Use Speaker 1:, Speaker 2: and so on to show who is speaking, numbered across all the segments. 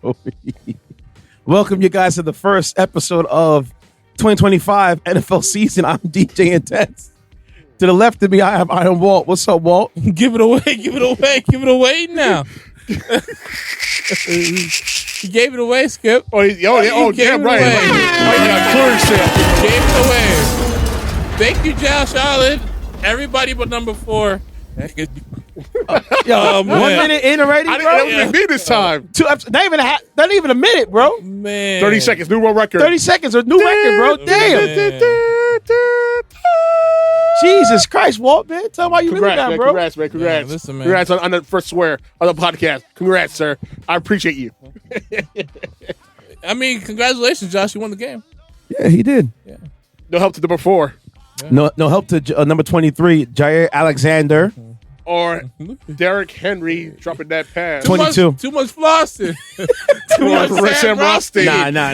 Speaker 1: Tori. Welcome you guys to the first episode of 2025 NFL season. I'm DJ Intence. To the left of me, I have Iron Walt. What's up, Walt?
Speaker 2: Give it away now. You gave it away, Skip.
Speaker 3: Damn right. Clearing sale.
Speaker 2: Gave it away. Thank you, Josh Allen. Everybody but number 4.
Speaker 1: Yo, 1 minute in already, bro.
Speaker 3: That was me this time.
Speaker 1: 2 episodes, not even a minute, bro.
Speaker 2: Man.
Speaker 3: 30 seconds, new world record.
Speaker 1: 30 seconds, a new record, bro. Damn. Jesus Christ, Walt, man. Tell me how you really got, bro.
Speaker 3: Congrats, man. Congrats.
Speaker 2: Man, listen, man.
Speaker 3: Congrats on the first swear on the podcast. Congrats, sir. I appreciate you.
Speaker 2: I mean, congratulations, Josh. You won the game.
Speaker 1: Yeah, he did.
Speaker 2: Yeah.
Speaker 3: No help to number 4.
Speaker 1: No help to number 23, Jair Alexander.
Speaker 3: Or Derrick Henry dropping that pass.
Speaker 1: 22.
Speaker 2: Too much flossing. Too much
Speaker 3: Sam Rothstein.
Speaker 1: Nah.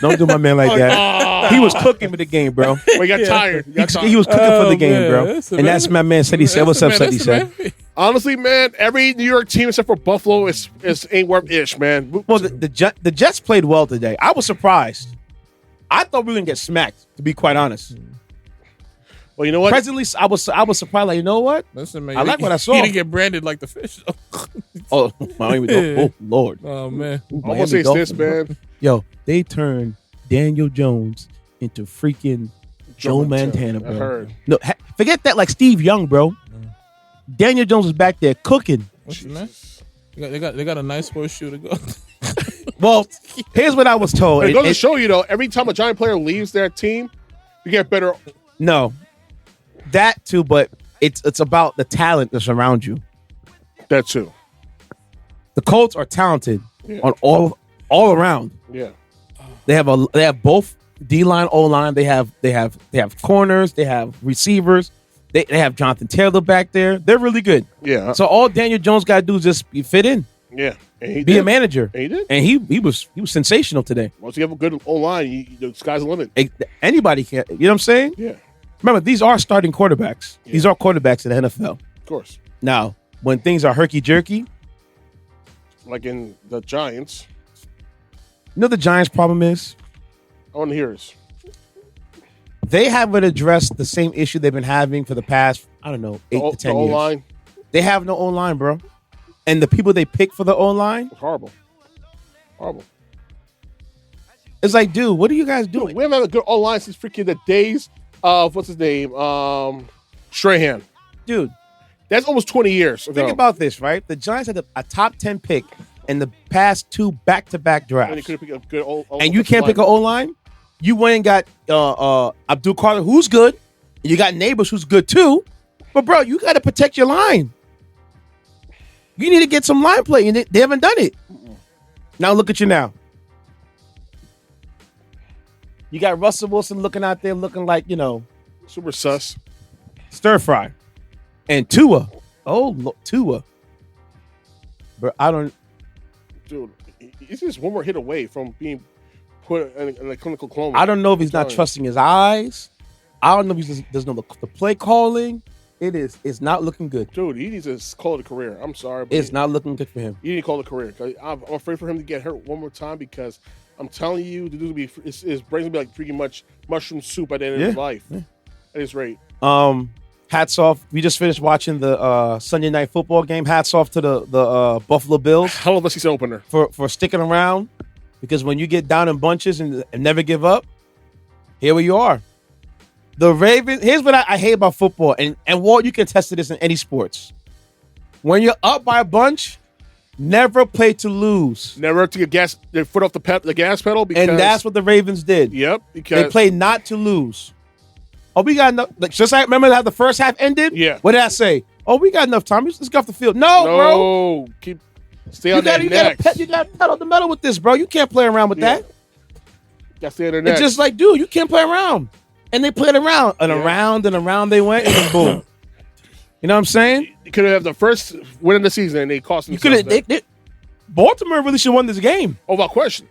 Speaker 1: Don't do my man like that. He was cooking for the game, bro.
Speaker 3: Well, he got tired.
Speaker 1: He was cooking for the game, bro. And that's my man, Ceddy said. What's up, Ceddy said?
Speaker 3: Honestly, man, every New York team except for Buffalo is ain't worth ish, man.
Speaker 1: Well, the Jets played well today. I was surprised. I thought we were gonna get smacked, to be quite honest.
Speaker 3: Well, you know what?
Speaker 1: Presently, I was surprised. Like, you know what?
Speaker 2: Listen, man.
Speaker 1: I like what I saw.
Speaker 2: He didn't get branded like the fish.
Speaker 1: Oh, oh, Lord.
Speaker 2: Oh, man.
Speaker 3: I'm gonna say this, man.
Speaker 1: Yo, they turned Daniel Jones into freaking Joe Montana, bro.
Speaker 3: I heard.
Speaker 1: No, forget that. Like Steve Young, bro. Daniel Jones is back there cooking.
Speaker 2: Listen, man. They got a nice horseshoe to go.
Speaker 1: Well, here's what I was told.
Speaker 3: It goes to show you, though, every time a Giant player leaves their team, you get better.
Speaker 1: No, that too, but it's about the talent that's around you.
Speaker 3: That too.
Speaker 1: The Colts are talented on all around.
Speaker 3: Yeah,
Speaker 1: they have both D-line, O-line. They have corners. They have receivers. They have Jonathan Taylor back there. They're really good.
Speaker 3: Yeah.
Speaker 1: So all Daniel Jones got to do is just fit in.
Speaker 3: Yeah, and he
Speaker 1: be
Speaker 3: did.
Speaker 1: A manager.
Speaker 3: And he did.
Speaker 1: And he was sensational today.
Speaker 3: Once you have a good O-line, the sky's the limit.
Speaker 1: Anybody can. You know what I'm saying?
Speaker 3: Yeah.
Speaker 1: Remember, these are starting quarterbacks. Yeah. These are quarterbacks in the NFL.
Speaker 3: Of course.
Speaker 1: Now, when things are herky-jerky.
Speaker 3: Like in the Giants.
Speaker 1: You know the Giants' problem is?
Speaker 3: I want to hear this.
Speaker 1: They haven't addressed the same issue they've been having for the past, 8 to 10 years. The
Speaker 3: O-line?
Speaker 1: They have no O-line, bro. And the people they pick for the O-line?
Speaker 3: Horrible.
Speaker 1: It's like, dude, what are you guys doing?
Speaker 3: We haven't had a good O-line since freaking the days of, what's his name? Strahan.
Speaker 1: Dude.
Speaker 3: That's almost 20 years ago.
Speaker 1: Think about this, right? The Giants had a top 10 pick in the past 2 back-to-back drafts.
Speaker 3: And you could pick a good O-line.
Speaker 1: And you can't pick an O-line? You went and got Abdul Carter, who's good. And you got Neighbors, who's good too. But, bro, you got to protect your line. You need to get some line play, and they haven't done it. Now look at you now. You got Russell Wilson looking out there, looking like,
Speaker 3: super sus.
Speaker 1: Stir fry. And Tua. Tua. But I don't.
Speaker 3: Dude, he's just one more hit away from being put in a clinical coma.
Speaker 1: I don't know if he's not trusting his eyes. I don't know if he doesn't know the play calling. It's not looking good.
Speaker 3: Dude, he needs to call it a career. I'm sorry. But
Speaker 1: it's not looking good for him.
Speaker 3: You need to call it a career. I'm afraid for him to get hurt one more time because I'm telling you, the dude will be his brain's gonna be like pretty much mushroom soup at the end of his life. Yeah. At his rate.
Speaker 1: Hats off. We just finished watching the Sunday night football game. Hats off to the Buffalo Bills.
Speaker 3: Hell of a season opener.
Speaker 1: For sticking around. Because when you get down in bunches and never give up, here you are. The Ravens, here's what I hate about football, and Walt, you can test this in any sports. When you're up by a bunch, never play to lose.
Speaker 3: Never to get their foot off the gas pedal. Because,
Speaker 1: and that's what the Ravens did.
Speaker 3: Yep. Because
Speaker 1: they played not to lose. Oh, we got enough. Like, just like, remember how the first half ended?
Speaker 3: Yeah.
Speaker 1: What did I say? Oh, we got enough time. Let's get off the field. No, bro.
Speaker 3: Stay on that neck.
Speaker 1: You got to pedal the metal with this, bro. You can't play around with that.
Speaker 3: Got to stay on their neck.
Speaker 1: It's just like, dude, you can't play around. And they played around. And around and around they went. And boom. You know what I'm saying?
Speaker 3: You could have the first win of the season and they cost themselves.
Speaker 1: Baltimore really should have won this game.
Speaker 3: Without question.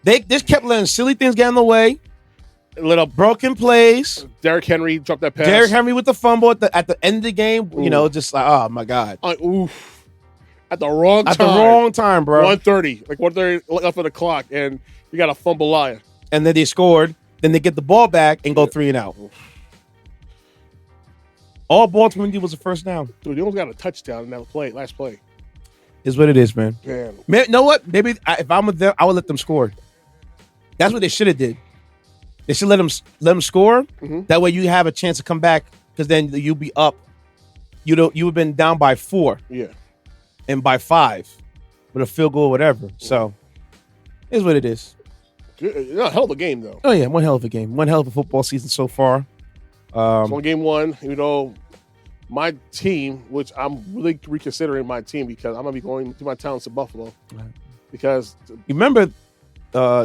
Speaker 1: They just kept letting silly things get in the way. Let up broken plays.
Speaker 3: Derrick Henry dropped that pass.
Speaker 1: Derrick Henry with the fumble at the end of the game. Ooh. You know, just like, oh my God.
Speaker 3: Oof. at the wrong time.
Speaker 1: At the wrong time, bro.
Speaker 3: 1:30, like 1:30 left on the clock, and you got a fumble liar.
Speaker 1: And then they scored. Then they get the ball back and go 3 and out. All Baltimore did was a first down.
Speaker 3: Dude, you almost got a touchdown in that last play.
Speaker 1: Is what it is, man.
Speaker 3: Man.
Speaker 1: You know what? Maybe if I'm with them, I would let them score. That's what they should have did. They should let them score. Mm-hmm. That way you have a chance to come back because then you'll be up. You have been down by 4.
Speaker 3: Yeah.
Speaker 1: And by 5 with a field goal or whatever. So, is what it is.
Speaker 3: A hell of a game, though.
Speaker 1: Oh, yeah. One hell of a game. One hell of a football season so far.
Speaker 3: So game 1, my team, which I'm really reconsidering my team because I'm going to be going to my town to Buffalo. Right. Because
Speaker 1: you remember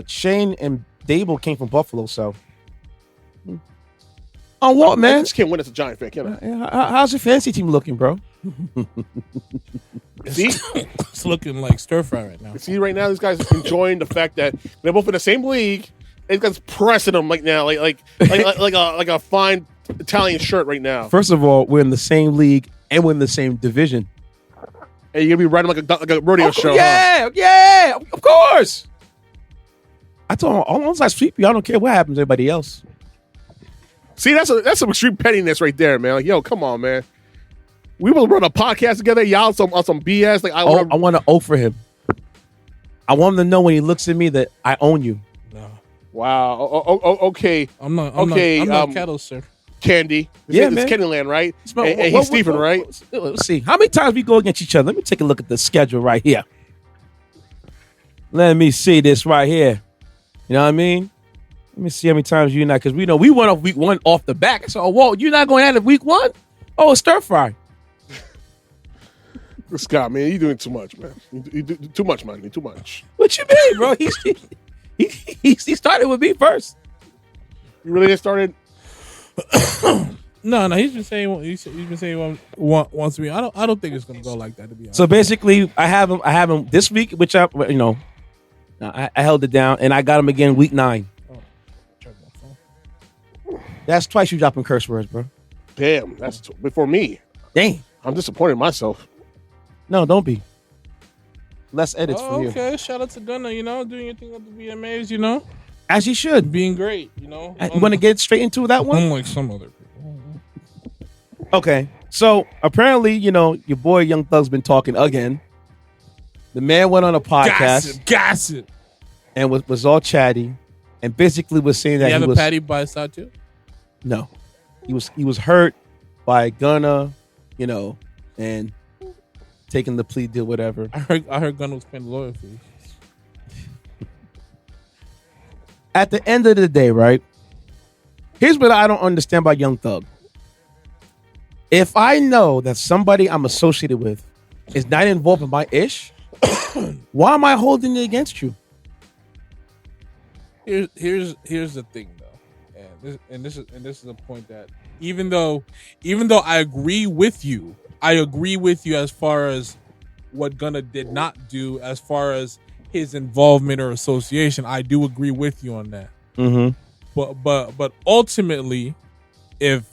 Speaker 1: Shane and Dable came from Buffalo, so. On what, man?
Speaker 3: I just can't win as a Giant fan, can I?
Speaker 1: How's your fantasy team looking, bro?
Speaker 3: See?
Speaker 2: It's looking like stir fry right now.
Speaker 3: See, right now, these guys are enjoying the fact that they're both in the same league. These guys pressing them like now, like a fine Italian shirt right now.
Speaker 1: First of all, we're in the same league and we're in the same division.
Speaker 3: And you're gonna be riding like a rodeo show.
Speaker 1: Yeah, yeah, of course. I told them, all once I sweep you, I don't care what happens to everybody else.
Speaker 3: See, that's some extreme pettiness right there, man. Like, yo, come on, man. We will run a podcast together. Y'all on some BS. Like, I
Speaker 1: want to owe for him. I want him to know when he looks at me that I own you.
Speaker 2: No.
Speaker 3: Wow. Okay.
Speaker 2: I'm not cattle, sir.
Speaker 3: Candy.
Speaker 1: Yeah,
Speaker 3: it's Candyland, right? And he's Stephen, right?
Speaker 1: Let's see. How many times we go against each other? Let me take a look at the schedule right here. Let me see this right here. You know what I mean? Let me see how many times you and I, because we know we went off week 1 off the back. So, Walt, you're not going at it week 1? Oh, it's stir fry.
Speaker 3: Scott, man, you're doing too much, man. You do too much, man. Too much.
Speaker 1: What you mean, bro? He started with me first.
Speaker 3: You really started?
Speaker 2: No, he's been saying he wants to be. I don't think it's gonna go like that, to be honest.
Speaker 1: So basically, I have him this week, which I held it down, and I got him again week 9. That's twice you dropping curse words, bro.
Speaker 3: Damn, that's before me.
Speaker 1: Dang,
Speaker 3: I'm disappointed in myself.
Speaker 1: No, don't be. Less edits from you.
Speaker 2: Okay, shout out to Gunna, doing your thing at the VMAs,
Speaker 1: As you should.
Speaker 2: Being great,
Speaker 1: You want to get straight into that one?
Speaker 2: Unlike some other people.
Speaker 1: Okay, so apparently, your boy Young Thug's been talking again. The man went on a podcast.
Speaker 2: Gossip.
Speaker 1: And was all chatty, and basically was saying that
Speaker 2: he was... a patty by his side too?
Speaker 1: No. He was hurt by Gunna, and taking the plea deal, whatever.
Speaker 2: I heard Gunna was paying the lawyer fee.
Speaker 1: At the end of the day, right? Here's what I don't understand about Young Thug. If I know that somebody I'm associated with is not involved in my ish, why am I holding it against you?
Speaker 2: Here's the thing, though, and this is a point that even though I agree with you as far as what Gunna did not do, as far as his involvement or association, I do agree with you on that.
Speaker 1: Mm-hmm.
Speaker 2: But ultimately, if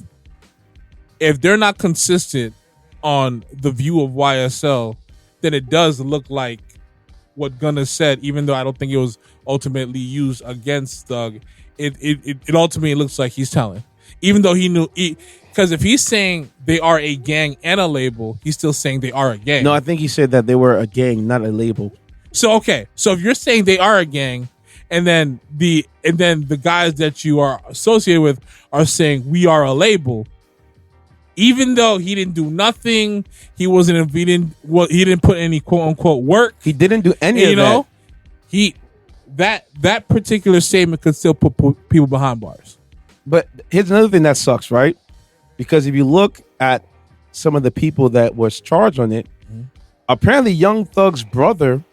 Speaker 2: they're not consistent on the view of YSL, then it does look like what Gunna said, even though I don't think it was ultimately used against Thug. It ultimately looks like he's telling. Even though he knew, because if he's saying they are a gang and a label, he's still saying they are a gang.
Speaker 1: No, I think he said that they were a gang, not a label.
Speaker 2: So okay, so if you're saying they are a gang, and then the guys that you are associated with are saying we are a label, even though he didn't do nothing, he didn't put any quote unquote work.
Speaker 1: He didn't do any of that.
Speaker 2: That particular statement could still put people behind bars.
Speaker 1: But here's another thing that sucks, right? Because if you look at some of the people that was charged on it, apparently Young Thug's brother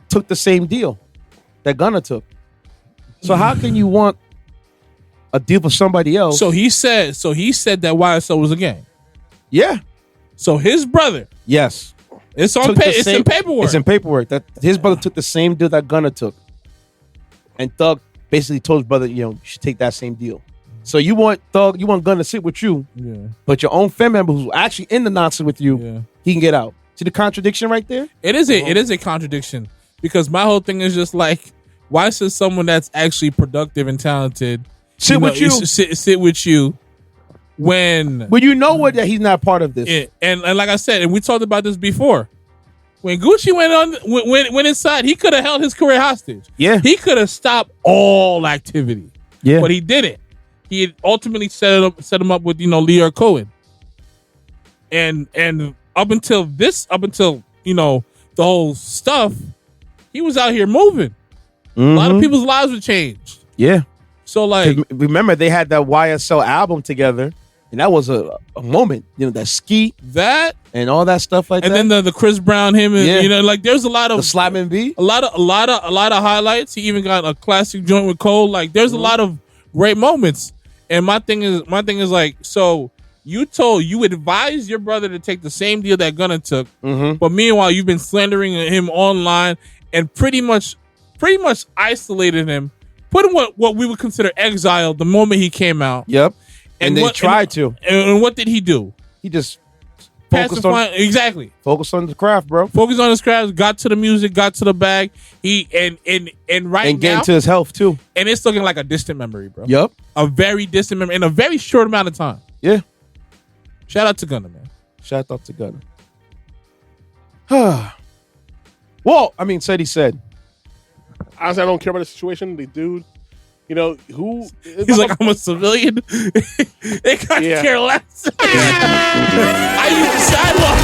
Speaker 1: took the same deal that Gunna took. So how can you want a deal for somebody else?
Speaker 2: So he said that YSL was a gang.
Speaker 1: Yeah.
Speaker 2: So his brother.
Speaker 1: Yes.
Speaker 2: It's on it's in paperwork.
Speaker 1: It's in paperwork that his brother took the same deal that Gunna took. And Thug basically told his brother, you should take that same deal. So you want Gunna to sit with you, but your own family member who's actually in the nonsense with you, he can get out. See the contradiction right there?
Speaker 2: It is a contradiction because my whole thing is just like, why should someone that's actually productive and talented sit with you when
Speaker 1: you know what that he's not part of this?
Speaker 2: And like I said, and we talked about this before. When Gucci went inside, he could have held his career hostage.
Speaker 1: Yeah,
Speaker 2: he could have stopped all activity.
Speaker 1: Yeah,
Speaker 2: but he didn't. He had ultimately set him up with Lear Cohen, and up until the whole stuff, he was out here moving. A lot of people's lives were changed.
Speaker 1: Yeah.
Speaker 2: So like,
Speaker 1: remember they had that YSL album together. And that was a moment, that ski,
Speaker 2: that
Speaker 1: and all that stuff like
Speaker 2: that.
Speaker 1: And
Speaker 2: then the Chris Brown, him, and like there's a lot of
Speaker 1: the Slapping B,
Speaker 2: a lot of highlights. He even got a classic joint with Cole. Like there's a lot of great moments. And my thing is like, so you advised your brother to take the same deal that Gunna took, but meanwhile you've been slandering him online and pretty much isolated him, put him what we would consider exile the moment he came out.
Speaker 1: Yep. And they tried to.
Speaker 2: And what did he do?
Speaker 1: He just focused on the craft, bro.
Speaker 2: Focused on his craft. Got to the music. Got to the bag. And
Speaker 1: getting to his health too.
Speaker 2: And it's looking like a distant memory, bro.
Speaker 1: Yep.
Speaker 2: A very distant memory in a very short amount of time.
Speaker 1: Yeah.
Speaker 2: Shout out to Gunna, man.
Speaker 1: Shout out to Gunna. Well, Ceddy said.
Speaker 3: Honestly, I don't care about the situation. The dude. Who?
Speaker 2: He's like, I'm a civilian. They can't care less. I use the sidewalk.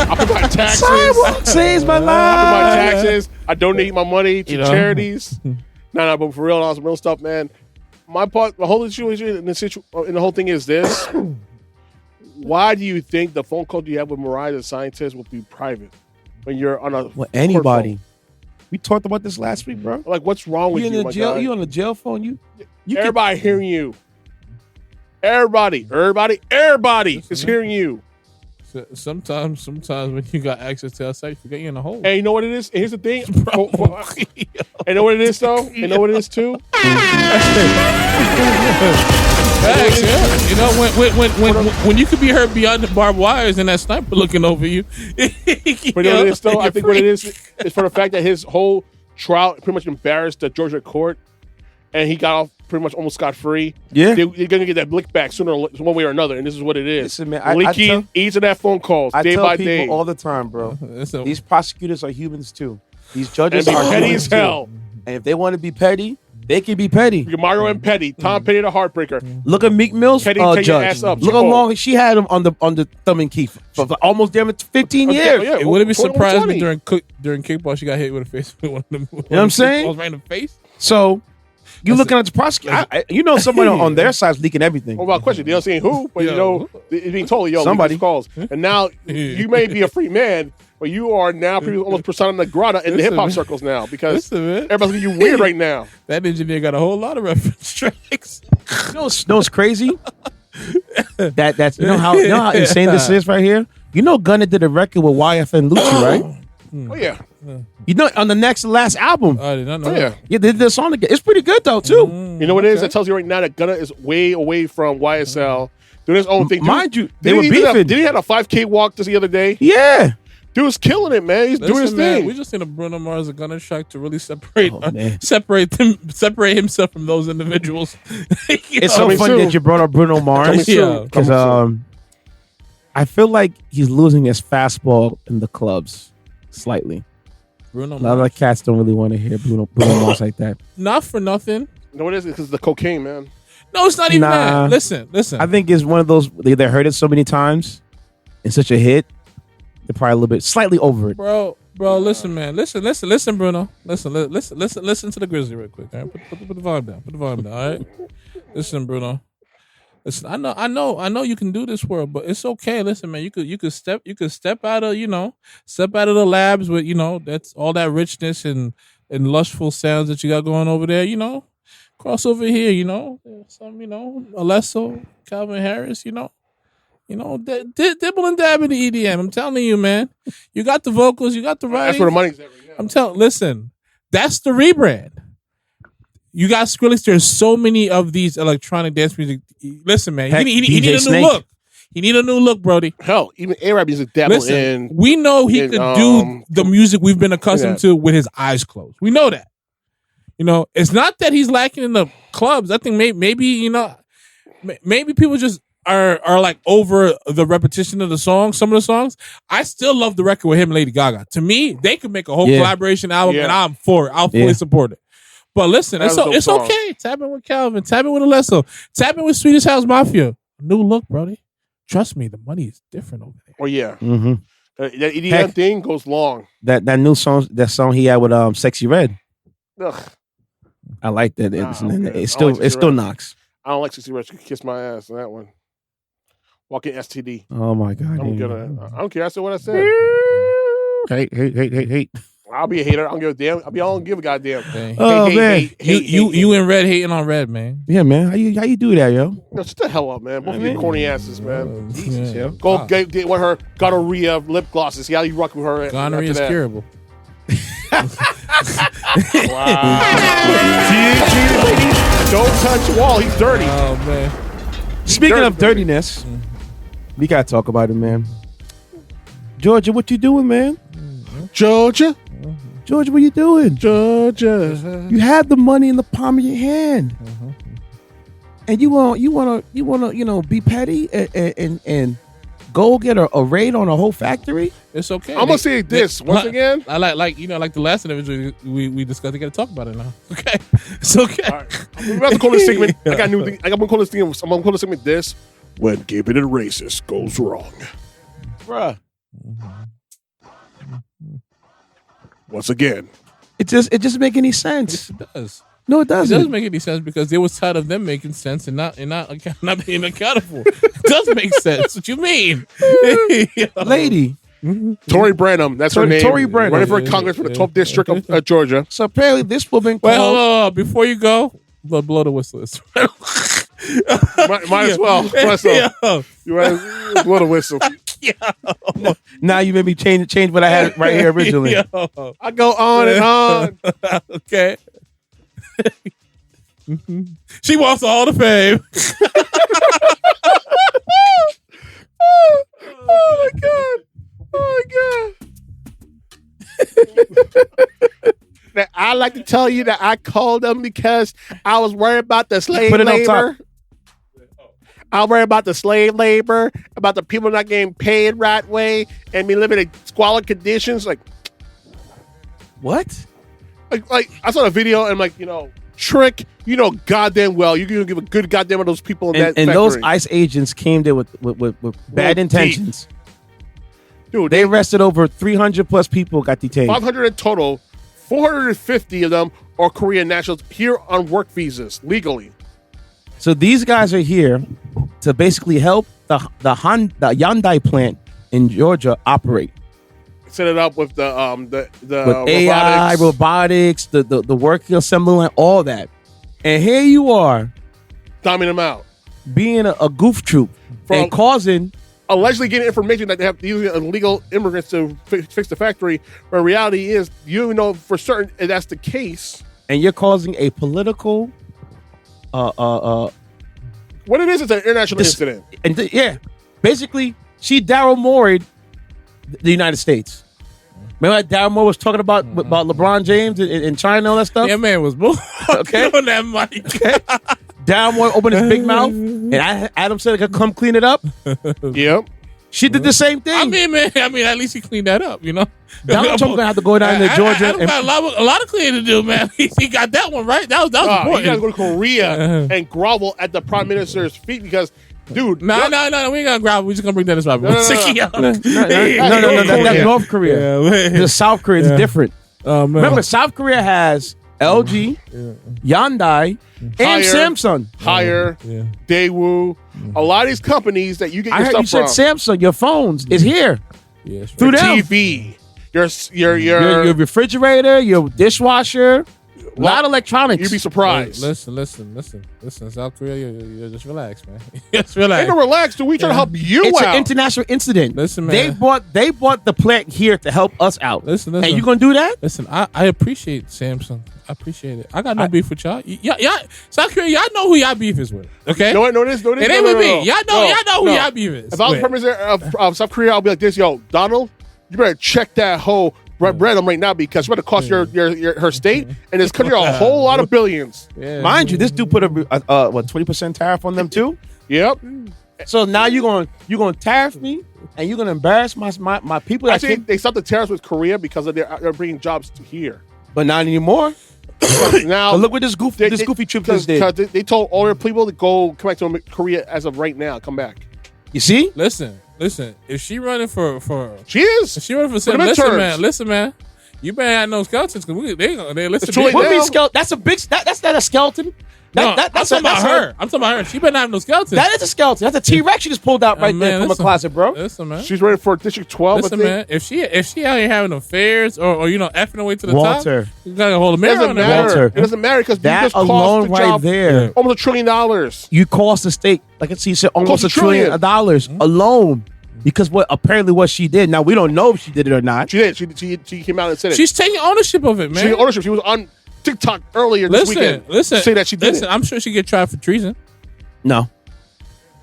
Speaker 3: I pay my taxes.
Speaker 1: Sidewalk saves my life.
Speaker 3: I pay my taxes. I donate my money to charities. No, but for real, all some real stuff, man. My whole situation in the whole thing is this: why do you think the phone call you have with Mariah, the scientist, will be private when you're on a
Speaker 1: anybody? We talked about this last week, bro.
Speaker 3: Like, what's wrong with you, my guy?
Speaker 1: You on the jail phone? You
Speaker 3: everybody hearing you. Everybody is hearing you.
Speaker 2: Sometimes when you got access to outside, you forget you're in a hole.
Speaker 3: Hey, you know what it is? Here's the thing. You know what it is, though? You know what it is, too?
Speaker 2: Facts, yeah. When you could be heard beyond the barbed wires and that sniper looking over you.
Speaker 3: But you know what it is, though? I think what it is for the fact that his whole trial pretty much embarrassed the Georgia court, and he got off pretty much almost scot-free.
Speaker 1: Yeah.
Speaker 3: They're going to get that blick back sooner, one way or another, and this is what it is.
Speaker 1: Listen, man,
Speaker 3: leaking each of that phone calls day by day.
Speaker 1: I tell people all the time, bro. These prosecutors are humans, too. These judges are
Speaker 3: petty as hell.
Speaker 1: And if they want to be petty, they can be petty.
Speaker 3: Mario and Petty, Tom Petty the Heartbreaker.
Speaker 1: Look at Meek Mill's
Speaker 3: Petty,
Speaker 1: judge.
Speaker 3: your ass up.
Speaker 1: Look how long she had him on the thumb and key for almost damn it 15 years.
Speaker 3: Yeah,
Speaker 2: it wouldn't be surprised me during kickball she got hit with a face with one of them. You know
Speaker 1: what I'm saying?
Speaker 2: Right in the face.
Speaker 1: So you looking at the prosecutor? Somebody on their side's leaking everything.
Speaker 3: Well, about question, you're not saying who, but it's being told,
Speaker 1: somebody
Speaker 3: calls, and now you may be a free man. But you are now almost persona non grata in the hip hop circles now because everybody's looking you weird right now.
Speaker 2: That engineer got a whole lot of reference tracks.
Speaker 1: You know what's crazy? That's you know how insane this is right here. Gunna did a record with YF and Lucci, right?
Speaker 3: Oh yeah.
Speaker 1: On the last album.
Speaker 2: I did not know.
Speaker 3: Yeah.
Speaker 1: They did this song again. It's pretty good though too.
Speaker 3: You know what it is? That tells you right now that Gunna is way away from YSL, doing his own thing.
Speaker 1: Mind you, they were beefing.
Speaker 3: Did he have a 5K walk just the other day?
Speaker 1: Yeah.
Speaker 3: Dude's killing it, man. He's doing his thing.
Speaker 2: We just need a Bruno Mars and Gunna track to really separate himself from those individuals.
Speaker 1: It's so funny that you brought up Bruno Mars because I feel like he's losing his fastball in the clubs slightly. A lot of cats don't really want to hear Bruno Mars like that.
Speaker 2: Not for nothing.
Speaker 3: You know what it is? Because the cocaine, man.
Speaker 2: No, it's not even that. Listen.
Speaker 1: I think it's one of those they heard it so many times. It's such a hit. They're probably a little bit slightly over it.
Speaker 2: Bro, listen, man. Listen, Bruno. Listen to the Grizzly real quick. All right? Put the volume down. All right. Listen, Bruno. Listen, I know you can do this world, but it's okay. Listen, man, you could step out of the labs with, that's all that richness and lustful sounds that you got going over there, cross over here, some, Alesso, Calvin Harris, dibble and dab in the EDM. I'm telling you, man. You got the vocals, you got the writing.
Speaker 3: That's where the money's at. Yeah.
Speaker 2: Listen, that's the rebrand. You got Skrillex. There's so many of these electronic dance music. Listen, man, he need a new look. He need a new look, Brody.
Speaker 3: Hell, even A-Rap needs to dabble
Speaker 2: Listen,
Speaker 3: in.
Speaker 2: we know he could do the music we've been accustomed to with his eyes closed. We know that. It's not that he's lacking in the clubs. I think maybe maybe people just are like over the repetition of the songs. Some of the songs, I still love the record with him and Lady Gaga. To me, they could make a whole collaboration album, and I'm for it. I'll fully support it. But listen, it's okay. Tap in with Calvin. Tap in with Alesso. Tap in with Swedish House Mafia. New look, Brody. Trust me, the money is different over there.
Speaker 3: Oh yeah, that EDM
Speaker 1: Heck,
Speaker 3: thing goes long.
Speaker 1: That new song, that song he had with Sexy Red.
Speaker 3: Ugh.
Speaker 1: I like that.
Speaker 3: Okay.
Speaker 1: It still knocks.
Speaker 3: I don't like 60 Red. You can kiss my ass on that one. Walking STD.
Speaker 1: Oh my God.
Speaker 3: I'm gonna. I don't care. I said what I said.
Speaker 1: Hate.
Speaker 3: I'll be a hater. I don't give a damn. I don't give a goddamn.
Speaker 1: Oh man,
Speaker 2: you in red hating on red, man.
Speaker 1: Yeah, man. How you do that, yo?
Speaker 3: No, shut the hell up, man. Both of you corny asses, man.
Speaker 1: Jesus, yo.
Speaker 3: Go get one of her gonorrhea lip glosses. See how you rock with her.
Speaker 2: Gonorrhea is curable.
Speaker 3: Wow. Don't touch Walt. He's dirty.
Speaker 2: Oh man.
Speaker 1: Speaking of dirtiness, we gotta talk about it, man. Georgia, what you doing, man?
Speaker 3: Georgia,
Speaker 1: what you doing?
Speaker 3: Georgia.
Speaker 1: You have the money in the palm of your hand, and you wanna be petty and go get a raid on a whole factory.
Speaker 2: It's okay.
Speaker 3: I'm gonna say this once again.
Speaker 2: I like the last individual we discussed. We got to talk about it now. Okay, it's okay.
Speaker 3: All right. I'm about to call this segment. I got a new thing. I'm gonna call this thing. I'm gonna call this segment this: when giving it racist goes wrong,
Speaker 1: Bruh.
Speaker 3: Once again,
Speaker 1: It just make any sense.
Speaker 2: It does.
Speaker 1: No, it
Speaker 2: It
Speaker 1: doesn't.
Speaker 2: doesn't make any sense because they was tired of them making sense and not being accountable. It does make sense. What you mean,
Speaker 1: Lady.
Speaker 3: Tori Branum. That's her name.
Speaker 1: Tori Branum.
Speaker 3: Running for Congress for the 12th district of Georgia.
Speaker 1: So apparently this woman
Speaker 2: Wait,
Speaker 1: called.
Speaker 2: hold on. Before you go, blow the whistle.
Speaker 3: Might as well. You might blow the whistle.
Speaker 1: Now you made me change what I had right here originally.
Speaker 3: I go on and on.
Speaker 2: Okay. She wants all the fame.
Speaker 3: Oh my god! Oh my god! Now, I like to tell you that I called them because I was worried about the slave
Speaker 1: Put it up
Speaker 3: labor. I was worried about the slave labor, about the people not getting paid right way, and me living in squalid conditions. Like I saw the video and I'm like, Trick, goddamn well, you're gonna give a good goddamn of those people in that
Speaker 1: And
Speaker 3: factory.
Speaker 1: those ICE agents came there with bad intentions.
Speaker 3: Dude,
Speaker 1: They arrested over 300 plus people, got detained.
Speaker 3: 500 in total. 450 of them are Korean nationals here on work visas legally.
Speaker 1: So these guys are here to basically help the Hyundai plant in Georgia operate.
Speaker 3: Set it up with the
Speaker 1: With AI, robotics, the working assembly, and all that. And here you are,
Speaker 3: dumbing them out,
Speaker 1: being a goof troop and causing.
Speaker 3: Allegedly getting information that they have using illegal immigrants to fix the factory, where reality is, for certain that's the case.
Speaker 1: And you're causing a political
Speaker 3: what it is, it's an international incident.
Speaker 1: And basically, she Daryl Morey'd the United States. Remember that Daryl Moore was talking about LeBron James in China and all that stuff?
Speaker 2: Yeah, man was bull.
Speaker 1: Okay.
Speaker 2: On that mic.
Speaker 1: Okay. Daryl Moore opened his big mouth, and Adam said, "I could come clean it up."
Speaker 3: Yep.
Speaker 1: She did the same thing.
Speaker 2: I mean, at least he cleaned that up,
Speaker 1: Donald Trump gonna have to go down to Georgia.
Speaker 2: Adam got a lot of cleaning to do, man. He got that one right. That was
Speaker 3: You
Speaker 2: important.
Speaker 3: gotta go to Korea and grovel at the prime minister's feet because, dude.
Speaker 2: No, we ain't gonna grab. We just gonna bring Dennis Rodman.
Speaker 1: No, that's North Korea. The South Korea is different. Remember, South Korea has LG, Hyundai, and Samsung.
Speaker 3: Hire, Daewoo, a lot of these companies that you get your
Speaker 1: I heard
Speaker 3: stuff
Speaker 1: you said
Speaker 3: from.
Speaker 1: Samsung. Your phones is here through
Speaker 3: Your
Speaker 1: them.
Speaker 3: TV, your
Speaker 1: Your refrigerator, your dishwasher. A lot of electronics.
Speaker 3: You'd be surprised.
Speaker 2: Listen. South Korea, you just relax, man. Just relax.
Speaker 3: Ain't no relax, dude. We trying to help you
Speaker 1: It's
Speaker 3: out.
Speaker 1: an international incident.
Speaker 2: Listen, man.
Speaker 1: They bought the plant here to help us out.
Speaker 2: Listen.
Speaker 1: And you gonna do that?
Speaker 2: Listen, I appreciate Samsung. I appreciate it. I got no beef with y'all. Y'all, South Korea, y'all know who y'all beef is with. Okay?
Speaker 3: No, this.
Speaker 2: It ain't with me. Y'all know who y'all beef is.
Speaker 3: If I was the president of South Korea, I'll be like this, yo, Donald, you better check that whole Branum right now because it's going to cost her state and this country a whole lot of billions.
Speaker 2: Yeah.
Speaker 1: Mind you, this dude put a 20% tariff on them too.
Speaker 3: Yep.
Speaker 1: So now you're gonna tariff me and you're gonna embarrass my people.
Speaker 3: Actually, they stopped the tariffs with Korea because they're bringing jobs to here.
Speaker 1: But not anymore.
Speaker 3: Now
Speaker 1: But look what this goofy trip just did.
Speaker 3: Because they told all their people to come back to Korea as of right now. Come back.
Speaker 1: You see?
Speaker 2: Listen. If she running for
Speaker 3: She is.
Speaker 2: if she running for
Speaker 3: the
Speaker 2: Senate,
Speaker 3: midterms.
Speaker 2: listen, man. You better have no skeletons because they listen.
Speaker 3: It's too late
Speaker 1: What
Speaker 3: now.
Speaker 1: means skeleton? That's a big. That's not a skeleton.
Speaker 2: I'm talking about her. I'm talking about her. She better not have no skeletons.
Speaker 1: That is a skeleton. That's a T-Rex she just pulled out right there from a closet, bro.
Speaker 2: Listen, man.
Speaker 3: She's ready for District 12.
Speaker 2: Listen,
Speaker 3: I think.
Speaker 2: man. If she out here having affairs or effing her way to the
Speaker 1: Walter.
Speaker 2: top, you gotta hold a
Speaker 3: It
Speaker 2: mirror
Speaker 3: doesn't
Speaker 2: on her.
Speaker 3: matter.
Speaker 1: Walter.
Speaker 3: It doesn't matter because
Speaker 1: That
Speaker 3: you just
Speaker 1: alone
Speaker 3: cost the
Speaker 1: right
Speaker 3: job
Speaker 1: there.
Speaker 3: almost $1 trillion.
Speaker 1: You cost the state, like I said, almost
Speaker 3: Cost
Speaker 1: $1 trillion
Speaker 3: $1
Speaker 1: alone because what she did. Now we don't know if she did it or not.
Speaker 3: She did. She came out and said it.
Speaker 2: She's taking ownership of it, man.
Speaker 3: She took ownership. She was on TikTok earlier this weekend.
Speaker 2: Listen.
Speaker 3: to say that she did it.
Speaker 2: I'm sure she get tried for treason.
Speaker 1: No.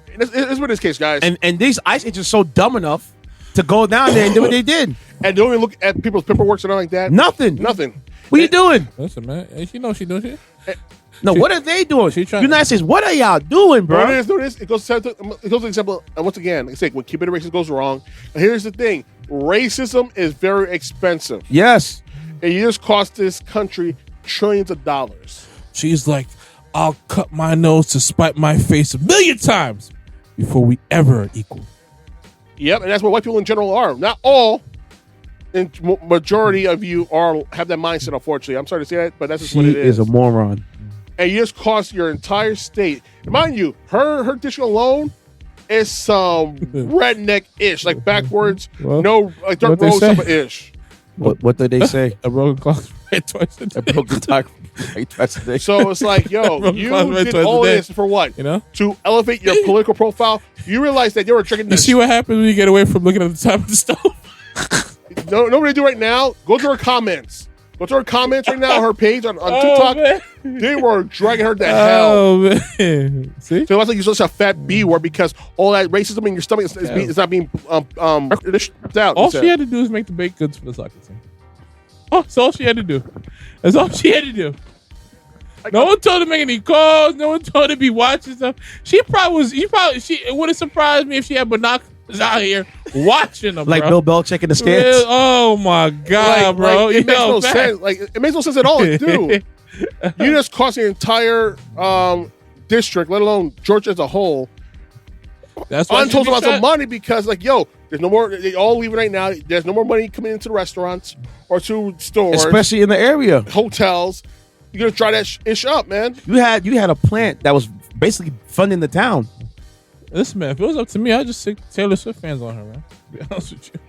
Speaker 3: It's with this case, guys.
Speaker 1: And these ICE agents are so dumb enough to go down there and do what they did.
Speaker 3: And don't even look at people's paperwork or something like that.
Speaker 1: Nothing. What are you doing?
Speaker 2: Listen, man. And she knows she doing shit.
Speaker 1: No, what are they doing?
Speaker 2: She trying-
Speaker 1: United States, what are y'all doing, bro?
Speaker 3: It goes to the example. And once again, like I say, when keeping it racist goes wrong. And here's the thing: racism is very expensive.
Speaker 1: Yes.
Speaker 3: It just cost this country trillions of dollars.
Speaker 2: She's like, I'll cut my nose to spite my face 1,000,000 times before we ever equal.
Speaker 3: Yep, and that's what white people in general are. Not all. And majority of you have that mindset. Unfortunately, I'm sorry to say that, but that's just what it is.
Speaker 1: She is a moron.
Speaker 3: And you just cost your entire state. And mind you, her district alone is some redneck-ish, like backwards,
Speaker 2: Well,
Speaker 3: like dirt
Speaker 2: what they
Speaker 3: road
Speaker 2: say.
Speaker 3: stuff-ish.
Speaker 1: What did they say?
Speaker 2: A broken clock right twice a day.
Speaker 1: A broken talk right twice a day.
Speaker 3: So it's like, yo,
Speaker 2: Broken
Speaker 3: you
Speaker 2: clock right
Speaker 3: did
Speaker 2: twice a
Speaker 3: all
Speaker 2: day.
Speaker 3: this for what?
Speaker 2: You know?
Speaker 3: To elevate your political profile. You realize that you were drinking
Speaker 2: You
Speaker 3: this.
Speaker 2: see what happens when you get away from looking at the top of the stove?
Speaker 3: No, nobody do right now. Go to her comments. Go to her comments right now. Her page on TikTok.
Speaker 2: man.
Speaker 3: They were dragging her to hell.
Speaker 2: Oh, man. See?
Speaker 3: So it was like you're such a fat B word because all that racism in your stomach is not being dished out.
Speaker 2: All she had to do is make the baked goods for the soccer team. Oh, that's all she had to do. That's all she had to do. No one told her to make any calls. No one told her to be watching stuff. She it would have surprised me if she had binoculars out here watching them,
Speaker 1: Like
Speaker 2: bro.
Speaker 1: Bill Belichick in the skits.
Speaker 2: Oh my god, bro!
Speaker 3: It makes no
Speaker 2: fact.
Speaker 3: sense. Like it makes no sense at all, dude. You just cost the entire district, let alone Georgia as a whole,
Speaker 2: That's why
Speaker 3: untold amounts of money because, like, yo, there's no more. They all leaving right now. There's no more money coming into the restaurants or to stores,
Speaker 1: Especially in the area.
Speaker 3: hotels. You're gonna dry that ish up, man.
Speaker 1: You had a plant that was basically funding the town.
Speaker 2: Listen, man, if it was up to me, I'd just stick Taylor Swift fans on her, man. To be honest with you,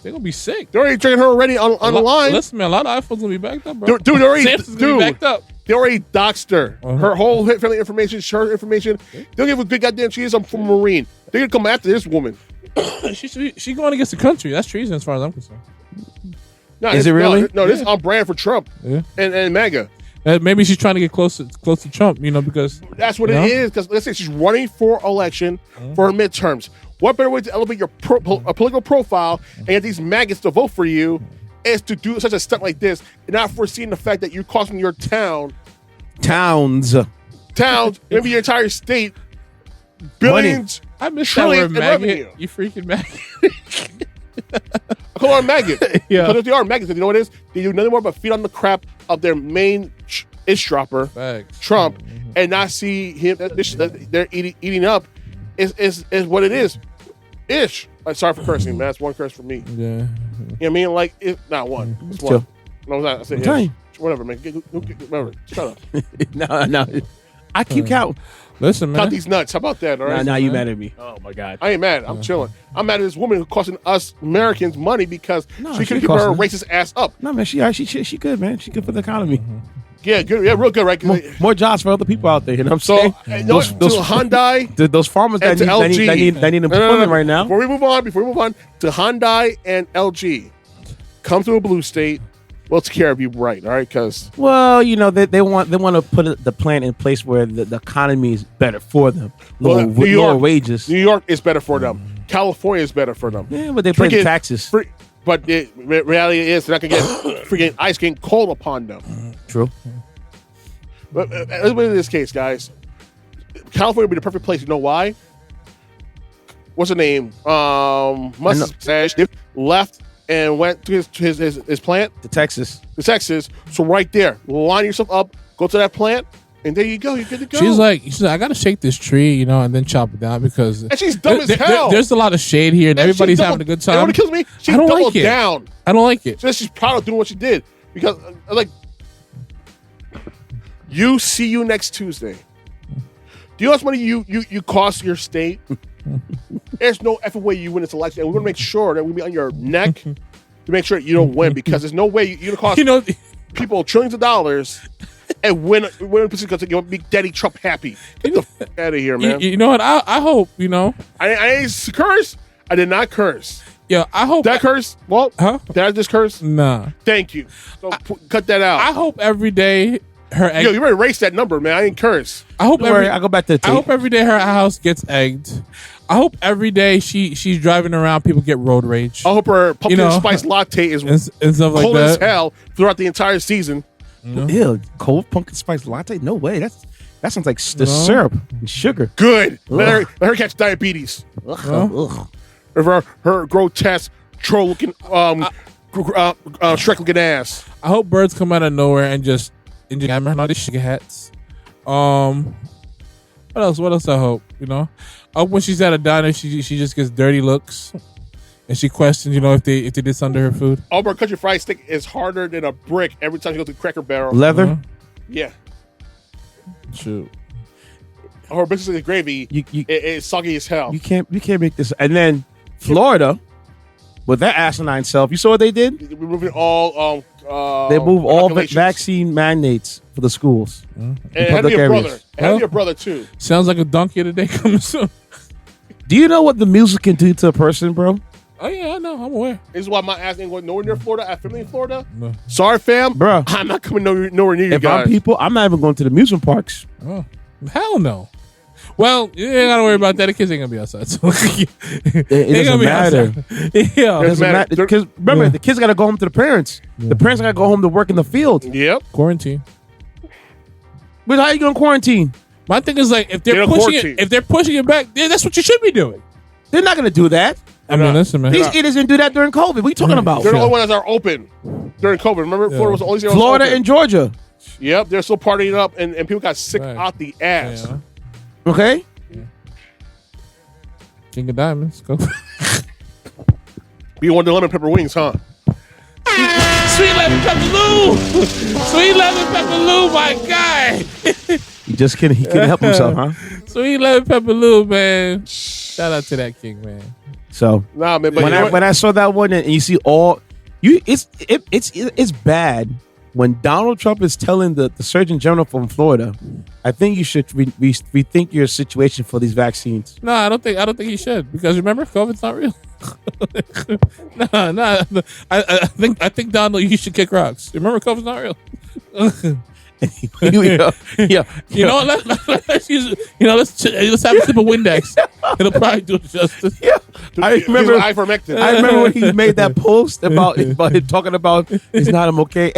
Speaker 2: they're gonna be sick.
Speaker 3: They're already drinking her already on the line.
Speaker 2: Listen, man, a lot of iPhones gonna be backed up, bro.
Speaker 3: Dude, they're already,
Speaker 2: Samsung's gonna be backed up.
Speaker 3: They already doxed her.
Speaker 2: Uh-huh.
Speaker 3: Her whole family information, her information. They don't give a good goddamn she is. I'm from Marine. They're gonna come after this woman.
Speaker 2: She going against the country. That's treason as far as I'm concerned.
Speaker 3: No,
Speaker 1: Is it really?
Speaker 3: No, this is on brand for Trump
Speaker 2: Yeah.
Speaker 3: and MAGA.
Speaker 2: Maybe she's trying to get close to Trump, because
Speaker 3: That's what
Speaker 2: You
Speaker 3: it
Speaker 2: know?
Speaker 3: is. Because let's say she's running for election for her midterms. What better way to elevate your political profile and get these maggots to vote for you is to do such a stunt like this and not foreseeing the fact that you're costing your towns, maybe your entire state, billions.
Speaker 2: I miss that
Speaker 3: trillions
Speaker 2: word
Speaker 3: in
Speaker 2: maggot.
Speaker 3: revenue.
Speaker 2: You freaking maggot.
Speaker 3: I call them maggots.
Speaker 2: Yeah.
Speaker 3: Because if they are maggots, you know what it is? They do nothing more but feed on the crap of their main ish dropper,
Speaker 2: Facts.
Speaker 3: Trump, and not see him that they're eating up is what it is. Ish. Sorry for cursing, man. That's one curse for me.
Speaker 2: Yeah.
Speaker 3: You know what I mean? Like, not one. It's
Speaker 1: Chill.
Speaker 3: one. No, I said
Speaker 1: I'm telling
Speaker 3: ish. Whatever, man. Whatever. Shut up.
Speaker 1: No. I keep count.
Speaker 2: Listen, man.
Speaker 3: Count these nuts. How about that? All right.
Speaker 1: Now you mad at me. Oh my God.
Speaker 3: I ain't mad. I'm chilling. I'm mad at this woman who's costing us Americans money because
Speaker 1: No,
Speaker 3: she
Speaker 1: she
Speaker 3: couldn't keep her
Speaker 1: costing-
Speaker 3: racist ass up.
Speaker 1: No man, she good, man. She good for the economy.
Speaker 3: Yeah, good. Yeah, real good, right?
Speaker 1: More jobs for other people out there. You know what I'm
Speaker 3: So,
Speaker 1: saying?
Speaker 3: those Hyundai,
Speaker 1: Those farmers
Speaker 3: and
Speaker 1: that
Speaker 3: to LG.
Speaker 1: need employment right now.
Speaker 3: Before we move on, to Hyundai and LG, come to a blue state. We'll take care of you, right? All right, because
Speaker 1: Well, you know they want to put the plant in place where the economy is better for them, lower wages.
Speaker 3: New York is better for them. California is better for them.
Speaker 1: Yeah, but they pay the taxes.
Speaker 3: But the reality is they're not gonna get freaking ice getting cold upon them.
Speaker 1: True.
Speaker 3: But in this case, guys, California would be the perfect place. You know why? What's the name? Mustache left and went to his plant
Speaker 1: To Texas.
Speaker 3: to Texas. So right there, line yourself up, go to that plant, and there you go. You're good to go.
Speaker 2: She's like, I gotta shake this tree, you know, and then chop it down because
Speaker 3: and she's dumb as hell.
Speaker 2: There's a lot of shade here, and everybody's having a good time.
Speaker 3: You know what kills me? She
Speaker 2: I don't
Speaker 3: doubled
Speaker 2: like it.
Speaker 3: down.
Speaker 2: I don't like it.
Speaker 3: So she's proud of doing what she did because, like, see you next Tuesday. Do you know how much money you cost your state? There's no effing way you win this election, and we're gonna make sure that we be on your neck to make sure you don't win because there's no way you're gonna cost people trillions of dollars and win because you'll make Daddy Trump happy. Get the fuck out of here, man.
Speaker 2: You know what? I hope, you know.
Speaker 3: I didn't curse. I did not curse.
Speaker 2: Yeah, I hope
Speaker 3: That curse? Walt?
Speaker 2: Huh?
Speaker 3: Did I just curse?
Speaker 2: Nah.
Speaker 3: Thank you. So cut that out.
Speaker 2: I hope every day her egg.
Speaker 3: Yo, you better erase that number, man. I didn't curse.
Speaker 2: I hope
Speaker 1: Don't worry, I'll go back to the tape.
Speaker 2: I hope every day her house gets egged. I hope every day she's driving around, people get road rage.
Speaker 3: I hope her pumpkin spice latte is
Speaker 2: and stuff like
Speaker 3: cold as
Speaker 2: that.
Speaker 3: hell throughout the entire season.
Speaker 1: Ew, cold pumpkin spice latte? No way. That sounds like the syrup and sugar.
Speaker 3: Good. Let her catch diabetes.
Speaker 1: Ugh.
Speaker 3: Her grotesque troll-looking, Shrek-looking ass.
Speaker 2: I hope birds come out of nowhere and just hammer and all these sugar hats. What else I hope, you know? I hope when she's at a diner, she just gets dirty looks. And she questions, you know, if they did something to her food.
Speaker 3: Auburn country fried stick is harder than a brick every time you go to Cracker Barrel.
Speaker 1: Leather?
Speaker 3: Yeah.
Speaker 2: Shoot.
Speaker 3: Her biscuits and gravy, it's soggy as hell.
Speaker 1: You can't make this. And then Florida, with their asinine self, you saw what they did?
Speaker 3: We're moving all
Speaker 1: They move all
Speaker 3: inoculations.
Speaker 1: vaccine mandates for the schools.
Speaker 3: And it had to be your brother. It had to be your brother too.
Speaker 2: Sounds like a donkey of the day coming soon.
Speaker 1: Do you know what the music can do to a person, bro?
Speaker 2: Oh yeah, I know. I'm aware.
Speaker 3: This is why my ass ain't going nowhere near Florida. I have family in Florida.
Speaker 2: No.
Speaker 3: Sorry, fam.
Speaker 1: Bro.
Speaker 3: I'm not coming nowhere near you
Speaker 1: If
Speaker 3: guys.
Speaker 1: I'm people, I'm not even going to the amusement parks.
Speaker 2: Oh, hell no. Well, you ain't gotta worry about that. The kids ain't gonna be outside. So
Speaker 1: It doesn't matter.
Speaker 2: Yeah.
Speaker 1: It doesn't matter. Because remember, the kids got to go home to the parents. The parents got to go home to work in the field.
Speaker 3: Yep.
Speaker 2: Quarantine.
Speaker 1: But how you going to quarantine?
Speaker 2: My thing is like if
Speaker 3: Get
Speaker 2: they're
Speaker 3: a
Speaker 2: pushing
Speaker 3: quarantine.
Speaker 2: it back, yeah, that's what you should be doing.
Speaker 1: They're not going to do that.
Speaker 2: I mean, listen, man.
Speaker 1: These idiots didn't do that during COVID. What are you talking about?
Speaker 3: They're the only ones that are open during COVID. Remember, Florida was the only state that was
Speaker 1: Florida
Speaker 3: open.
Speaker 1: and Georgia.
Speaker 3: Yep, they're still partying up, and people got sick
Speaker 2: Right.
Speaker 3: out the ass.
Speaker 2: Yeah.
Speaker 1: Okay?
Speaker 2: King of Diamonds. Go.
Speaker 3: Be one of the lemon pepper wings, huh?
Speaker 2: Sweet lemon pepper Lou. Sweet lemon pepper Lou, my guy.
Speaker 1: He couldn't help himself, huh?
Speaker 2: Sweet lemon pepper Lou, man. Shout out to that king, man.
Speaker 1: So
Speaker 3: Nah, man. But
Speaker 1: when I saw that one and you see it's bad when Donald Trump is telling the Surgeon General from Florida, I think you should rethink your situation for these vaccines.
Speaker 2: No, I don't think he should because remember, COVID's not real. No. I think Donald, you should kick rocks. Remember, COVID's not real.
Speaker 1: Yeah.
Speaker 2: You know, let's use. You know, let's have a sip of Windex. It'll probably do it justice.
Speaker 1: Yeah. I remember
Speaker 3: ivermectin.
Speaker 1: I remember when he made that post about him talking about it's not him okay.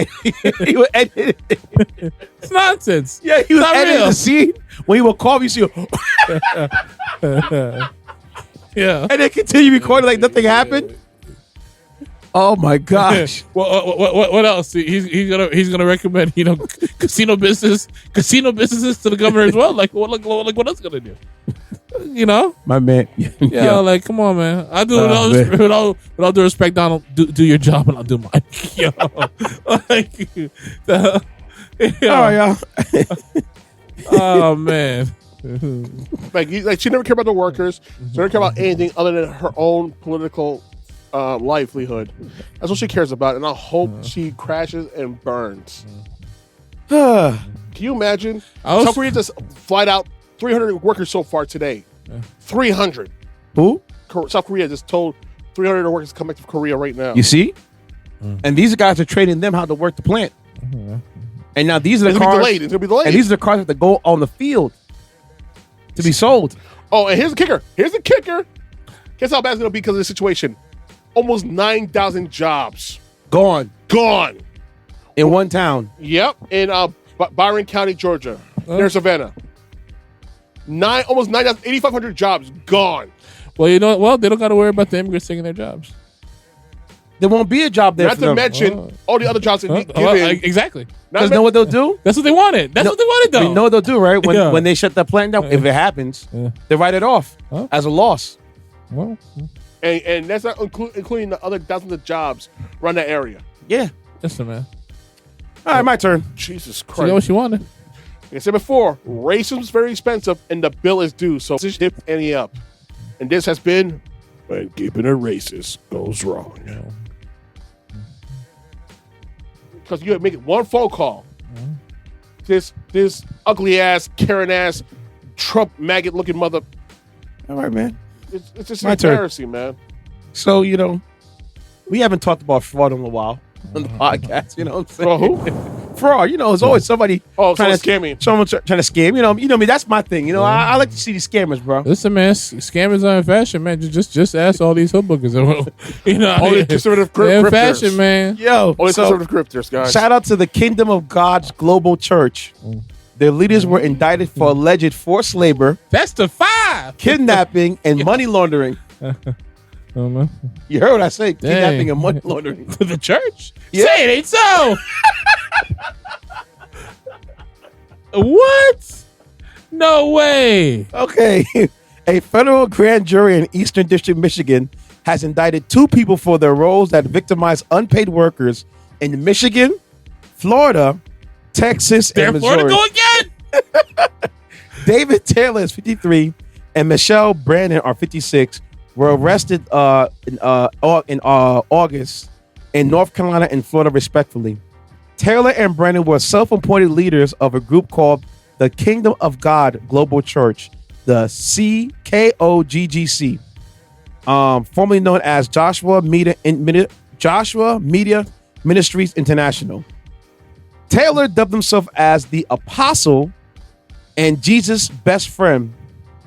Speaker 1: He was editing.
Speaker 2: It's nonsense.
Speaker 1: Yeah, he was
Speaker 2: Not
Speaker 1: editing
Speaker 2: real.
Speaker 1: the scene when he would call you see
Speaker 2: Yeah.
Speaker 1: and then continue recording like nothing happened. Oh my gosh!
Speaker 2: What else? He's gonna recommend casino businesses to the governor as well. Like what else gonna do? You know,
Speaker 1: My man,
Speaker 2: yeah. Like come on, man. I do with all due respect, Donald. Do your job and I'll do mine. Yo, like,
Speaker 1: Oh yeah.
Speaker 2: oh man.
Speaker 3: Like she never cared about the workers. She never cared about anything other than her own political livelihood. That's what she cares about, and I hope she crashes and burns. Can you imagine?
Speaker 2: I was-
Speaker 3: South Korea just flight out 300 workers so far today. 300.
Speaker 1: Who?
Speaker 3: South Korea just told 300 workers to come back to Korea right now.
Speaker 1: You see? And these guys are training them how to work the plant. And now these are the
Speaker 3: It's gonna
Speaker 1: cars.
Speaker 3: be delayed. It's gonna be delayed.
Speaker 1: And these are the cars that go on the field to be sold.
Speaker 3: Oh, and here's the kicker. Guess how bad it's gonna be because of this situation. Almost 9,000 jobs
Speaker 1: Gone
Speaker 3: gone.
Speaker 1: in one town.
Speaker 3: Yep, in Byron County, Georgia, near Savannah. Almost 9,000, 8,500 jobs gone.
Speaker 2: Well, you know what? Well, they don't got to worry about the immigrants taking their jobs.
Speaker 1: There won't be a job there
Speaker 3: Not
Speaker 1: for
Speaker 3: to
Speaker 1: them.
Speaker 3: mention all the other jobs that get
Speaker 2: Well,
Speaker 3: given.
Speaker 2: exactly.
Speaker 1: Because know what they'll do?
Speaker 2: That's what they wanted. That's what they wanted, though.
Speaker 1: You know what they'll do, right? When
Speaker 2: Yeah.
Speaker 1: when they shut that plant down, if it happens, they write it off as a loss.
Speaker 2: Well,
Speaker 3: And that's not including the other thousands of jobs around that area.
Speaker 1: Yeah.
Speaker 2: listen, man.
Speaker 1: All right, my turn.
Speaker 3: Jesus
Speaker 2: She got
Speaker 3: Christ.
Speaker 2: what she wanted.
Speaker 3: Like I said before, racism is very expensive and the bill is due. So this dip any up. And this has been when keeping a racist goes wrong. Because you make one phone call. This ugly ass, Karen ass, Trump maggot looking mother.
Speaker 1: All right, man.
Speaker 3: It's just
Speaker 1: My turn.
Speaker 3: embarrassing, man.
Speaker 1: So, we haven't talked about fraud in a while on the podcast. You know what I'm saying?
Speaker 3: Oh, who?
Speaker 1: Fraud. There's always somebody
Speaker 3: Oh,
Speaker 1: trying
Speaker 3: someone scamming.
Speaker 1: Someone trying to scam. You know me. That's my thing. I like to see these scammers, bro.
Speaker 2: Listen, man, scammers are in fashion, man. Just ask all these hoodbookers.
Speaker 3: Only conservative
Speaker 2: They're in
Speaker 3: grifters.
Speaker 2: fashion, man.
Speaker 1: Yo,
Speaker 3: Only
Speaker 1: so
Speaker 3: conservative grifters, guys.
Speaker 1: shout out to the Kingdom of God's Global Church. Their leaders were indicted for alleged forced labor,
Speaker 2: Testify.
Speaker 1: kidnapping, and money laundering.
Speaker 2: Oh, man.
Speaker 1: You heard what I say? Kidnapping
Speaker 2: Dang.
Speaker 1: and money laundering.
Speaker 2: The church?
Speaker 1: Yeah.
Speaker 2: Say it ain't so. What? No way.
Speaker 1: Okay. A federal grand jury in Eastern District, Michigan has indicted 2 people for their roles that victimize unpaid workers in Michigan, Florida, Texas,
Speaker 2: There,
Speaker 1: and
Speaker 2: Florida
Speaker 1: Missouri.
Speaker 2: go again.
Speaker 1: David Taylor is 53 and Michelle Branum are 56. Were arrested in August in North Carolina and Florida, respectively. Taylor and Branum were self-appointed leaders of a group called the Kingdom of God Global Church, the CKOGGC, formerly known as Joshua Media Ministries International. Taylor dubbed himself as the Apostle and Jesus' best friend,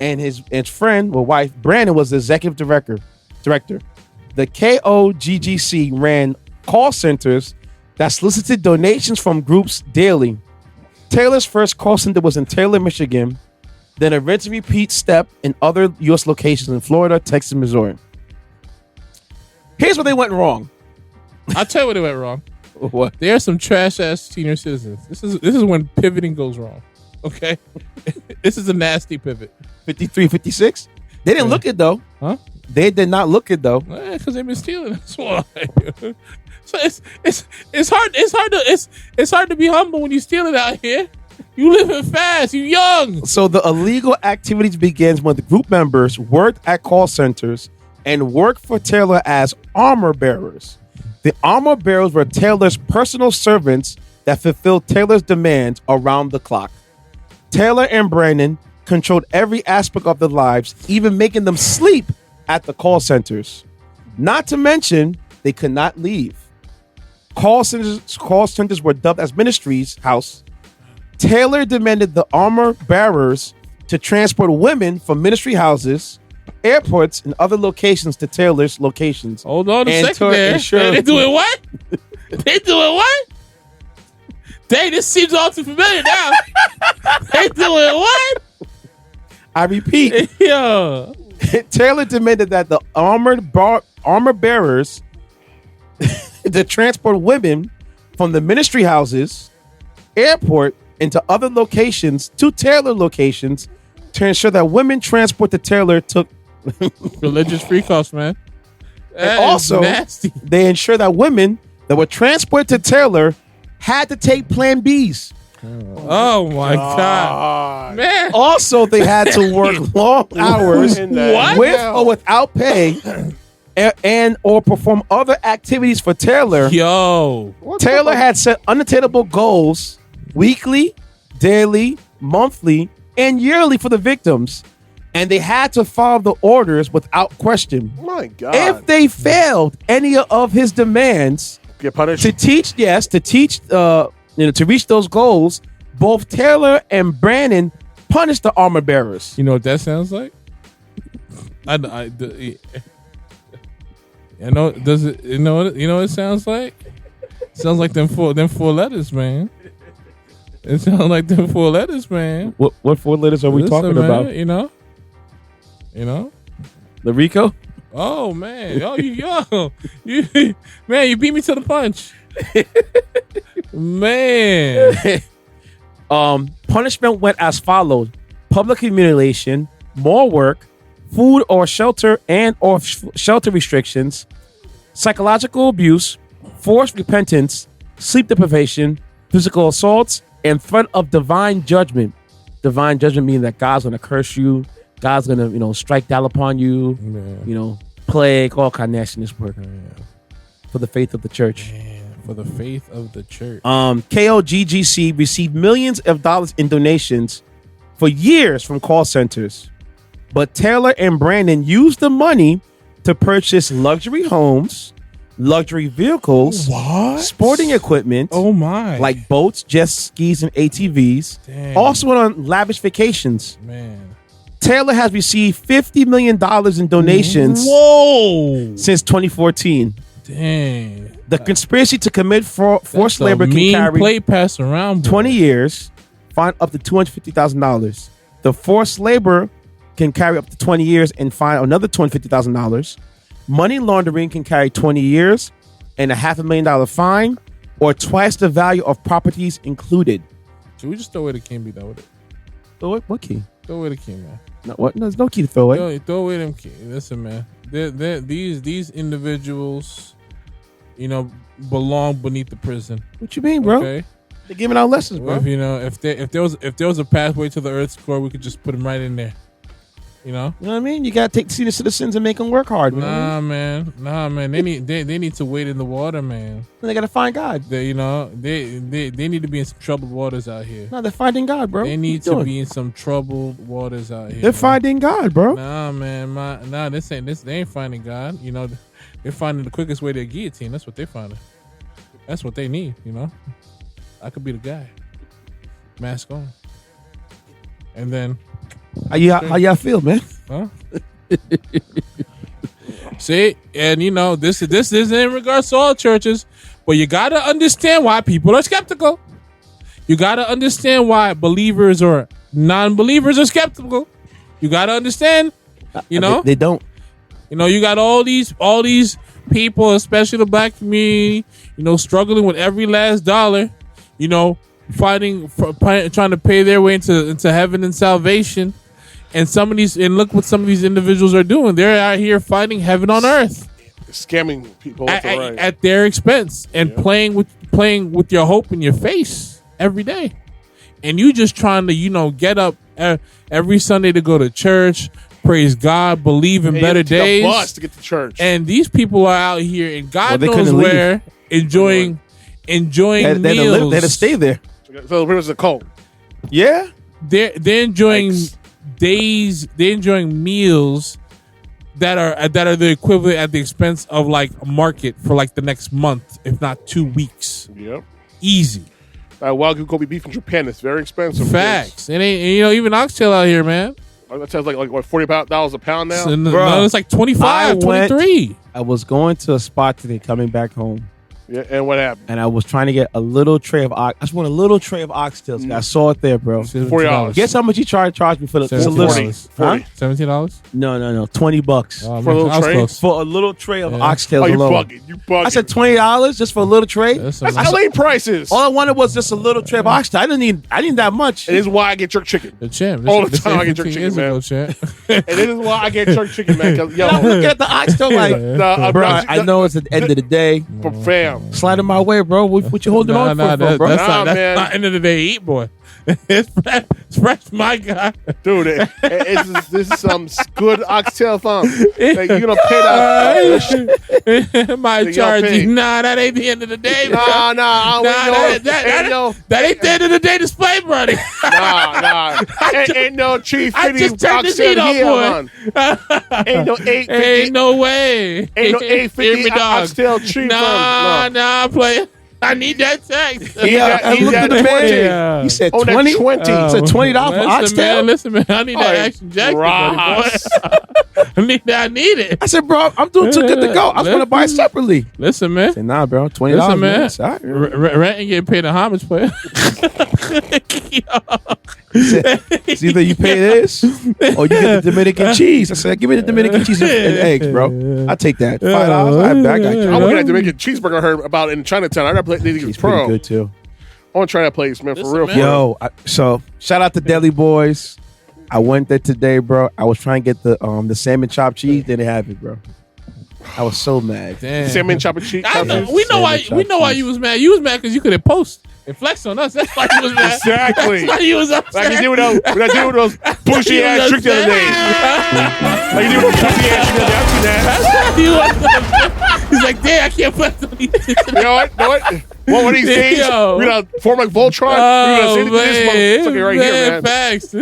Speaker 1: and his friend or wife, Brandon, was the executive director. The KOGGC ran call centers that solicited donations from groups daily. Taylor's first call center was in Taylor, Michigan, then a rinse and repeat step in other U.S. locations in Florida, Texas, and Missouri. Here's where they went wrong.
Speaker 2: I'll tell you what they went wrong.
Speaker 1: What?
Speaker 2: There are some trash ass senior citizens. This is when pivoting goes wrong. Okay? This is a nasty pivot.
Speaker 1: 53, 56? They didn't look it, though.
Speaker 2: Huh?
Speaker 1: They did not look it, though.
Speaker 2: Because they've been stealing. That's why. So it's hard to be humble when you're stealing out here. You living fast. You young.
Speaker 1: So the illegal activities begins when the group members worked at call centers and worked for Taylor as armor bearers. The armor bearers were Taylor's personal servants that fulfilled Taylor's demands around the clock. Taylor and Brandon controlled every aspect of their lives, even making them sleep at the call centers. Not to mention, they could not leave. Call centers were dubbed as ministries house. Taylor demanded the armor bearers to transport women from ministry houses, airports, and other locations to Taylor's locations.
Speaker 2: Hold on a
Speaker 1: And
Speaker 2: second
Speaker 1: to
Speaker 2: there.
Speaker 1: ensure-
Speaker 2: They doing what? They doing what? Dang, this seems all too familiar now. They doing what?
Speaker 1: I repeat,
Speaker 2: Yo.
Speaker 1: Taylor demanded that the armor bearers to transport women from the ministry houses, airport, into other locations to Taylor locations to ensure that women transport to Taylor took.
Speaker 2: Religious free cost, man. That
Speaker 1: And also,
Speaker 2: is nasty.
Speaker 1: they ensure that women that were transported to Taylor had to take Plan Bs.
Speaker 2: Oh my God. Man.
Speaker 1: Also, they had to work long hours
Speaker 2: What?
Speaker 1: with or without pay and or perform other activities for Taylor.
Speaker 2: Yo.
Speaker 1: Taylor had set unattainable goals weekly, daily, monthly, and yearly for the victims. And they had to follow the orders without question.
Speaker 3: My God.
Speaker 1: If they failed any of his demands
Speaker 3: Get punished.
Speaker 1: to reach those goals, both Taylor and Branum punished the armor bearers.
Speaker 2: You know what that sounds like? I know. Does it? You know what it sounds like? It sounds like them four letters, man. It sounds like them 4 letters, man.
Speaker 1: What 4 letters are we talking
Speaker 2: man,
Speaker 1: about?
Speaker 2: You know.
Speaker 1: The Rico?
Speaker 2: Oh man, you man, you beat me to the punch, man.
Speaker 1: Punishment went as follows: public humiliation, more work, food or shelter shelter restrictions, psychological abuse, forced repentance, sleep deprivation, physical assaults, and threat of divine judgment. Divine judgment meaning that God's going to curse you, God's going to strike down upon you, plague, all kind of nastiness work for the faith of the church.
Speaker 2: For the faith of the church.
Speaker 1: KOGGC received millions of dollars in donations for years from call centers. But Taylor and Branum used the money to purchase luxury homes, luxury vehicles, sporting equipment, like boats, jet skis, and ATVs.
Speaker 2: Damn.
Speaker 1: Also went on lavish vacations.
Speaker 2: Man.
Speaker 1: Taylor has received $50 million in donations since 2014.
Speaker 2: Dang.
Speaker 1: The conspiracy to commit forced labor can carry
Speaker 2: play pass around,
Speaker 1: 20 years, fine up to $250,000. The forced labor can carry up to 20 years and fine another $250,000. Money laundering can carry 20 years and a $500,000 fine, or twice the value of properties included.
Speaker 2: Should we just throw away the key and be done with it?
Speaker 1: Throw it? What key?
Speaker 2: Throw away the key, man.
Speaker 1: No, what? No, there's no key to throw away.
Speaker 2: Throw away them key. Listen, man. These individuals, belong beneath the prison.
Speaker 1: What you mean, bro?
Speaker 2: Okay.
Speaker 1: They're giving out lessons, bro.
Speaker 2: Well, if there was a pathway to the Earth's core, we could just put them right in there. You know
Speaker 1: what I mean? You gotta take senior citizens and make them work hard, man.
Speaker 2: Nah, man. They need to wade in the water, man.
Speaker 1: They gotta find God.
Speaker 2: They need to be in some troubled waters out here.
Speaker 1: No, they're finding God, bro.
Speaker 2: They need to be in some troubled waters out here.
Speaker 1: They're finding God, bro.
Speaker 2: Nah, man. They ain't finding God. They're finding the quickest way to a guillotine. That's what they're finding. That's what they need. I could be the guy. Mask on. And then.
Speaker 1: How y'all feel, man?
Speaker 2: Huh? See, and this is in regards to all churches, but you gotta understand why people are skeptical. You gotta understand why believers or non-believers are skeptical. You gotta understand.
Speaker 1: They don't.
Speaker 2: You got all these people, especially the black community, struggling with every last dollar. Trying to pay their way into heaven and salvation. And look what some of these individuals are doing. They're out here fighting heaven on earth,
Speaker 3: scamming people
Speaker 2: at their expense and playing with your hope in your face every day. And you just trying to get up every Sunday to go to church, praise God, believe in better days.
Speaker 3: Bus to get to church.
Speaker 2: And these people are out here, and God knows where, enjoying meals.
Speaker 1: They had to stay there.
Speaker 3: So where's the cult?
Speaker 1: Yeah,
Speaker 2: they're enjoying days. They're enjoying meals that are the equivalent at the expense of like a market for like the next month, if not 2 weeks.
Speaker 3: Yep,
Speaker 2: easy.
Speaker 3: Wagyu Kobe beef in Japan. It's very expensive.
Speaker 2: Facts. It ain't even oxtail out here, man.
Speaker 3: That sounds like what, $40 a pound now.
Speaker 2: No, it's like 25, 23.
Speaker 1: I was going to a spot today, coming back home.
Speaker 3: Yeah, and what happened?
Speaker 1: And I was trying to get a little tray of I just want a little tray of oxtails. I saw it there, bro.
Speaker 3: $40.
Speaker 1: Guess how much you charge me for the
Speaker 2: $17.
Speaker 1: Huh?
Speaker 2: $17?
Speaker 1: No. $20
Speaker 3: for a little tray.
Speaker 1: For a little tray of oxtails
Speaker 3: you
Speaker 1: alone.
Speaker 3: You bugging.
Speaker 1: I said $20 just for a little tray.
Speaker 3: That's LA prices.
Speaker 1: All I wanted was just a little tray of oxtails. I didn't need that much.
Speaker 3: It is why I get jerk chicken.
Speaker 2: The champ.
Speaker 3: All the time I get jerk chicken, man. And it is why I get jerk chicken, man. Yo,
Speaker 1: I'm looking at the oxtail like, bro, I know it's at the end of the day.
Speaker 3: But fam,
Speaker 1: slide in my way, bro. What you holding on for, bro?
Speaker 2: That's not end of the day eat, boy. It's fresh, my guy.
Speaker 3: Dude, this is some good oxtail farm. Like, you gonna pay that?
Speaker 2: Might charge you. Nah, that ain't the end of the day, bro. That ain't the end of the day display, buddy.
Speaker 3: Ain't no chief.
Speaker 2: I just turned the heat off, boy.
Speaker 3: Ain't no 850.
Speaker 2: Ain't no way.
Speaker 3: Ain't no 850 oxtail chief.
Speaker 2: Nah, player. I need that text.
Speaker 1: Look at the man. He said 20. He said $20 for oxtail.
Speaker 2: Listen, man. I need that Action Jackson, buddy, boy. I need it.
Speaker 1: I said, bro, I'm doing too good to go. I was going to buy it separately.
Speaker 2: Listen, man.
Speaker 1: I said, nah, bro, $20.
Speaker 2: Listen, man.
Speaker 1: Right.
Speaker 2: Rent ain't getting paid a homage player.
Speaker 1: It's either you pay this or you get the Dominican cheese. I said, give me the Dominican cheese and eggs, bro. I'll take that. $5. I got you.
Speaker 3: I'm looking at the Dominican cheeseburger I heard about in Chinatown. I never played these pro.
Speaker 1: Pretty good too.
Speaker 3: I want to try that place, man, for real.
Speaker 2: Man.
Speaker 1: Yo, so shout out to Deli Boys. I went there today, bro. I was trying to get the salmon chopped cheese. They didn't have it, bro. I was so mad.
Speaker 2: Damn.
Speaker 3: Salmon chopped cheese.
Speaker 2: We know why you was mad. You was mad because you couldn't post and flex on us. That's why you was mad.
Speaker 3: Exactly.
Speaker 2: That's why you was upset.
Speaker 3: Like you did with those bushy ass tricks the other day. Like you did with those bushy ass tricks the other day. I've seen that.
Speaker 2: He's like, damn, I can't flex on these.
Speaker 3: You know what? One of these days, we're going to form like Voltron. We're going to say this motherfucker right here, man.
Speaker 2: Facts.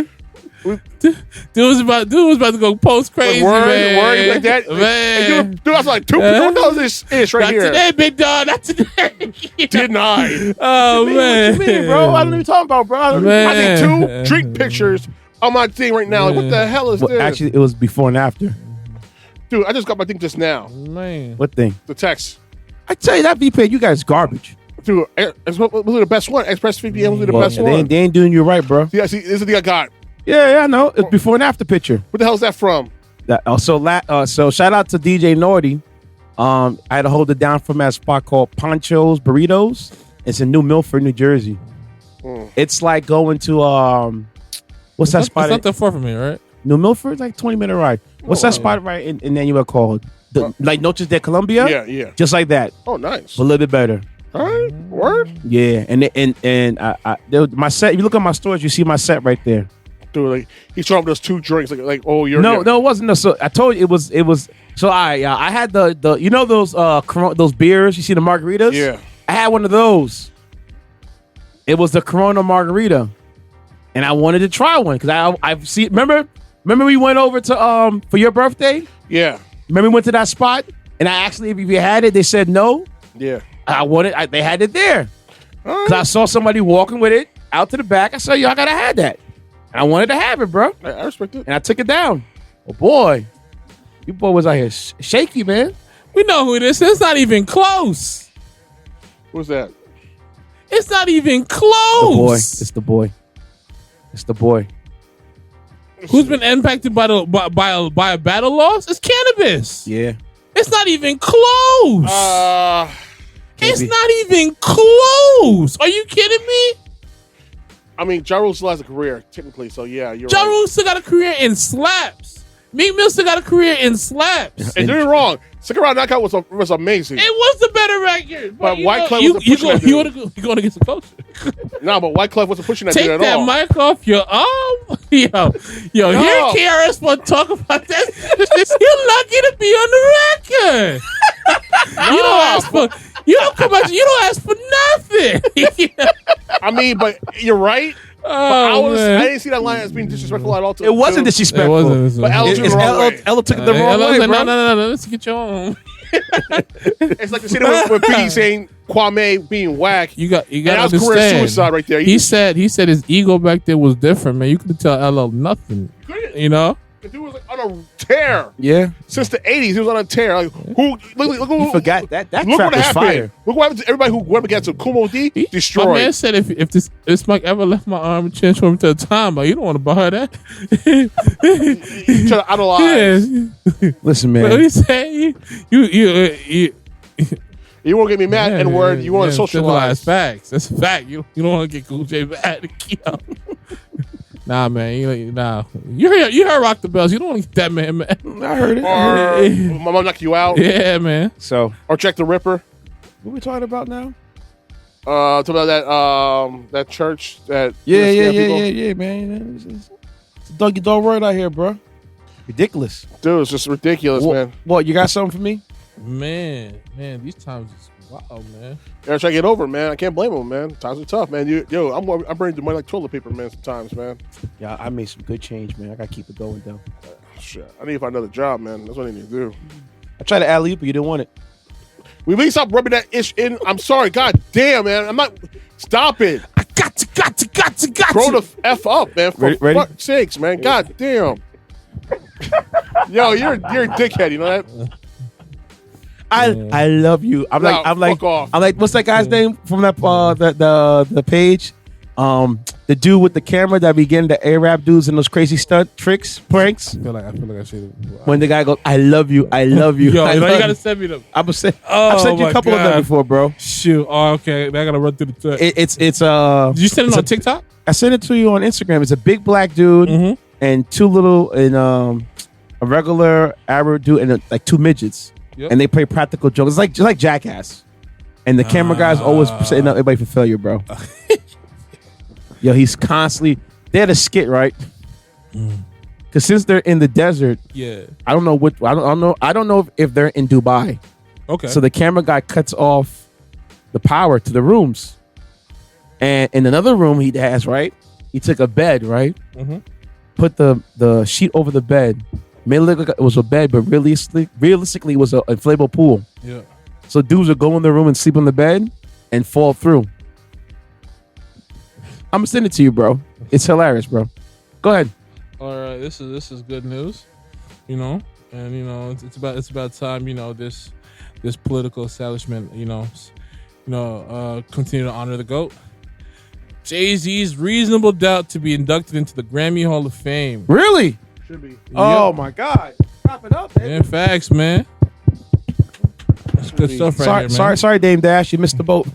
Speaker 2: Dude was about to go post crazy,
Speaker 3: word like that.
Speaker 2: Man.
Speaker 3: Dude, I was like, what the hell is this ish right here?
Speaker 2: Not today, big dog. Not today.
Speaker 3: Did not.
Speaker 2: Oh, man.
Speaker 1: What you mean, bro? I don't know what you're talking about, bro.
Speaker 3: I think 2 drink pictures on my thing right now. Like, what the hell is this?
Speaker 1: Actually, it was before and after.
Speaker 3: Dude, I just got my thing just now.
Speaker 2: Man.
Speaker 1: What thing?
Speaker 3: The text.
Speaker 1: I tell you, that VPN, you guys garbage.
Speaker 3: Dude, was the best one. Express VPN was the best one.
Speaker 1: They ain't doing you right, bro.
Speaker 3: Yeah, see, this is the thing I got.
Speaker 1: Yeah, I know. It's before and after picture.
Speaker 3: What the hell is that from?
Speaker 1: So shout out to DJ Naughty. I had to hold it down from a spot called Poncho's Burritos. It's in New Milford, New Jersey. It's like going to what's that spot?
Speaker 2: It's not that far from here, right?
Speaker 1: New Milford, like 20-minute ride. What's that spot right in Nanuet called? Like Noches de Colombia?
Speaker 3: Yeah.
Speaker 1: Just like that.
Speaker 3: Oh, nice.
Speaker 1: A little bit better.
Speaker 3: All right. Word?
Speaker 1: Yeah, and my set. If you look at my stores, you see my set right there.
Speaker 3: Dude, like he's showing up those 2 drinks, like oh, you're
Speaker 1: no, it wasn't. No, so I told you it was. So I had the you know those beers. You see the margaritas?
Speaker 3: Yeah.
Speaker 1: I had one of those. It was the Corona margarita, and I wanted to try one because I see. Remember we went over to for your birthday.
Speaker 3: Yeah.
Speaker 1: Remember we went to that spot, and I actually, if you had it, they said no.
Speaker 3: Yeah.
Speaker 1: They had it there because I saw somebody walking with it out to the back. I said, yo, I gotta have that. And I wanted to have it, bro.
Speaker 3: I respect it.
Speaker 1: And I took it down. Oh boy, you boy was out here shaky, man.
Speaker 2: We know who it is. It's not even close.
Speaker 3: Who's that?
Speaker 2: It's not even close.
Speaker 1: It's the boy.
Speaker 2: Who's been impacted by a battle loss? It's Cannabis.
Speaker 1: Yeah.
Speaker 2: It's not even close. It's not even close. Are you kidding me?
Speaker 3: I mean, Ja Rule still has a career, technically, so yeah, you're
Speaker 2: Ja
Speaker 3: right.
Speaker 2: Rule still got a career in slaps. Meek Mill still got a career in slaps.
Speaker 3: And don't get me wrong, Second Round Knockout was amazing.
Speaker 2: It was the better record.
Speaker 3: But White Club wasn't pushing that dude.
Speaker 2: You're going to get some closer.
Speaker 3: No, but White Club wasn't pushing that
Speaker 2: Take
Speaker 3: dude at all.
Speaker 2: that mic off your arm. Yo, here KRS want to talk about that. You're lucky to be on the record. You don't ask for. You don't ask for nothing.
Speaker 3: I mean, but you're right.
Speaker 2: Oh,
Speaker 3: I didn't see that line as being disrespectful at all.
Speaker 1: It wasn't disrespectful.
Speaker 3: But Ella took it the wrong way.
Speaker 1: Ella took it the wrong way, bro.
Speaker 2: No. Let's get your own.
Speaker 3: It's like the scene with P saying Kwame being whack.
Speaker 2: You got to
Speaker 3: that was
Speaker 2: understand.
Speaker 3: career suicide right there.
Speaker 2: He said his ego back there was different, man. You couldn't tell Ella nothing. You know.
Speaker 3: The dude was like on a tear.
Speaker 1: Yeah.
Speaker 3: Since the 80s, he was on a tear. Like look
Speaker 1: You forgot that
Speaker 3: look
Speaker 1: trap
Speaker 3: what
Speaker 1: was
Speaker 3: happened.
Speaker 1: fire.
Speaker 3: Look what happened to everybody who went against him. Kumo D destroyed.
Speaker 2: My man said if this mic ever left my arm and transformed into a time, like, you don't want to buy that.
Speaker 3: He tried to idolize.
Speaker 2: Yeah.
Speaker 1: Listen, man.
Speaker 2: What he say?
Speaker 3: You won't get me mad, N-word. You want to socialize.
Speaker 2: Facts. That's a fact. You don't want to get Cool J mad. Nah, man. You heard Rock the Bells. You don't want to get that man mad.
Speaker 1: I heard it.
Speaker 3: Or my mom knock you out.
Speaker 2: Yeah, man.
Speaker 1: So,
Speaker 3: Or Jack the Ripper.
Speaker 1: what we talking about now?
Speaker 3: Talk about that church that
Speaker 1: Yeah, man. It's a doggy dog word out here, bro. Ridiculous.
Speaker 3: Dude, it's just ridiculous, man.
Speaker 1: What, you got something for me?
Speaker 2: Man, these times is wild, man.
Speaker 3: Gotta try to get over it, man. I can't blame them, man. Times are tough, man. I'm burning through money like toilet paper, man, sometimes, man.
Speaker 1: Yeah, I made some good change, man. I gotta keep it going, though.
Speaker 3: Shit. I need to find another job, man. That's what I need to do.
Speaker 1: I tried to alley-oop, but you didn't want it.
Speaker 3: We need to stop rubbing that ish in. I'm sorry. God damn, man. I'm not. Stop it.
Speaker 2: I got to.
Speaker 3: Grow the F up, man. For
Speaker 1: Ready?
Speaker 3: fuck's sakes, man. God damn. Yo, you're a dickhead, you know that?
Speaker 1: I love you. I'm like,
Speaker 3: fuck off.
Speaker 1: I'm like, what's that guy's name from that the page? The dude with the camera that be getting the Arab dudes and those crazy stunt tricks, pranks.
Speaker 2: I feel like I should.
Speaker 1: When the guy goes, I love you.
Speaker 2: Yo, you gotta send me them.
Speaker 1: I've sent you a couple of them before, bro.
Speaker 2: Shoot. Oh, okay. I gotta run through the text.
Speaker 1: It's
Speaker 2: Did you send it on TikTok?
Speaker 1: I sent it to you on Instagram. It's a big black dude and two little and a regular Arab dude and like two midgets. Yep. And they play practical jokes. It's like just like Jackass. And the camera guy's always setting up everybody for failure, bro. Yo, he's constantly. They had a skit, right? Because since they're in the desert, I don't know I don't know if they're in Dubai.
Speaker 2: Okay.
Speaker 1: So the camera guy cuts off the power to the rooms, and in another room he has, right, he took a bed, right, put the sheet over the bed, made it look like it was a bed, but realistically it was an inflatable pool.
Speaker 2: Yeah. So
Speaker 1: dudes would go in the room and sleep on the bed and fall through. I'm gonna send it to you, bro. It's hilarious, bro. Go ahead.
Speaker 2: All right, this is good news, you know, and you know it's about time, you know, this political establishment, continue to honor the GOAT. Jay-Z's reasonable doubt to be inducted into the Grammy Hall of Fame.
Speaker 1: Really?
Speaker 3: Should be.
Speaker 1: Oh my God! Wrap it up, baby.
Speaker 2: Yeah, facts, man. That's good stuff right here, man.
Speaker 1: Sorry, Dame Dash, you missed the boat.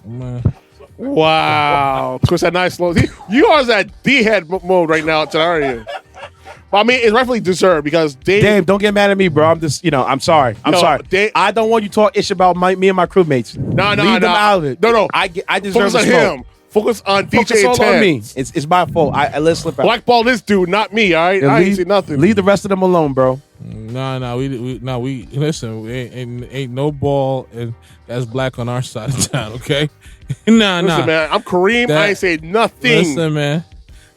Speaker 3: Wow. Twist that nice slow. You are that D-head mode right now, aren't you? But I mean, it's rightfully deserved because
Speaker 1: Dame, don't get mad at me, bro. I'm just, I'm sorry. I'm sorry. I don't want you to talk ish about me and my crewmates.
Speaker 3: No.
Speaker 1: Leave them out of it.
Speaker 3: No.
Speaker 1: I deserve
Speaker 3: Focus on him. Focus on DJ
Speaker 1: Focus all on me.
Speaker 3: Intence.
Speaker 1: It's my fault. I let slip out.
Speaker 3: Blackball this dude, not me. All right,
Speaker 1: Yeah,
Speaker 3: I ain't see nothing.
Speaker 1: Leave the rest of them alone, bro.
Speaker 2: We listen. We ain't no ball and that's black on our side of town. Okay,
Speaker 3: Listen, man. I'm Kareem. I ain't say nothing.
Speaker 2: Listen, man.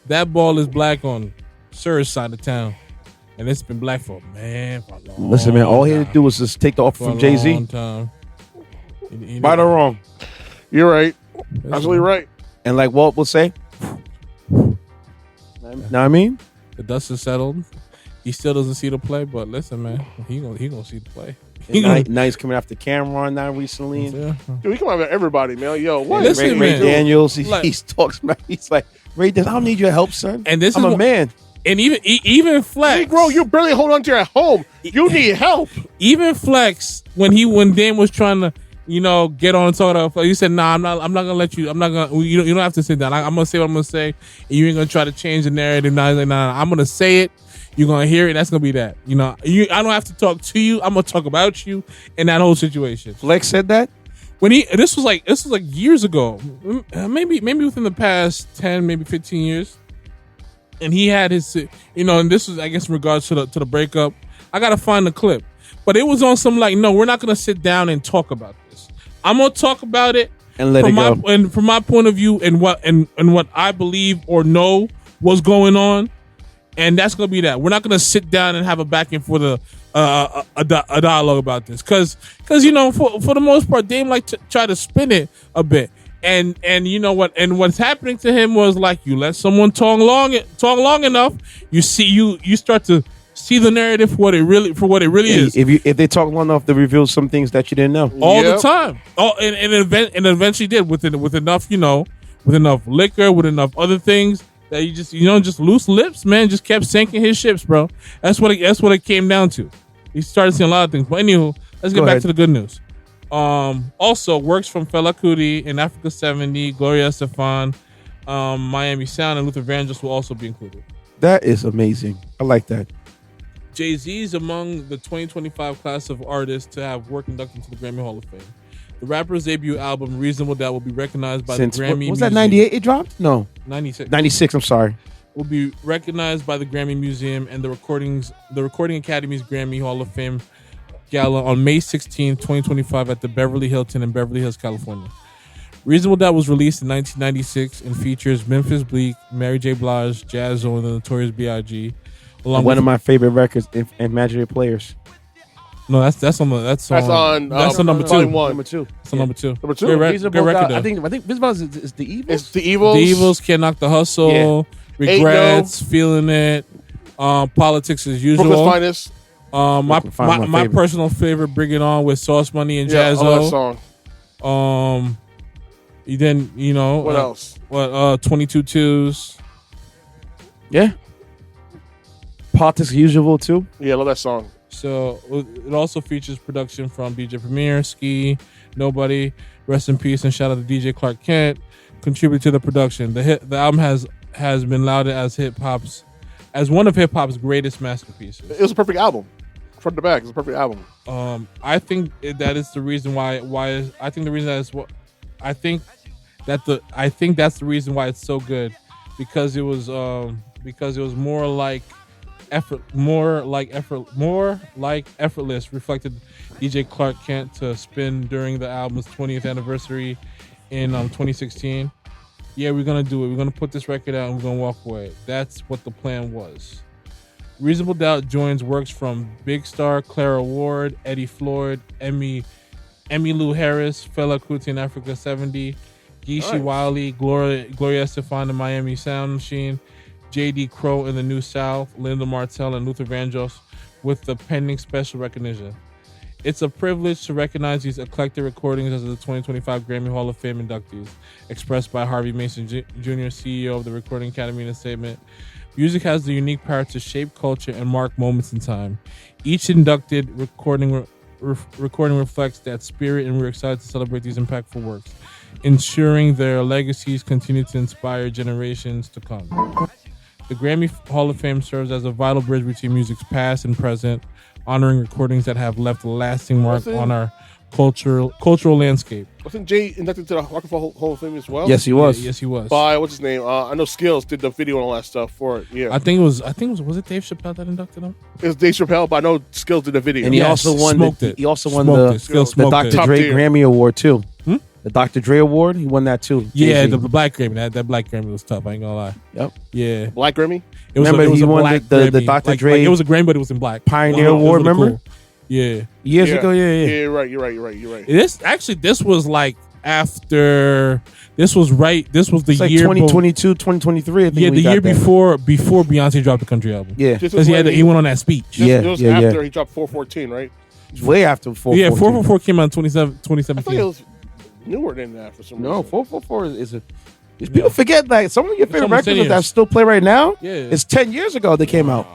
Speaker 2: That ball is black on Sir's side of town, and it's been black for a long
Speaker 1: Listen, man. All he had to do was just take the offer from Jay-Z. Right or wrong?
Speaker 3: You're right. Absolutely right.
Speaker 1: And like Walt will say, know what I mean?
Speaker 2: The dust is settled. He still doesn't see the play, but listen, man, he gonna see the play.
Speaker 1: Now he's coming after Cameron now recently.
Speaker 2: Yeah.
Speaker 3: Dude, he come after everybody, man. Yo, what?
Speaker 2: Listen,
Speaker 1: Ray
Speaker 2: man.
Speaker 1: Daniels, he talks about. He's like, Ray Daniels, I don't need your help, son.
Speaker 2: And this
Speaker 1: I'm
Speaker 2: is
Speaker 1: a man.
Speaker 2: And even Flex,
Speaker 3: hey, bro, you barely hold on to your home. You need help.
Speaker 2: Even Flex, when Dame was trying to, get on and talk about, you said, "Nah, I'm not gonna let you. I'm not gonna. You don't have to sit down. I'm gonna say what I'm gonna say, and you ain't gonna try to change the narrative." Now he's like, "Nah, I'm gonna say it. You're gonna hear it. That's gonna be that. I don't have to talk to you. I'm gonna talk about you and that whole situation."
Speaker 1: Flex said that
Speaker 2: when this was like years ago, maybe within the past 10, maybe 15 years, and he had his, and this was, I guess, in regards to the breakup. I gotta find the clip, but it was on some like, no, we're not gonna sit down and talk about this. I'm gonna talk about it
Speaker 1: and let it go.
Speaker 2: And from my point of view, and what I believe or know was going on, and that's gonna be that. We're not gonna sit down and have a back and forth a dialogue about this, because for the most part, Dame like to try to spin it a bit, and you know what? And what's happening to him was like, you let someone talk long enough, you start to see the narrative for what it really is.
Speaker 1: If they talk long enough, they reveal some things that you didn't know
Speaker 2: all the time. Oh, and eventually did with enough with enough liquor, with enough other things that you just loose lips, man, just kept sinking his ships, bro. That's what it came down to. He started seeing a lot of things. But anywho, let's get back to the good news. Also, works from Fela Kuti in Africa 70, Gloria Estefan, Miami Sound, and Luther Vandross will also be included.
Speaker 1: That is amazing. I like that.
Speaker 2: Jay-Z is among the 2025 class of artists to have work inducted into the Grammy Hall of Fame. The rapper's debut album, Reasonable Doubt, will be recognized by
Speaker 1: Since
Speaker 2: the Grammy.
Speaker 1: was that
Speaker 2: Museum.
Speaker 1: 98 it dropped? No.
Speaker 2: 96.
Speaker 1: 96, I'm sorry.
Speaker 2: Will be recognized by the Grammy Museum and the Recording Academy's Grammy Hall of Fame Gala on May 16, 2025 at the Beverly Hilton in Beverly Hills, California. Reasonable Doubt was released in 1996 and features Memphis Bleak, Mary J. Blige, Jaz-O, and the Notorious B.I.G.
Speaker 1: One of my favorite records, Imaginary Players.
Speaker 2: No, that's on number 2.
Speaker 3: One.
Speaker 1: Number 2.
Speaker 2: That's on number 2.
Speaker 3: Number 2.
Speaker 2: Great record, though.
Speaker 1: I think Reasonable Doubt is the Evils.
Speaker 3: It's the Evils.
Speaker 2: The Evils, Can't Knock the Hustle, Regrets, Feeling It, Politics as Usual.
Speaker 3: Brooklyn's Finest.
Speaker 2: My personal favorite, Bring It On with Sauce Money and
Speaker 3: Yeah, I love that
Speaker 2: Jaz-O.
Speaker 3: song.
Speaker 2: What
Speaker 3: else?
Speaker 2: 22 Twos.
Speaker 1: Yeah. Politics as Usual, too.
Speaker 3: Yeah, I love that song.
Speaker 2: So it also features production from DJ Premier, Ski, Nobody, Rest in Peace, and shout out to DJ Clark Kent, contribute to the production. The album has been lauded as one of hip hop's greatest masterpieces.
Speaker 3: It was a perfect album, front to back. It's a perfect album.
Speaker 2: I think that is the reason why. I think the reason that is what I think that's the reason why it's so good, because it was more like effortless, reflected DJ Clark Kent to spin during the album's 20th anniversary in 2016. Yeah, we're gonna do it. We're gonna put this record out and we're gonna walk away. That's what the plan was. Reasonable Doubt joins works from Big Star, Clara Ward, Eddie Floyd, Emmy Lou Harris, Fela Kuti and Africa 70, Geeshie Wiley, Gloria Estefan and Miami Sound Machine, J.D. Crowe in the New South, Linda Martell and Luther Vandross with the pending special recognition. It's a privilege to recognize these eclectic recordings as the 2025 Grammy Hall of Fame inductees, expressed by Harvey Mason Jr., CEO of the Recording Academy, in a statement. Music has the unique power to shape culture and mark moments in time. Each inducted recording reflects that spirit, and we're excited to celebrate these impactful works, ensuring their legacies continue to inspire generations to come. The Grammy Hall of Fame serves as a vital bridge between music's past and present, honoring recordings that have left a lasting mark on our cultural landscape.
Speaker 3: Wasn't Jay inducted to the Rock and Roll Hall of Fame as well?
Speaker 1: Yes, he was.
Speaker 2: Yes, he was.
Speaker 3: By what's his name? I know Skills did the video and all that stuff for it. Yeah,
Speaker 2: I think it was it Dave Chappelle that inducted him?
Speaker 3: it was Dave Chappelle, but I know Skills did the video.
Speaker 1: And he also won the Dr. Dre Grammy Award too. The Dr. Dre Award, he won that too.
Speaker 2: Yeah, the Black Grammy. That Black Grammy was tough. I ain't gonna lie.
Speaker 1: Yep.
Speaker 2: Yeah.
Speaker 3: Black Grammy.
Speaker 2: It was
Speaker 1: remember, he won the
Speaker 2: Grammy.
Speaker 1: Dr. Dre.
Speaker 2: It was a Grammy, but it was in black.
Speaker 1: Pioneer Award. Remember?
Speaker 2: Cool. Yeah.
Speaker 1: Years ago. Yeah.
Speaker 3: You're right.
Speaker 2: This was like after. This was the
Speaker 1: it's like
Speaker 2: year
Speaker 1: 2022, 2023. I think
Speaker 2: the year before Beyonce dropped the country album.
Speaker 1: Yeah,
Speaker 2: because he went on that speech.
Speaker 3: After he dropped 414, right?
Speaker 1: Way after 414.
Speaker 2: Yeah, 444 came out in 2017.
Speaker 3: I thought it was newer than that for some reason.
Speaker 1: No, 444 is a. People forget that some of your favorite records that still play right now.
Speaker 2: Yeah,
Speaker 1: it's 10 years ago they came out.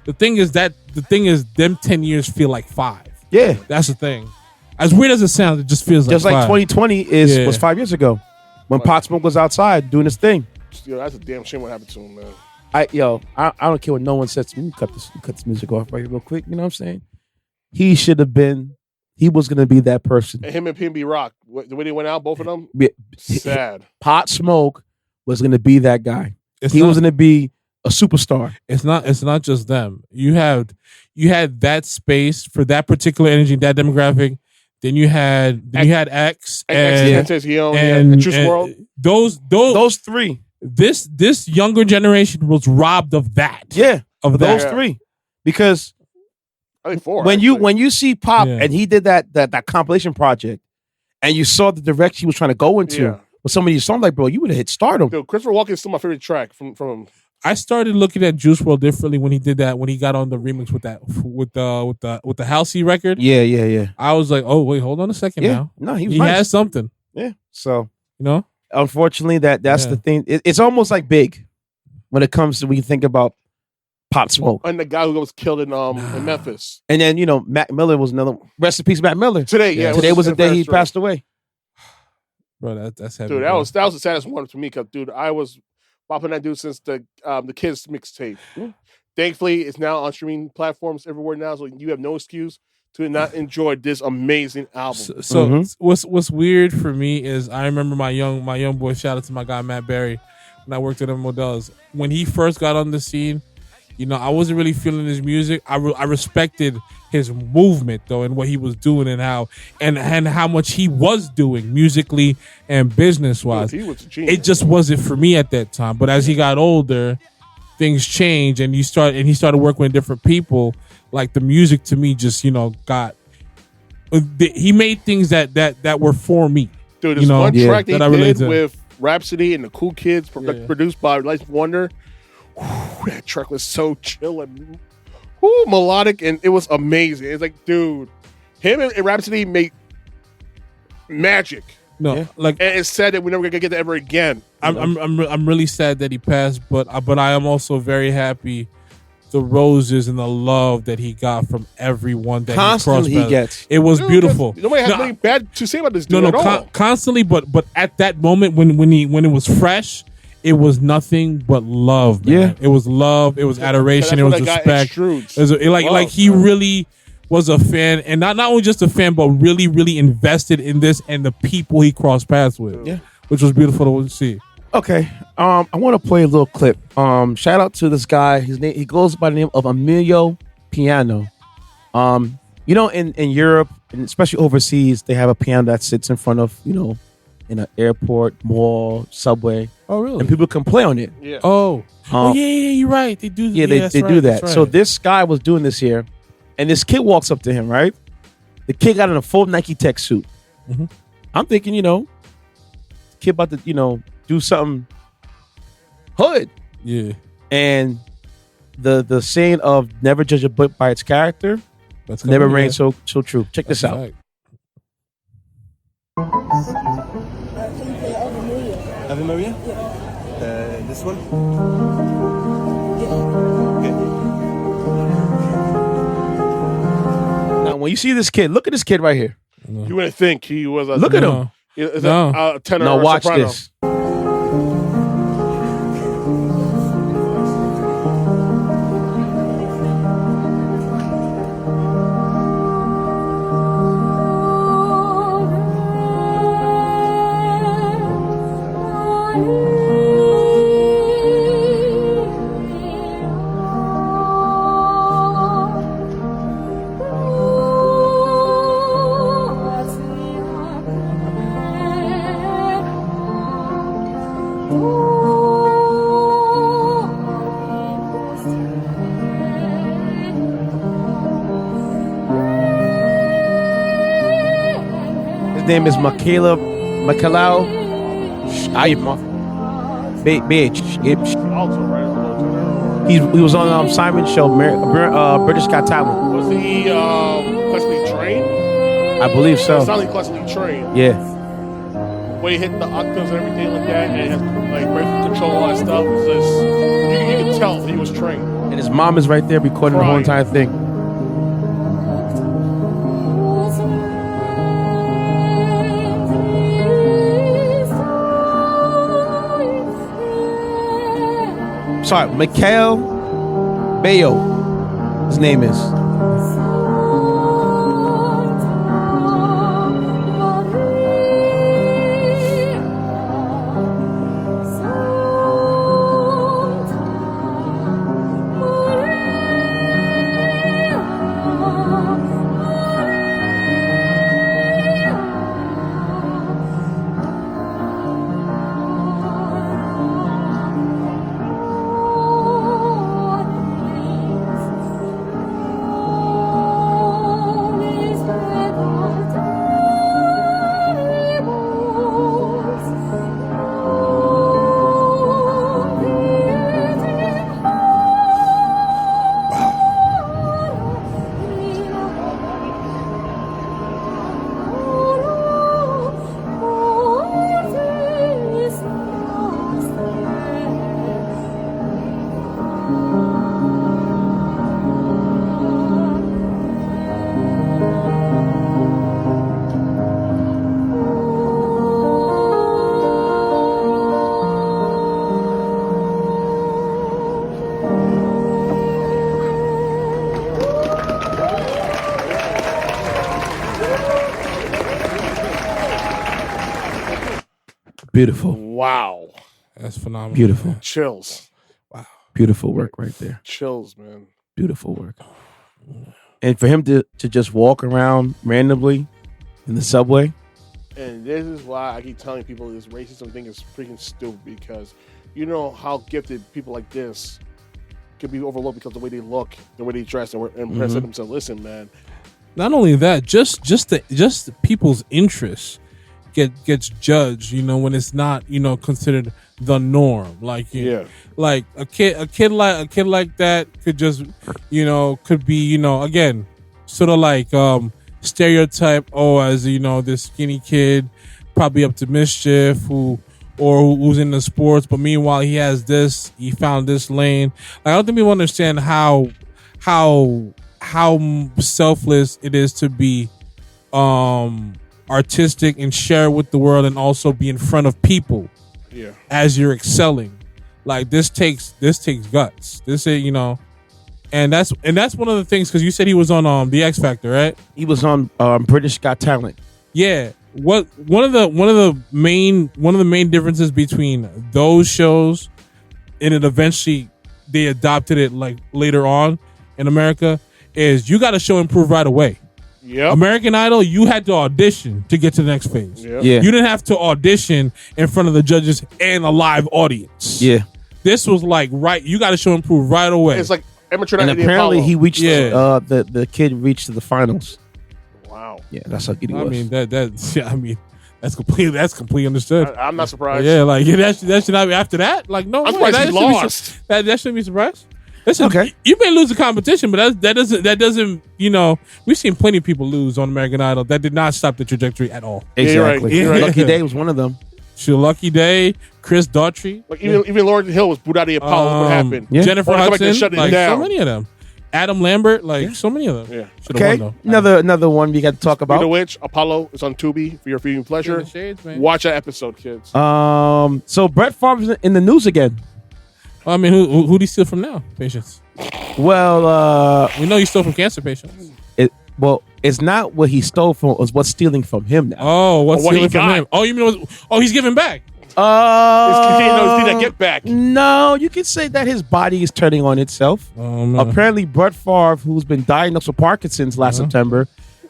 Speaker 2: The thing is them 10 years feel like 5.
Speaker 1: Yeah,
Speaker 2: that's the thing. As weird as it sounds, it just feels
Speaker 1: just
Speaker 2: like
Speaker 1: 2020 was 5 years ago when Pop Smoke was outside doing his thing.
Speaker 3: Yo, that's a damn shame what happened to him, man.
Speaker 1: I don't care what no one says to me. Cut this music off right here real quick. You know what I'm saying? He should have been. He was going to be that person.
Speaker 3: And him and PNB Rock, the way they went out, both of them, sad.
Speaker 1: Pop Smoke was going to be that guy. He was going to be a superstar.
Speaker 2: It's not just them. You had that space for that particular energy, that demographic. Then you had X and Juice WRLD.
Speaker 1: Those three.
Speaker 2: This younger generation was robbed of that.
Speaker 1: Yeah,
Speaker 2: of
Speaker 1: those three, because
Speaker 3: I think 4.
Speaker 1: When you see Pop and he did that compilation project, and you saw the direction he was trying to go into with some of these songs, like, bro, you would have hit stardom.
Speaker 3: Dude, Christopher Walken is still my favorite track from him.
Speaker 2: I started looking at Juice WRLD differently when he did that, when he got on the remix with the Halsey record.
Speaker 1: Yeah.
Speaker 2: I was like, oh wait, hold on a second now.
Speaker 1: No, he nice.
Speaker 2: has something.
Speaker 1: Yeah. So
Speaker 2: unfortunately,
Speaker 1: that's the thing. It's almost like Big when it comes to when you think about Pop Smoke
Speaker 3: and the guy who was killed in Memphis.
Speaker 1: And then Mac Miller was another. Rest in peace, Mac Miller.
Speaker 3: Today
Speaker 1: was the day he passed away.
Speaker 2: Bro, that's heavy.
Speaker 3: Dude, that was the saddest one for me because, dude, I was bopping that dude since the Kids mixtape. Thankfully, it's now on streaming platforms everywhere now, so you have no excuse to not enjoy this amazing album.
Speaker 2: So what's weird for me is I remember my young boy. Shout out to my guy Matt Berry when I worked at Models. When he first got on the scene, you know, I wasn't really feeling his music. I respected his movement though, and what he was doing, and how much he was doing musically and business wise.
Speaker 3: He was a genius.
Speaker 2: It just wasn't for me at that time. But as he got older, things changed, and he started working with different people. Like the music to me just, you know, he made things that were for me.
Speaker 3: Dude, this one track they did
Speaker 2: to.
Speaker 3: with Rhapsody and the Cool Kids, produced by Life Wonder. Whew, that track was so chill and melodic, and it was amazing. It's like, dude, him and Rhapsody made magic.
Speaker 2: No, like,
Speaker 3: and it's sad that we're never gonna get that ever again.
Speaker 2: I'm really sad that he passed, but I am also very happy the roses and the love that he got from everyone that
Speaker 1: constantly he gets.
Speaker 2: It was beautiful.
Speaker 3: Nobody has anything bad to say about this dude at all.
Speaker 2: Constantly, but at that moment when it was fresh, it was nothing but love, man.
Speaker 1: Yeah.
Speaker 2: It was love, it was adoration, it was respect.
Speaker 3: Like
Speaker 2: he really was a fan, and not only just a fan, but really, really invested in this and the people he crossed paths with.
Speaker 1: Yeah.
Speaker 2: Which was beautiful to see.
Speaker 1: Okay. I want to play a little clip. Shout out to this guy. His name, he goes by the name of Emilio Piano. You know, in Europe, and especially overseas, they have a piano that sits in front of, you know, in an airport, mall, subway.
Speaker 2: Oh, really?
Speaker 1: And people can play on it.
Speaker 3: Yeah.
Speaker 2: Yeah, you're right. They do.
Speaker 1: Yeah, they do that. So this guy was doing this here, and this kid walks up to him, right? The kid got in a full Nike Tech suit.
Speaker 2: Mm-hmm.
Speaker 1: I'm thinking, you know, kid about to, you know, do something hood.
Speaker 2: Yeah.
Speaker 1: And the saying of never judge a book by its character never reigns so true. Check this out.
Speaker 2: Right.
Speaker 4: Ave Maria? Yeah. This one?
Speaker 1: Now, when you see this kid, look at this kid right here.
Speaker 3: You wouldn't think he was a
Speaker 1: Look at him.
Speaker 3: a tenor
Speaker 1: Now
Speaker 3: or
Speaker 1: watch
Speaker 3: soprano.
Speaker 1: this. His name is Michaelau.
Speaker 3: Also, right?
Speaker 1: He was on Simon's show, British Got Talent.
Speaker 3: Was he classically trained?
Speaker 1: I believe so.
Speaker 3: It's not like classically trained.
Speaker 1: Yeah.
Speaker 3: When he hit the octaves and everything like that, and has like breath control, all that stuff, it's just, you can tell he was trained.
Speaker 1: And his mom is right there recording the whole entire thing. Sorry, Mikhail Bayo, his name is. Beautiful.
Speaker 3: Wow.
Speaker 2: That's phenomenal.
Speaker 1: Beautiful.
Speaker 2: Man.
Speaker 3: Chills.
Speaker 1: Beautiful work right there.
Speaker 3: Chills, man.
Speaker 1: Beautiful work. And for him to just walk around randomly in the subway.
Speaker 3: And this is why I keep telling people this racism thing is freaking stupid, because you know how gifted people like this can be overlooked because of the way they look, the way they dress, and present themselves. Listen, man.
Speaker 2: Not only that, just the people's interests gets judged, you know, when it's not, you know, considered the norm. Like, like a kid like that could just, you know, could be, you know, again, sort of like stereotype, as you know, this skinny kid probably up to mischief who's in the sports, but meanwhile he found this lane. Like, I don't think people understand how selfless it is to be artistic and share with the world, and also be in front of people as you're excelling. Like, this takes guts. This is, you know, and that's one of the things, because you said he was on the X Factor, right?
Speaker 1: He was on British Got Talent.
Speaker 2: Yeah. One of the main differences between those shows, and it eventually they adopted it like later on in America, is you got to show and prove right away.
Speaker 3: Yeah.
Speaker 2: American Idol, you had to audition to get to the next phase.
Speaker 3: Yep.
Speaker 1: Yeah.
Speaker 2: You didn't have to audition in front of the judges and a live audience.
Speaker 1: Yeah.
Speaker 2: This was like, you got to show and prove right away.
Speaker 3: It's like amateur
Speaker 1: And
Speaker 3: night at the
Speaker 1: apparently
Speaker 3: Apollo.
Speaker 1: he reached
Speaker 2: Yeah.
Speaker 1: the kid reached to the finals.
Speaker 3: Wow.
Speaker 1: Yeah, that's how good he
Speaker 2: I
Speaker 1: was.
Speaker 2: mean, that's completely understood.
Speaker 3: I'm not surprised.
Speaker 2: Yeah, like that should not be after that. Like, no,
Speaker 3: I'm
Speaker 2: way.
Speaker 3: surprised he
Speaker 2: That shouldn't be
Speaker 3: lost.
Speaker 2: That shouldn't be surprised. Listen,
Speaker 1: Okay.
Speaker 2: you may lose the competition, but that doesn't, you know, we've seen plenty of people lose on American Idol. That did not stop the trajectory at all.
Speaker 1: Exactly.
Speaker 3: You're right.
Speaker 1: Lucky Day was one of them.
Speaker 2: Lucky Day, Chris Daughtry,
Speaker 3: Like even Lauryn Hill was booed out of the Apollo. What happened?
Speaker 1: Yeah.
Speaker 2: Jennifer
Speaker 3: Or come back and
Speaker 2: Hudson,
Speaker 3: shut it
Speaker 2: like
Speaker 3: down.
Speaker 2: so many of them. Adam Lambert, like so many of them.
Speaker 3: Yeah.
Speaker 2: Should've
Speaker 1: Okay,
Speaker 2: won, though.
Speaker 1: another one we got to talk
Speaker 3: Speaking of
Speaker 1: about.
Speaker 3: which, Apollo is on Tubi for your viewing pleasure.
Speaker 2: In the shades, man.
Speaker 3: Watch that episode, kids.
Speaker 1: So Brett Favre's in the news again.
Speaker 2: I mean, who do you steal from now? Patients.
Speaker 1: Well,
Speaker 2: We know you stole from cancer patients.
Speaker 1: it's not what he stole from; it's what's stealing from him now.
Speaker 2: Oh, what's
Speaker 3: what he
Speaker 2: stealing from
Speaker 3: got.
Speaker 2: him? Oh, you mean he's giving back?
Speaker 3: It's that get back.
Speaker 1: No, you could say that his body is turning on itself.
Speaker 2: Oh, man.
Speaker 1: Apparently, Brett Favre, who's been diagnosed with Parkinson's last September,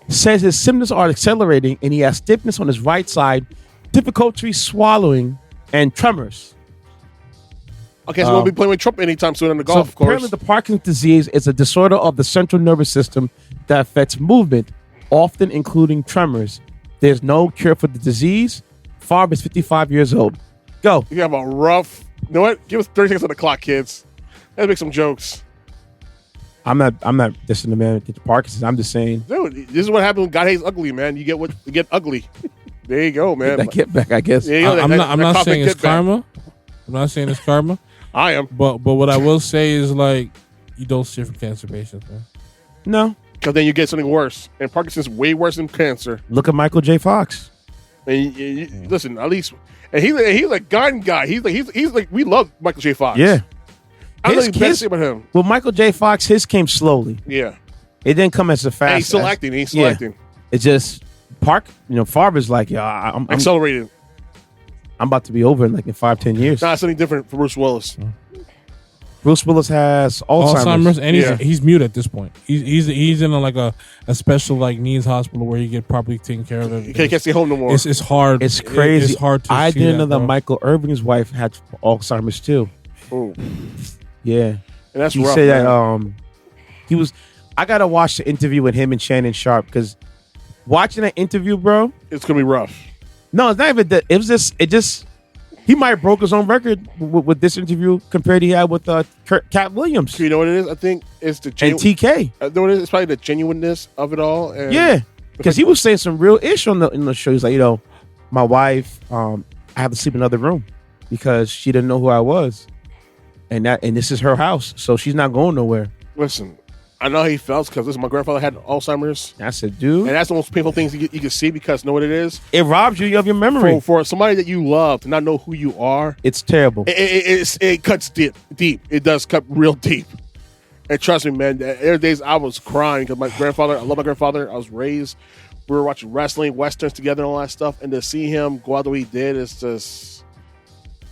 Speaker 1: says his symptoms are accelerating and he has stiffness on his right side, difficulty swallowing, and tremors.
Speaker 3: Okay, so we'll be playing with Trump anytime soon on the golf
Speaker 1: So
Speaker 3: course.
Speaker 1: apparently, the Parkinson's disease is a disorder of the central nervous system that affects movement, often including tremors. There's no cure for the disease. Favre is 55 years old. Go.
Speaker 3: You have a rough. You know what? Give us 30 seconds on the clock, kids. Let's make some jokes.
Speaker 1: I'm not dissing the man with Parkinson's. I'm just saying.
Speaker 3: Dude, this is what happens when God hates ugly, man. You get ugly. There you go, man.
Speaker 1: That get back, I guess.
Speaker 3: There you go.
Speaker 2: I'm
Speaker 3: That
Speaker 2: not
Speaker 3: cop
Speaker 2: saying
Speaker 3: get
Speaker 2: it's
Speaker 3: back.
Speaker 2: karma. I'm not saying it's karma.
Speaker 3: I am.
Speaker 2: But what I will say is, like, you don't steal from cancer patients, man.
Speaker 1: No.
Speaker 3: Because then you get something worse. And Parkinson's way worse than cancer.
Speaker 1: Look at Michael J. Fox.
Speaker 3: And listen, at least, and he's like gun guy. He's like we love Michael J. Fox.
Speaker 1: Yeah.
Speaker 3: I don't
Speaker 1: His
Speaker 3: think bad to
Speaker 1: kids-
Speaker 3: say about him.
Speaker 1: Well, Michael J. Fox, his came slowly.
Speaker 3: Yeah,
Speaker 1: It didn't come as a fast.
Speaker 3: and he's still
Speaker 1: as-
Speaker 3: acting. He's still
Speaker 1: Yeah.
Speaker 3: acting.
Speaker 1: It's just Favre's like, yeah, I'm
Speaker 3: Accelerated.
Speaker 1: about to be over in 5-10 years.
Speaker 3: Nah, something different for Bruce Willis.
Speaker 1: Bruce Willis has Alzheimer's.
Speaker 2: And
Speaker 3: Yeah.
Speaker 2: he's mute at this point. He's in a special needs hospital where you get properly taken care of.
Speaker 3: He can't stay home no more.
Speaker 2: It's hard.
Speaker 1: It's crazy.
Speaker 2: It's hard to
Speaker 1: I
Speaker 2: see
Speaker 1: didn't know that
Speaker 2: bro.
Speaker 1: Michael Irving's wife had Alzheimer's too.
Speaker 3: Ooh.
Speaker 1: Yeah.
Speaker 3: And that's
Speaker 1: You
Speaker 3: rough.
Speaker 1: say
Speaker 3: man.
Speaker 1: that he was. I gotta watch the interview with him and Shannon Sharp because watching that interview, bro.
Speaker 3: It's gonna be rough.
Speaker 1: No, it's not even that. It was just. It just. He might have broke his own record with this interview compared to he had with Cat Williams
Speaker 3: You know what it is? I think it's the
Speaker 1: and TK.
Speaker 3: know what it is? It's probably the genuineness of it all. And
Speaker 1: Yeah, because he was saying some real ish on the show. He's like, my wife, I have to sleep in another room because she didn't know who I was, and this is her house, so she's not going nowhere.
Speaker 3: Listen, I know how he felt because my grandfather had Alzheimer's,
Speaker 1: I said, dude,
Speaker 3: and that's the most painful things you can see because know what it is?
Speaker 1: it robs you of your memory.
Speaker 3: For somebody that you love to not know who you are,
Speaker 1: It's terrible.
Speaker 3: it cuts deep. It does cut real deep. And trust me, man, there are days I was crying because my grandfather, I love my grandfather. I was raised we were watching wrestling, westerns together, and all that stuff, and to see him go out the way he did, it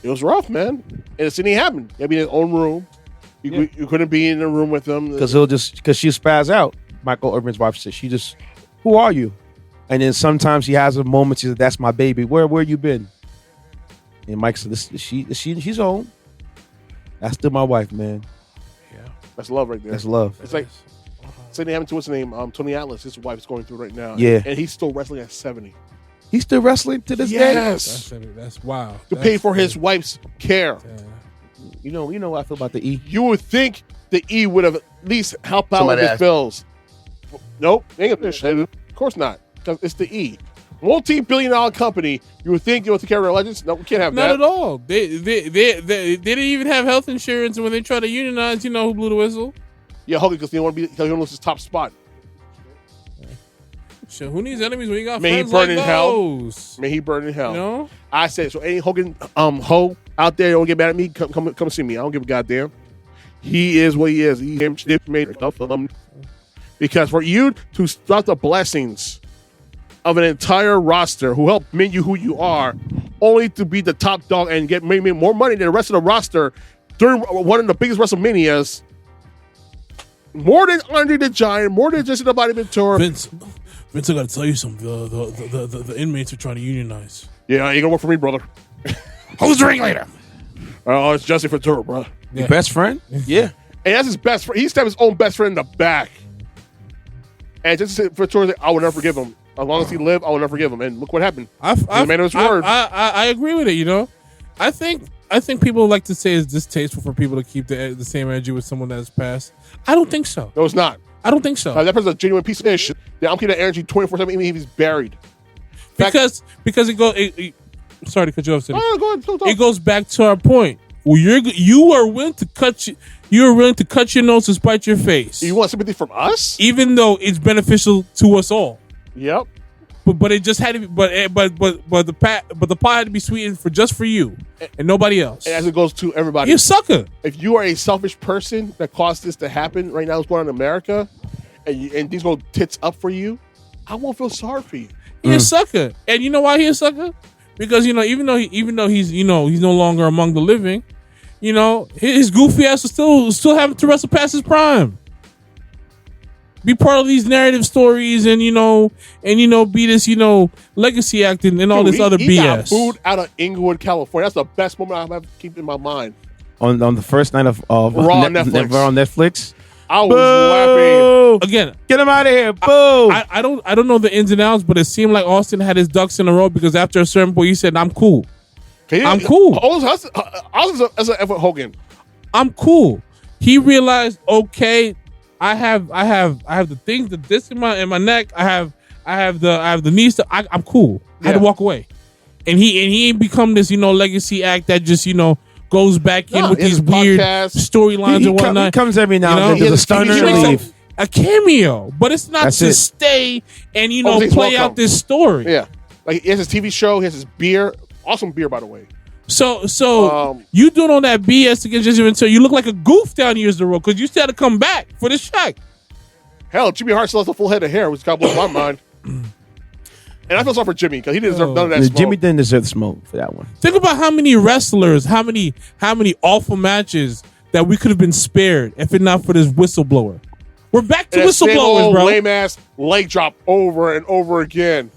Speaker 3: was rough, man. And it's didn't happen. He had to be in his own room. You couldn't be in the room with him
Speaker 1: because she spaz out. Michael Irvin's wife said, who are you? And then sometimes he has a moment. She said, "That's my baby. Where you been?" And Mike said, she's home. That's still my wife, man.
Speaker 3: Yeah, that's love right there.
Speaker 1: That's love.
Speaker 3: It's like something happened to what's his name? Tony Atlas. His wife's going through right now.
Speaker 1: Yeah,
Speaker 3: and he's still wrestling at 70.
Speaker 1: He's still wrestling to this day.
Speaker 3: Yes,
Speaker 2: that's wow.
Speaker 3: To pay for his wife's care.
Speaker 2: Yeah.
Speaker 1: You know what I feel about the E.
Speaker 3: You would think the E would have at least helped out with his bills. Nope, ain't gonna finish. Of course not, because it's the E. Multi-billion-dollar company. You would think you want to take care of their legends. No, we can't have
Speaker 2: not
Speaker 3: that.
Speaker 2: Not at all. They didn't even have health insurance, and when they try to unionize, you know who blew the whistle?
Speaker 3: Yeah, Hogan, because he don't want to be. He don't lose his top spot.
Speaker 2: So who needs enemies when you got
Speaker 3: May
Speaker 2: friends
Speaker 3: he burn
Speaker 2: like
Speaker 3: in hell.
Speaker 2: those?
Speaker 3: May he burn in hell.
Speaker 2: You know?
Speaker 3: I said so. Any Hogan hoe out there don't get mad at me. Come see me. I don't give a goddamn. He is what he is. He made enough of them. Because for you to stop the blessings of an entire roster who helped make you who you are, only to be the top dog and get maybe more money than the rest of the roster during one of the biggest WrestleManias, more than Andre the Giant, more than just the Bodybuilding Tour.
Speaker 2: Vince, I got to tell you something. The inmates are trying to unionize.
Speaker 3: Yeah, ain't gonna work for me, brother.
Speaker 2: Who's the ringleader?
Speaker 3: Oh, it's Jesse Ventura, bro.
Speaker 1: Your best friend? Yeah.
Speaker 3: And that's his best friend. He stabbed his own best friend in the back. And Jesse Ventura, I will never forgive him. As long as he lived, I will never forgive him. And look what happened. He made his word.
Speaker 2: I agree with it. You know, I think people like to say it's distasteful for people to keep the same energy with someone that has passed. I don't think so.
Speaker 3: No, it's not.
Speaker 2: I don't think so.
Speaker 3: That person's a genuine piece of shit. Yeah, I'm keeping that energy 24/7, even if he's buried.
Speaker 2: Because it goes. Sorry to cut you off, Ceddy.
Speaker 3: Oh, go ahead,
Speaker 2: it goes back to our point. Well, you are willing to cut your nose to spite your face.
Speaker 3: You want sympathy from us,
Speaker 2: even though it's beneficial to us all.
Speaker 3: Yep.
Speaker 2: But it just had to be. But the pie had to be sweetened for you and nobody else.
Speaker 3: And as it goes to everybody,
Speaker 2: you're a sucker.
Speaker 3: If you are a selfish person that caused this to happen right now, what's going on in America, and these go tits up for you, I won't feel sorry for you.
Speaker 2: You're a sucker, and you know why he's a sucker? Because even though he's he's no longer among the living, his goofy ass is still having to wrestle past his prime. Be part of these narrative stories and be this legacy acting and all this other BS.
Speaker 3: He got booed out of Inglewood, California. That's the best moment I've ever keep in my mind.
Speaker 1: On the first night of
Speaker 3: Raw on
Speaker 1: Netflix.
Speaker 3: I was laughing.
Speaker 2: Again,
Speaker 1: get him out of here! Boo!
Speaker 2: I don't know the ins and outs, but it seemed like Austin had his ducks in a row because after a certain point, he said, "I'm cool. I'm cool."
Speaker 3: Austin's as an effort Hogan.
Speaker 2: I'm cool. He realized, okay, I have the things, the disc in my neck. I have the knees. I'm cool. I had to walk away, and he ain't become this legacy act that just goes back in with these weird storylines and whatnot.
Speaker 1: He comes every now and then. There's a stunner and leave.
Speaker 2: A cameo, but it's not to stay and play out this story.
Speaker 3: Yeah, like he has his TV show. He has his beer. Awesome beer, by the way.
Speaker 2: So you doing all that BS to get Jesse Ventura? You look like a goof down years in a row because you still had to come back for this check.
Speaker 3: Hell, Jimmy Hart still has a full head of hair, which got blown my mind. And I feel sorry for Jimmy because he didn't deserve none of that smoke.
Speaker 1: Jimmy didn't deserve the smoke for that one.
Speaker 2: Think about how many wrestlers, how many awful matches that we could have been spared if it not for this whistleblower. We're back to whistleblowers, bro.
Speaker 3: Lame ass leg drop over and over again.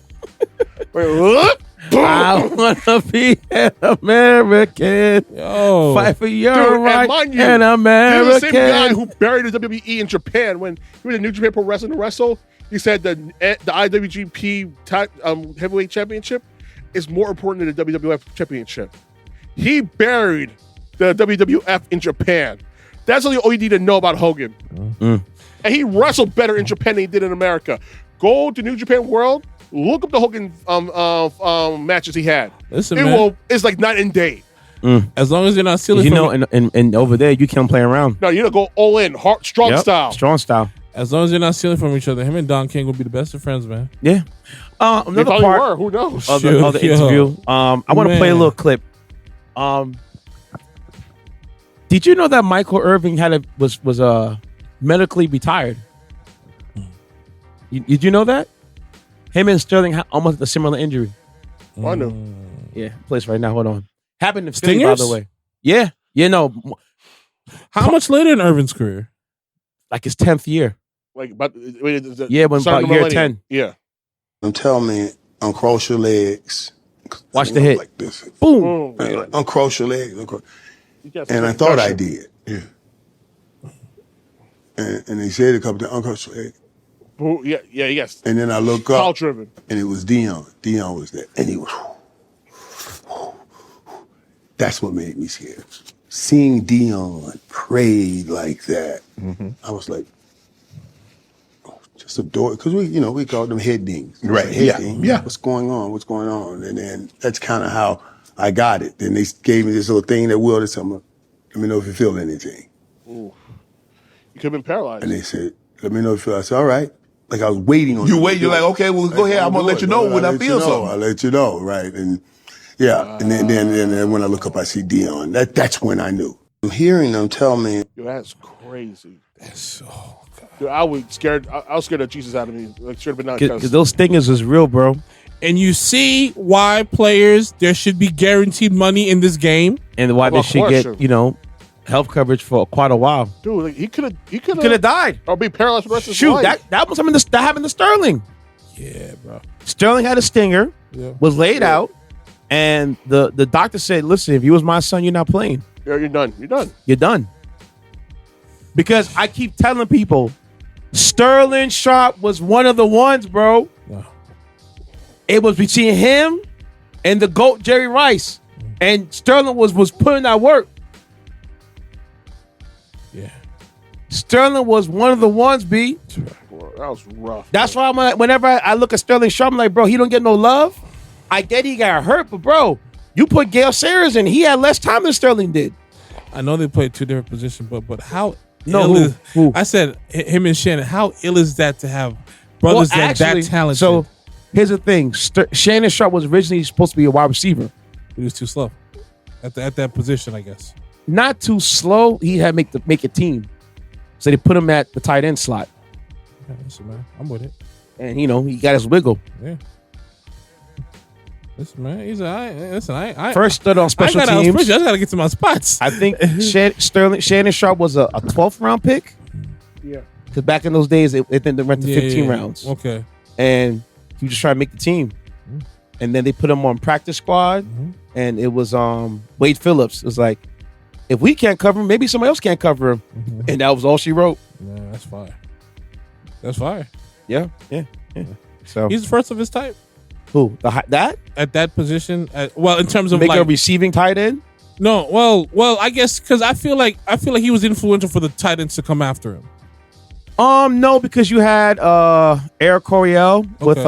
Speaker 3: Wait, what?
Speaker 1: I wanna be an American.
Speaker 2: Yo.
Speaker 1: Fight for your right.
Speaker 3: Mind you,
Speaker 1: an American.
Speaker 3: He's the same guy who buried the WWE in Japan when he was in New Japan Pro Wrestling to wrestle. He said the IWGP Heavyweight Championship is more important than the WWF Championship. He buried the WWF in Japan. That's all you need to know about Hogan. And he wrestled better in Japan than he did in America. Go to New Japan World. Look up the Hogan matches he had.
Speaker 2: Listen,
Speaker 3: it's like night and day.
Speaker 2: As long as you're not stealing
Speaker 1: and over there, you can't play around.
Speaker 3: No, you don't go all in, strong style.
Speaker 1: Strong style.
Speaker 2: As long as you're not stealing from each other, him and Don King will be the best of friends, man.
Speaker 1: Yeah. Another part
Speaker 3: who knows?
Speaker 1: of the interview. I want to play a little clip. Did you know that Michael Irving was medically retired? Did you know that? Him and Sterling almost a similar injury.
Speaker 3: I know.
Speaker 1: Yeah, place right now. Hold on. Happened in Philly, by
Speaker 2: Stingers?
Speaker 1: the way. Yeah, no,
Speaker 2: How much later in Irvin's career?
Speaker 1: like his 10th year.
Speaker 3: Like, but
Speaker 1: Yeah, when about year 10.
Speaker 3: Yeah.
Speaker 5: Tell me, uncross your legs.
Speaker 1: Watch the hit.
Speaker 5: Like this.
Speaker 1: Boom.
Speaker 3: Oh,
Speaker 5: Like, uncross your legs.
Speaker 3: you got
Speaker 5: And I
Speaker 3: some
Speaker 5: thought I
Speaker 3: concussion.
Speaker 5: did. Yeah. And they said a couple times, uncross your legs.
Speaker 3: Yeah, yes.
Speaker 5: And then I look
Speaker 3: Foul
Speaker 5: up,
Speaker 3: driven.
Speaker 5: and it was Deion. Deion was there. And he was, that's what made me scared. Seeing Deion pray like that, I was like, oh, just adore, because we called them head dings.
Speaker 6: Right,
Speaker 5: Head
Speaker 6: yeah,
Speaker 5: ding.
Speaker 6: yeah.
Speaker 5: What's going on? What's going on? And then that's kind of how I got it. Then they gave me this little thing that Will said, let me know if you feel anything.
Speaker 3: Ooh. You could have been paralyzed.
Speaker 5: And they said, let me know if you feel. I said, all right. Like I was waiting on
Speaker 6: You
Speaker 5: you.
Speaker 6: wait, you're like, okay, well, go ahead. I'm going to let you know when I feel something.
Speaker 5: I'll let you know, right? And yeah, and then when I look up, I see Deion. That's when I knew. I'm hearing them tell me,
Speaker 3: Yo, that's crazy.
Speaker 2: That's so.
Speaker 3: Dude, I was scared of Jesus out of me. Like, should have been not
Speaker 1: Because those stingers is real, bro.
Speaker 2: And you see why players, there should be guaranteed money in this game.
Speaker 1: And why
Speaker 3: Well,
Speaker 1: they should
Speaker 3: of
Speaker 1: get,
Speaker 3: course.
Speaker 1: health coverage for quite a while.
Speaker 3: Dude, like, he could
Speaker 1: Could have died.
Speaker 3: or be paralyzed for the rest of his
Speaker 1: Shoot,
Speaker 3: life.
Speaker 1: that was something that happened to Sterling.
Speaker 2: Yeah, bro.
Speaker 1: Sterling had a stinger,
Speaker 2: Yeah.
Speaker 1: was laid out, and the doctor said, listen, if you was my son, you're not playing.
Speaker 3: Yeah, you're done. You're done.
Speaker 1: You're done. Because I keep telling people, Sterling Sharp was one of the ones, bro.
Speaker 2: No.
Speaker 1: It was between him and the GOAT, Jerry Rice. And Sterling was putting that work.
Speaker 2: Yeah.
Speaker 1: Sterling was one of the ones, B.
Speaker 3: Bro, that was rough.
Speaker 1: That's why I'm like, whenever I look at Sterling Sharp, I'm like, bro, he don't get no love. I get he got hurt, but bro, you put Gale Sayers in, he had less time than Sterling did.
Speaker 2: I know they played two different positions, but how
Speaker 1: No,
Speaker 2: ill is,
Speaker 1: who?
Speaker 2: I said him and Shannon. How ill is that to have brothers that talented?
Speaker 1: So here's the thing: Shannon Sharp was originally supposed to be a wide receiver.
Speaker 2: he was too slow at that position, I guess.
Speaker 1: Not too slow. He had to make a team, so they put him at the tight end slot,
Speaker 2: Yeah, listen, man, I'm with it.
Speaker 1: and he got his wiggle.
Speaker 2: Yeah. Listen, man, he's I
Speaker 1: First stood on special
Speaker 2: I
Speaker 1: teams.
Speaker 2: just gotta get to my spots.
Speaker 1: I think Shannon Sharp was a 12th round pick
Speaker 3: Yeah.
Speaker 1: because back in those days they went to 15 rounds,
Speaker 2: Okay.
Speaker 1: and he was just trying to make the team. And then they put him on practice squad, and it was Wade Phillips. It was like, if we can't cover him, maybe somebody else can't cover him, and that was all she wrote.
Speaker 2: Yeah, that's fire. That's fire.
Speaker 1: Yeah. So
Speaker 2: He's the first of his type
Speaker 1: who that
Speaker 2: at that position. Well, in terms of
Speaker 1: make
Speaker 2: like
Speaker 1: a receiving tight end?
Speaker 2: no, well, I guess because I feel like he was influential for the tight ends to come after him.
Speaker 1: No, because you had Eric Coryell with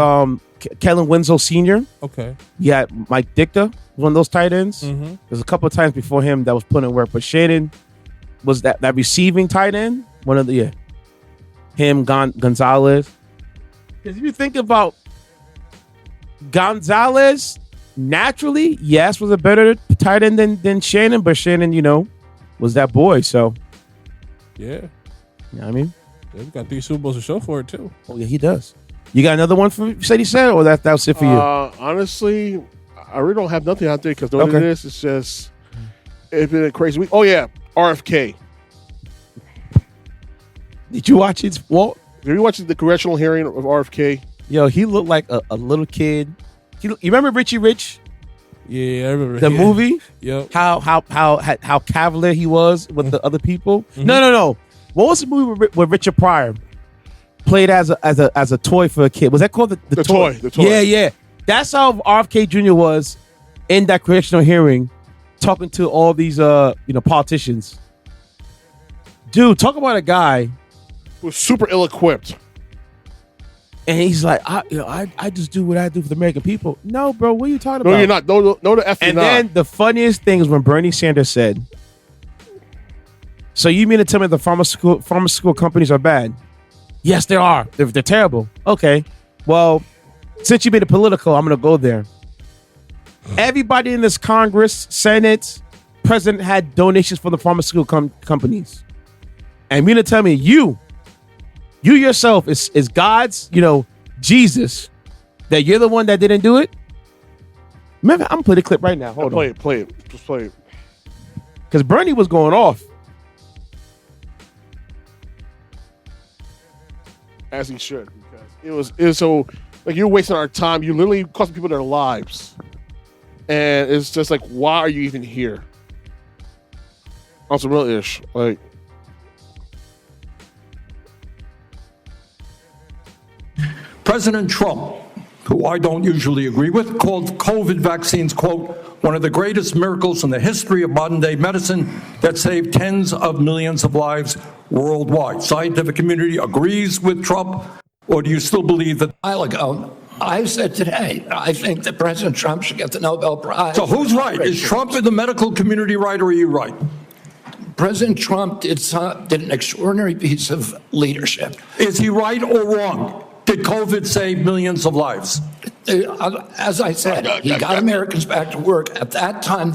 Speaker 1: Kellen Winslow Sr.
Speaker 2: Okay.
Speaker 1: You had Mike Ditka, one of those tight ends.
Speaker 2: Mm-hmm.
Speaker 1: There's a couple of times before him that was putting in work, but Shannon was that receiving tight end. One of the him Gonzalez. Because if you think about Gonzalez, naturally, yes, was a better tight end than Shannon, but Shannon, was that boy. So,
Speaker 2: Yeah.
Speaker 1: you know what I mean?
Speaker 2: Yeah, we got 3 Super Bowls to show for it too.
Speaker 1: Oh yeah, he does. You got another one for Ceddy said, or that was it for you?
Speaker 3: Honestly, I really don't have nothing out there because the
Speaker 1: Okay.
Speaker 3: it is, it's just it's been a crazy week. Oh yeah, RFK.
Speaker 1: Did you watch it, Walt?
Speaker 3: Have you watched the congressional hearing of RFK?
Speaker 1: Yo, he looked like a little kid. You remember Richie Rich,
Speaker 2: Yeah, I remember
Speaker 1: the movie?
Speaker 2: Yep.
Speaker 1: How cavalier he was with the other people. No. What was the movie where Richard Pryor played as a toy for a kid? Was that called the toy?
Speaker 3: The toy.
Speaker 1: Yeah. That's how RFK Jr. was in that congressional hearing, talking to all these politicians. Dude, talk about a guy,
Speaker 3: Was super ill equipped.
Speaker 1: and he's like, I just do what I do for the American people. No, bro, what are you talking
Speaker 3: No,
Speaker 1: about?
Speaker 3: you're not. No, the F you're
Speaker 1: And
Speaker 3: not.
Speaker 1: then the funniest thing is when Bernie Sanders said, "So you mean to tell me the pharmaceutical companies are bad?" Yes, they are. They're terrible. Okay. Well, since you made it political, I'm going to go there. Everybody in this Congress, Senate, President had donations from the pharmaceutical companies. And you mean to tell me you yourself is God's, Jesus, that you're the one that didn't do it? Remember, I'm gonna play the clip right now. Hold on.
Speaker 3: Play it. Just play it.
Speaker 1: Because Bernie was going off.
Speaker 3: As he should. Because it was so, like, you're wasting our time. You literally costing people their lives. And it's just like, why are you even here? On some real ish. Like,
Speaker 7: President Trump, who I don't usually agree with, called COVID vaccines, quote, one of the greatest miracles in the history of modern-day medicine that saved tens of millions of lives worldwide. Scientific community agrees with Trump, or do you still believe that?
Speaker 8: A while ago, I said today, I think that President Trump should get the Nobel Prize.
Speaker 7: So who's right? Is Trump in the medical community right, or are you right?
Speaker 8: President Trump did an extraordinary piece of leadership.
Speaker 7: Is he right or wrong? Did COVID save millions of lives?
Speaker 8: As I said, he got Americans back to work. At that time,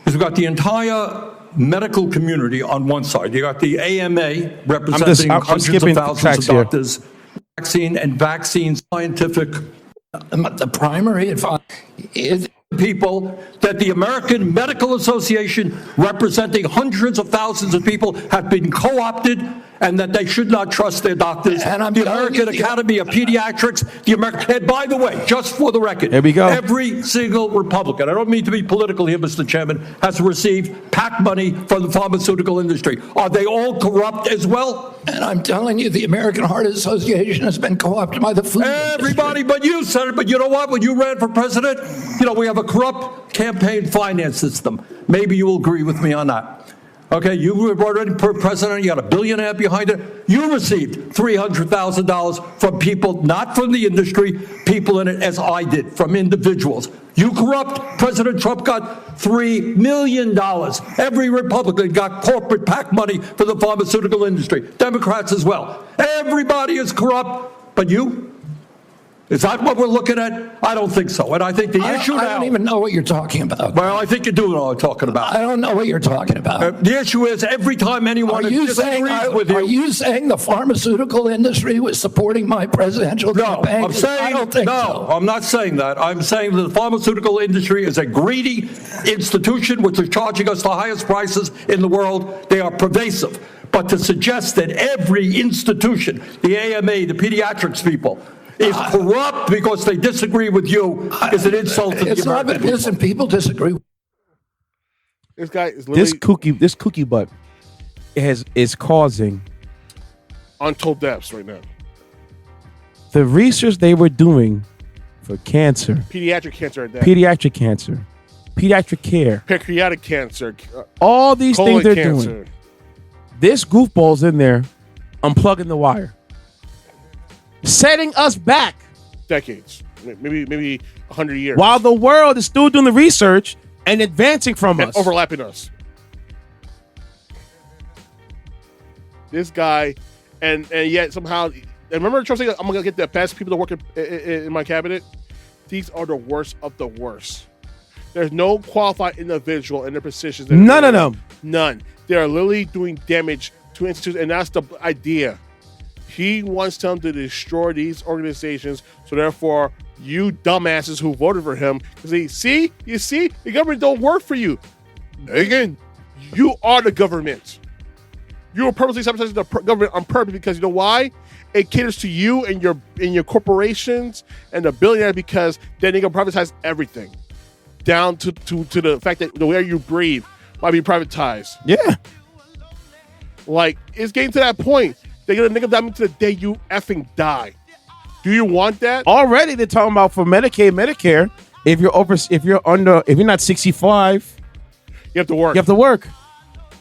Speaker 7: We've got the entire medical community on one side. You got the AMA representing hundreds of thousands of doctors, vaccine scientific.
Speaker 8: The primary advice is
Speaker 7: people that the American Medical Association, representing hundreds of thousands of people, have been co-opted, and that they should not trust their doctors.
Speaker 8: And I'm
Speaker 7: the American Academy of Pediatrics, and by the way, just for the record,
Speaker 1: there we go.
Speaker 7: Every single Republican, I don't mean to be political here, Mr. Chairman, has received PAC money from the pharmaceutical industry. Are they all corrupt as well?
Speaker 8: And I'm telling you, the American Heart Association has been co-opted by the food
Speaker 7: Everybody
Speaker 8: industry.
Speaker 7: but you, Senator. But you know what? When you ran for president, we have a corrupt campaign finance system. Maybe you will agree with me on that. Okay, you were already president, you got a billionaire behind it. You received $300,000 from people, not from the industry, people in it, as I did, from individuals. You corrupt. President Trump got $3 million. Every Republican got corporate PAC money for the pharmaceutical industry. Democrats as well. Everybody is corrupt, but you? Is that what we're looking at? I don't think so. And I think the issue now...
Speaker 8: I don't even know what you're talking about.
Speaker 7: Well, I think you do know what I'm talking about.
Speaker 8: I don't know what you're talking about.
Speaker 7: The issue is every time anyone disagrees with you...
Speaker 8: Are you saying the pharmaceutical industry was supporting my presidential campaign?
Speaker 7: I'm saying,
Speaker 8: I don't think so.
Speaker 7: I'm not saying that. I'm saying that the pharmaceutical industry is a greedy institution which is charging us the highest prices in the world. They are pervasive. But to suggest that every institution, the AMA, the pediatrics people... is corrupt because they disagree with you is an insult to the American people.
Speaker 8: Listen, people disagree.
Speaker 3: This guy is literally
Speaker 1: this cookie butt is causing
Speaker 3: untold deaths right now.
Speaker 1: The research they were doing for cancer,
Speaker 3: Pediatric cancer at that.
Speaker 1: pediatric cancer, pediatric care,
Speaker 3: Pancreatic cancer.
Speaker 1: all these things
Speaker 3: Colon
Speaker 1: they're
Speaker 3: cancer.
Speaker 1: doing. This goofball's in there unplugging the wire, setting us back
Speaker 3: Decades. Maybe 100 years.
Speaker 1: while the world is still doing the research and advancing from
Speaker 3: And
Speaker 1: us.
Speaker 3: overlapping us. This guy, and yet somehow, and remember Trump saying, I'm going to get the best people to work in my cabinet? These are the worst of the worst. There's no qualified individual in their positions.
Speaker 1: None of them.
Speaker 3: None. They are literally doing damage to institutions, and that's the idea. He wants them to destroy these organizations, so therefore, you dumbasses who voted for him, because you see, the government don't work for you. Again, you are the government. You are purposely sabotaging the government on purpose because you know why? It caters to you and your corporations and the billionaires, because then they can privatize everything, down to the fact that the way you breathe might be privatized.
Speaker 1: Yeah.
Speaker 3: Like, it's getting to that point. They're gonna nickel down to the day you effing die. Do you want that?
Speaker 1: Already they're talking about for Medicaid, Medicare. If you're not 65,
Speaker 3: You have to work.
Speaker 1: you have to work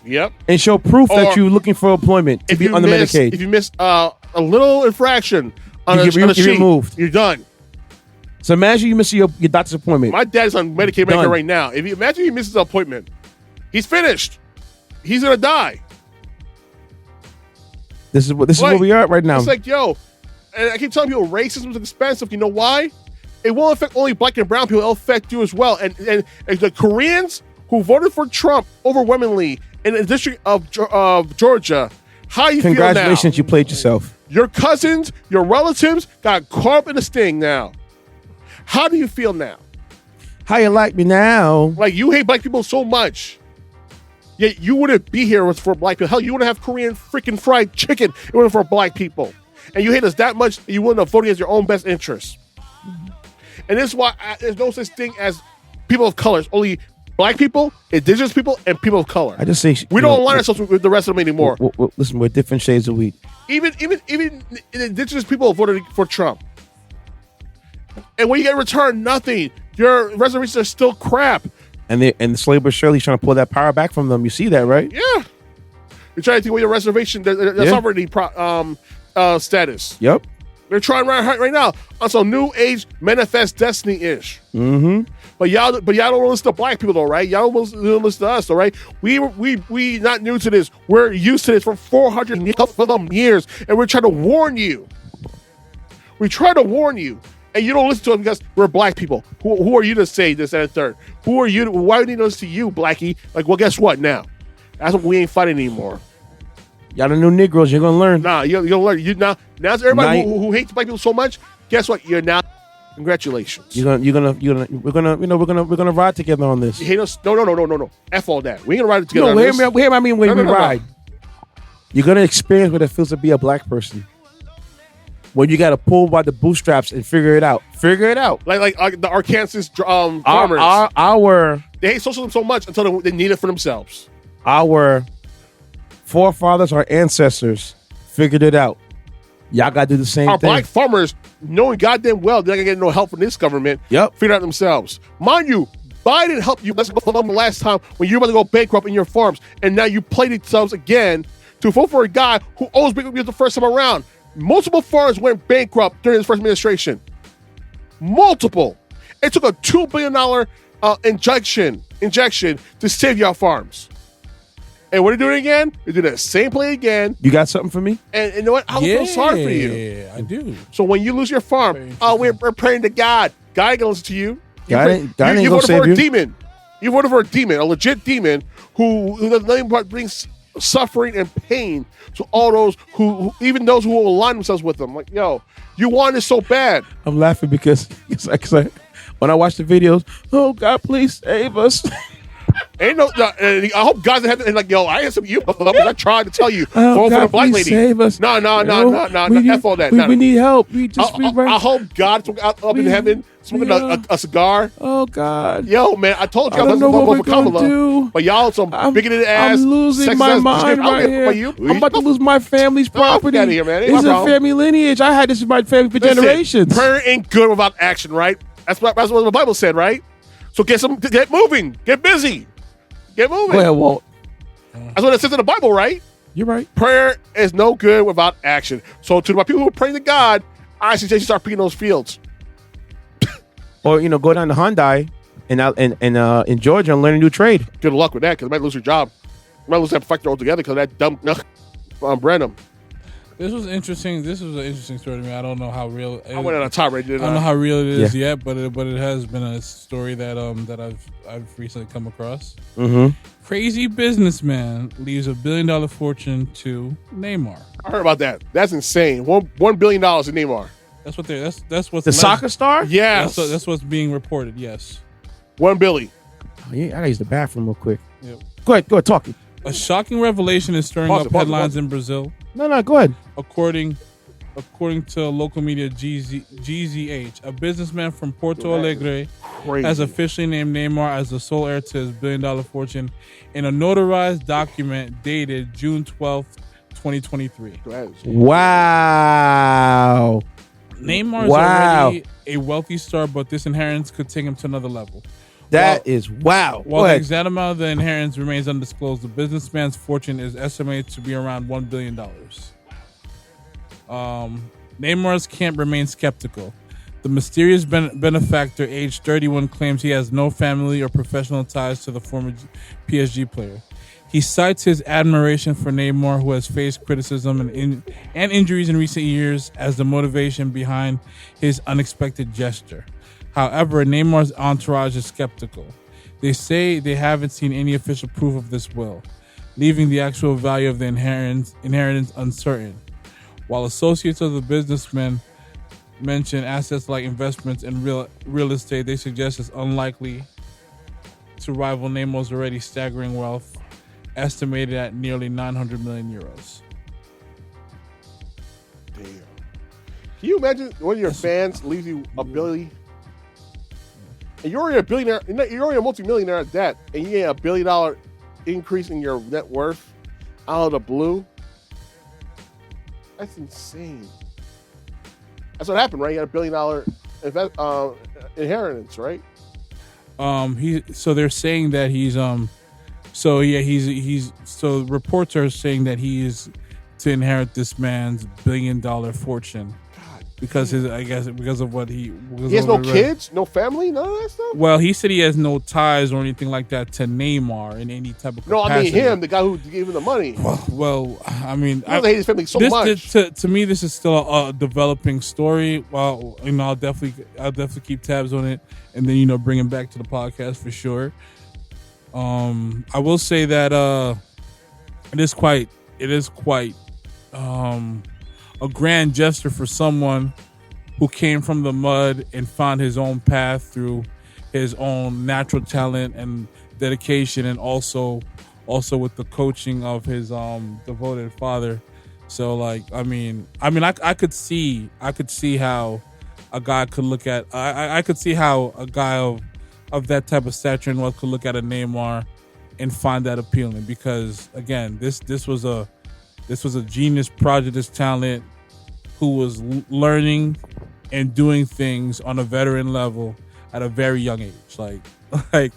Speaker 3: Yep.
Speaker 1: and show proof
Speaker 3: Or
Speaker 1: that you're looking for employment to be on the Medicaid.
Speaker 3: If you miss a little infraction on
Speaker 1: You
Speaker 3: a
Speaker 1: get
Speaker 3: sheet,
Speaker 1: removed.
Speaker 3: you're done.
Speaker 1: So imagine you miss your doctor's appointment.
Speaker 3: My dad's on Medicaid
Speaker 1: Done.
Speaker 3: right now. Imagine he misses an appointment, he's finished. He's gonna die.
Speaker 1: This is where we are right now.
Speaker 3: It's like, yo, and I keep telling people racism is expensive. You know why? It won't affect only black and brown people. It'll affect you as well. And the Koreans who voted for Trump overwhelmingly in the district of Georgia, how you feel now?
Speaker 1: Congratulations, you played yourself.
Speaker 3: Your cousins, your relatives got caught up in the sting now. How do you feel now?
Speaker 1: How you like me now?
Speaker 3: Like, you hate black people so much. Yet you wouldn't be here for black people. Hell, you wouldn't have Korean freaking fried chicken if it wasn't for black people. And you hate us that much that you wouldn't have voted against your own best interests. And this is why there's no such thing as people of color. It's only black people, indigenous people, and people of color.
Speaker 1: I just say
Speaker 3: we don't align ourselves with the rest of them anymore.
Speaker 1: Listen, we're different shades of wheat.
Speaker 3: Even indigenous people voted for Trump. And when you get in return, nothing. Your reservations are still crap.
Speaker 1: And the slave but Shirley's trying to pull that power back from them. You see that, right?
Speaker 3: Yeah. You're trying to take away your reservation, the sovereignty status.
Speaker 1: Yep.
Speaker 3: They're trying right now on some new age manifest destiny-ish.
Speaker 1: Mm-hmm.
Speaker 3: But y'all don't listen to black people though, right? Y'all don't listen to us, though, right? We not new to this. We're used to this for 400 years, and we're trying to warn you. We try to warn you, and you don't listen to us because we're black people. Who are you to say this and third? Who are you? Why do we need to listen to you, Blackie? Like, well, guess what? Now, that's what we ain't fighting anymore.
Speaker 1: Y'all the new Negroes. You're gonna learn.
Speaker 3: Nah, you're gonna learn. Now, everybody who hates black people so much. Guess what? You're now. Congratulations.
Speaker 1: We're gonna ride together on this.
Speaker 3: You hate us? No. F all that. We ain't gonna ride together.
Speaker 1: No, hear me. I mean, when we ride, you're gonna experience what it feels to be a black person. When you gotta pull by the bootstraps and figure it out.
Speaker 3: Like the Arkansas farmers. They hate socialism so much until they need it for themselves.
Speaker 1: Our forefathers, our ancestors, figured it out. Y'all gotta do the same thing.
Speaker 3: Our black farmers, knowing goddamn well they're not gonna get no help from this government, figured it out themselves. Mind you, Biden helped you last time when you were about to go bankrupt in your farms, and now you played themselves again to vote for a guy who always bankrupt the first time around. Multiple farms went bankrupt during his first administration. Multiple. It took a $2 billion injection to save y'all farms. And what are you doing again? You're doing that same play again.
Speaker 1: You got something for me?
Speaker 3: And you know what? I feel sorry for you.
Speaker 2: Yeah, I do.
Speaker 3: So when you lose your farm, we're praying to God. God ain't gonna listen to you.
Speaker 1: God ain't
Speaker 3: you
Speaker 1: gonna
Speaker 3: voted
Speaker 1: save
Speaker 3: for
Speaker 1: you.
Speaker 3: a demon. You voted for a demon, a legit demon who doesn't nothing but brings suffering and pain to all those who even those who will align themselves with them. Like, yo, you want it so bad.
Speaker 1: I'm laughing because when I watch the videos, oh God, please save us.
Speaker 3: Ain't no. I hope God's in heaven and like, yo, I answer you. I tried to tell you.
Speaker 1: Oh,
Speaker 3: Vote for the black lady.
Speaker 1: Save us.
Speaker 3: No. F all that.
Speaker 1: We need help. We just.
Speaker 3: I hope God's up in heaven smoking a cigar.
Speaker 1: Oh God.
Speaker 3: Yo, man, I told you
Speaker 1: I don't know what we're gonna do.
Speaker 3: But y'all some bigoted ass.
Speaker 1: I'm losing my mind right here. I'm about to lose my family's property.
Speaker 3: Get out of here, man.
Speaker 1: It's a family lineage. I had this in my family for generations.
Speaker 3: Prayer ain't good without action, right? That's what the Bible said, right? So get moving, get busy, get moving.
Speaker 1: Go ahead, Walt.
Speaker 3: That's what it says in the Bible, right?
Speaker 1: You're right.
Speaker 3: Prayer is no good without action. So to my people who are praying to God, I suggest you start picking those fields.
Speaker 1: Or go down to Hyundai in Georgia and learn a new trade.
Speaker 3: Good luck with that, because you might lose your job. You might lose that factory altogether because of that dumb Branum.
Speaker 2: This was interesting. This was an interesting story to me. I don't know how real.
Speaker 3: I went on a tirade.
Speaker 2: I don't know how real it is yet, but it has been a story that I've recently come across.
Speaker 1: Mm-hmm.
Speaker 2: Crazy businessman leaves $1 billion fortune to Neymar.
Speaker 3: I heard about that. That's insane. $1 billion in Neymar.
Speaker 2: That's what that's what's
Speaker 1: the soccer star.
Speaker 3: Yes,
Speaker 2: that's what's being reported. Yes,
Speaker 3: $1 billion.
Speaker 1: Oh, yeah, I gotta use the bathroom real quick.
Speaker 2: Yep.
Speaker 1: Go ahead, talk.
Speaker 2: A shocking revelation is stirring up headlines in Brazil.
Speaker 1: No, go ahead.
Speaker 2: According to local media GZH, a businessman from Porto Alegre has officially named Neymar as the sole heir to his $1 billion fortune in a notarized document dated June 12th, 2023.
Speaker 1: Wow.
Speaker 2: Neymar is already a wealthy star, but this inheritance could take him to another level.
Speaker 1: That is wow.
Speaker 2: While the exact amount of the inheritance remains undisclosed, the businessman's fortune is estimated to be around $1 billion. Neymar's camp remains skeptical. The mysterious benefactor, aged 31, claims he has no family or professional ties to the former PSG player. He cites his admiration for Neymar, who has faced criticism and injuries in recent years, as the motivation behind his unexpected gesture. However, Neymar's entourage is skeptical. They say they haven't seen any official proof of this will, leaving the actual value of the inheritance uncertain. while associates of the businessman mention assets like investments in real estate, they suggest it's unlikely to rival Neymar's already staggering wealth, estimated at nearly 900 million euros.
Speaker 3: Damn. Can you imagine one of your fans leaves you $1 billion? And you're already a billionaire. You're already a multimillionaire at that, and you get $1 billion increase in your net worth out of the blue. That's insane. That's what happened, right? You got $1 billion inheritance, right?
Speaker 2: So they're saying that he's so reports are saying that he is to inherit this man's $1 billion fortune. Because because of what he
Speaker 3: has no kids, no family, none of that stuff.
Speaker 2: Well, he said he has no ties or anything like that to Neymar in any type of capacity.
Speaker 3: No, I mean him, the guy who gave him the money.
Speaker 2: Well, I mean,
Speaker 3: I hate his family so much.
Speaker 2: To me, this is still a developing story. Well, I'll definitely keep tabs on it, and then bring him back to the podcast for sure. I will say that it is quite a grand gesture for someone who came from the mud and found his own path through his own natural talent and dedication, and also with the coaching of his devoted father. So I could see how a guy could look at I could see how a guy of that type of stature and wealth could look at a Neymar and find that appealing, because again, this was a genius prodigious talent who was learning and doing things on a veteran level at a very young age. Like I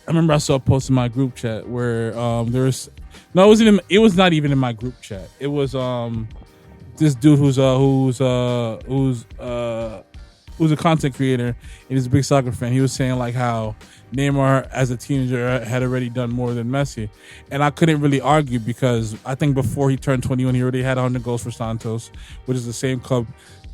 Speaker 2: remember I saw a post in my group chat where it was not even in my group chat. It was this dude who's a content creator and he's a big soccer fan. He was saying like how Neymar as a teenager had already done more than Messi, and I couldn't really argue, because I think before he turned 21 he already had 100 goals for Santos, which is the same club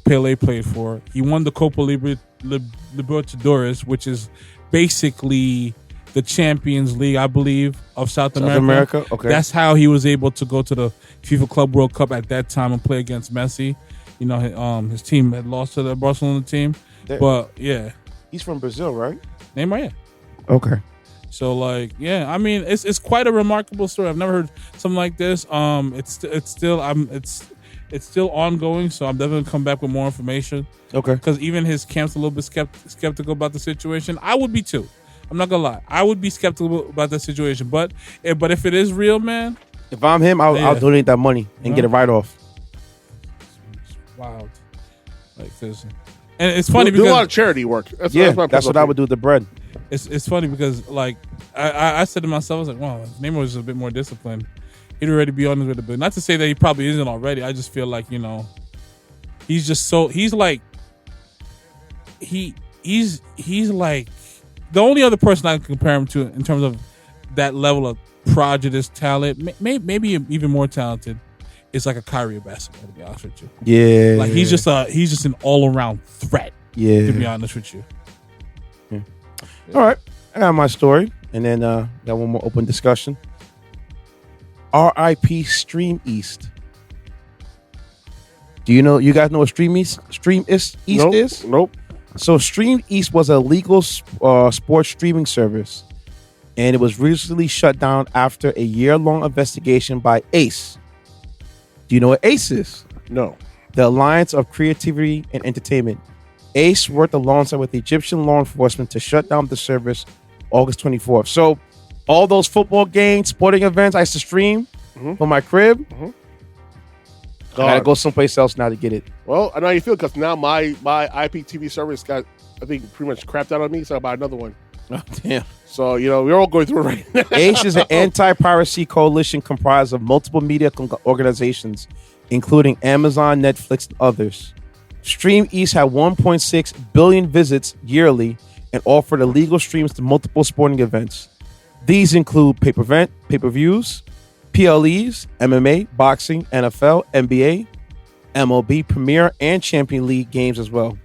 Speaker 2: Pele played for. He won the Copa Libertadores, which is basically the Champions League, I believe, of South America.
Speaker 1: Okay,
Speaker 2: that's how he was able to go to the FIFA Club World Cup at that time and play against Messi. His team had lost to the Barcelona team, but yeah,
Speaker 1: he's from Brazil, right?
Speaker 2: Neymar, yeah.
Speaker 1: Okay.
Speaker 2: So it's quite a remarkable story. I've never heard something like this. It's still ongoing, so I'm definitely gonna come back with more information.
Speaker 1: Okay.
Speaker 2: Because even his camp's a little bit skeptical about the situation. I would be too. I'm not gonna lie. I would be skeptical about that situation. But if it is real, man.
Speaker 1: If I'm him, I'll donate that money and get it right off.
Speaker 2: It's wild. And it's funny because
Speaker 3: do a lot of charity work. That's
Speaker 1: what I would do with the bread.
Speaker 2: It's funny because I said to myself, I was like, wow, if Neymar was a bit more disciplined, he'd already be on his way to bit. Not to say that he probably isn't already. I just feel like he's just so he's like the only other person I can compare him to in terms of that level of prodigious talent, maybe even more talented, is like a Kyrie of basketball, to be honest with you.
Speaker 1: Yeah,
Speaker 2: he's just an all around threat.
Speaker 1: Yeah,
Speaker 2: to be honest with you.
Speaker 1: Yeah. All right, I got my story, and then got one more open discussion. R.I.P. Stream East. Do you guys know what Stream East is?
Speaker 3: Nope.
Speaker 1: So Stream East was a legal sports streaming service, and it was recently shut down after a year-long investigation by ACE. Do you know what ACE is?
Speaker 3: No.
Speaker 1: The Alliance of Creativity and Entertainment. ACE worked alongside with the Egyptian law enforcement to shut down the service August 24th. So all those football games, sporting events I used to stream from my crib, I gotta go someplace else now to get it.
Speaker 3: Well, I know how you feel, because now my IPTV service got, I think, pretty much crapped out on me, so I buy another one.
Speaker 1: Oh, damn.
Speaker 3: So, we're all going through it right now.
Speaker 1: ACE is an anti-piracy coalition comprised of multiple media organizations, including Amazon, Netflix, and others. Stream East had 1.6 billion visits yearly and offered illegal streams to multiple sporting events. These include pay-per-views, PLEs, MMA, boxing, NFL, NBA, MLB, Premier, and Champion League games as well.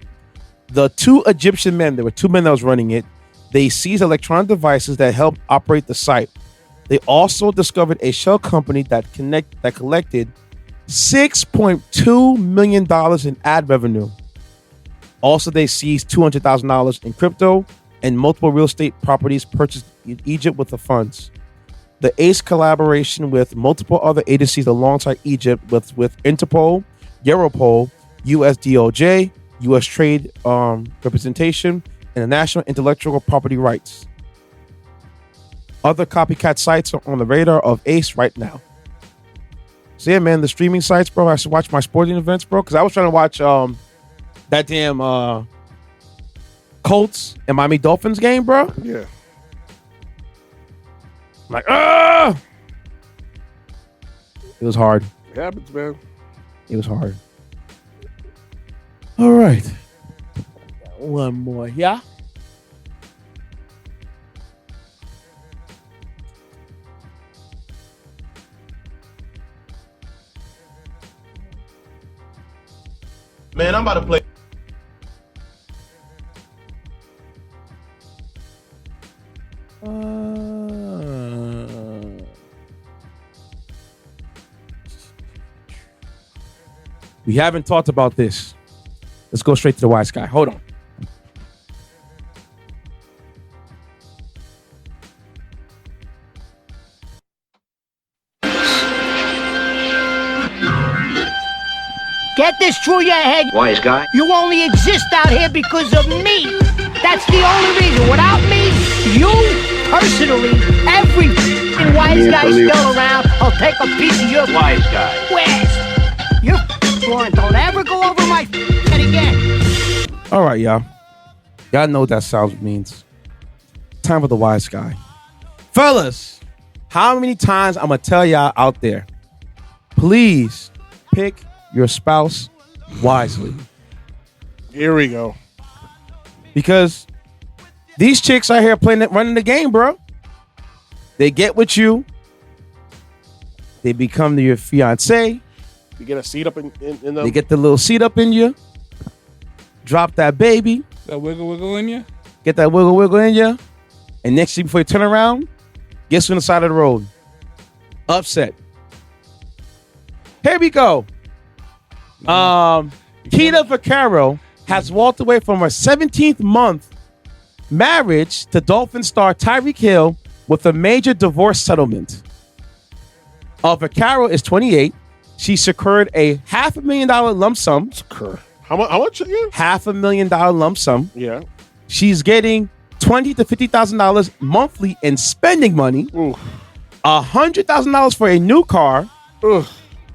Speaker 1: The two Egyptian men, there were two men that was running it, they seized electronic devices that helped operate the site. They also discovered a shell company that collected $6.2 million in ad revenue. Also, they seized $200,000 in crypto and multiple real estate properties purchased in Egypt with the funds. The ACE collaboration with multiple other agencies alongside Egypt with Interpol, Europol, US DOJ, US Trade Representation, and the National Intellectual Property Rights. Other copycat sites are on the radar of ACE right now. So yeah, man, the streaming sites, bro. I should watch my sporting events, bro, because I was trying to watch that damn Colts and Miami Dolphins game, bro.
Speaker 3: Yeah.
Speaker 1: I'm like, ah! It was hard.
Speaker 3: It happens, man.
Speaker 1: It was hard. All right. One more, yeah?
Speaker 6: Man, I'm about to play.
Speaker 1: We haven't talked about this. Let's go straight to the wise guy. Hold on.
Speaker 9: Get this through your head,
Speaker 10: Wise guy.
Speaker 9: you only exist out here because of me. That's the only reason. Without me, you personally, every wise guy still around, I'll take a piece of your
Speaker 10: Wise guy.
Speaker 9: West. You're blind. Don't ever go over my head again.
Speaker 1: All right, y'all. Y'all know what that sound means. Time for the wise guy. Fellas, how many times I'm going to tell y'all out there, please pick your spouse wisely.
Speaker 3: Here we go.
Speaker 1: Because these chicks out here running the game, bro. They get with you. They become your fiance.
Speaker 3: You get a seat up in the...
Speaker 1: They get the little seat up in you. Drop that baby.
Speaker 2: That wiggle in you?
Speaker 1: Get that wiggle in you. And next thing before you turn around, guess who's on the side of the road? Upset. Here we go. Kita Vaccaro has walked away from her 17th month marriage to Dolphin star Tyreek Hill with a major divorce settlement. Vaccaro is 28. She secured a $500,000 lump sum.
Speaker 3: How much again?
Speaker 1: $500,000 lump sum.
Speaker 3: Yeah.
Speaker 1: She's getting $20,000 to $50,000 monthly in spending money. $100,000 for a new car.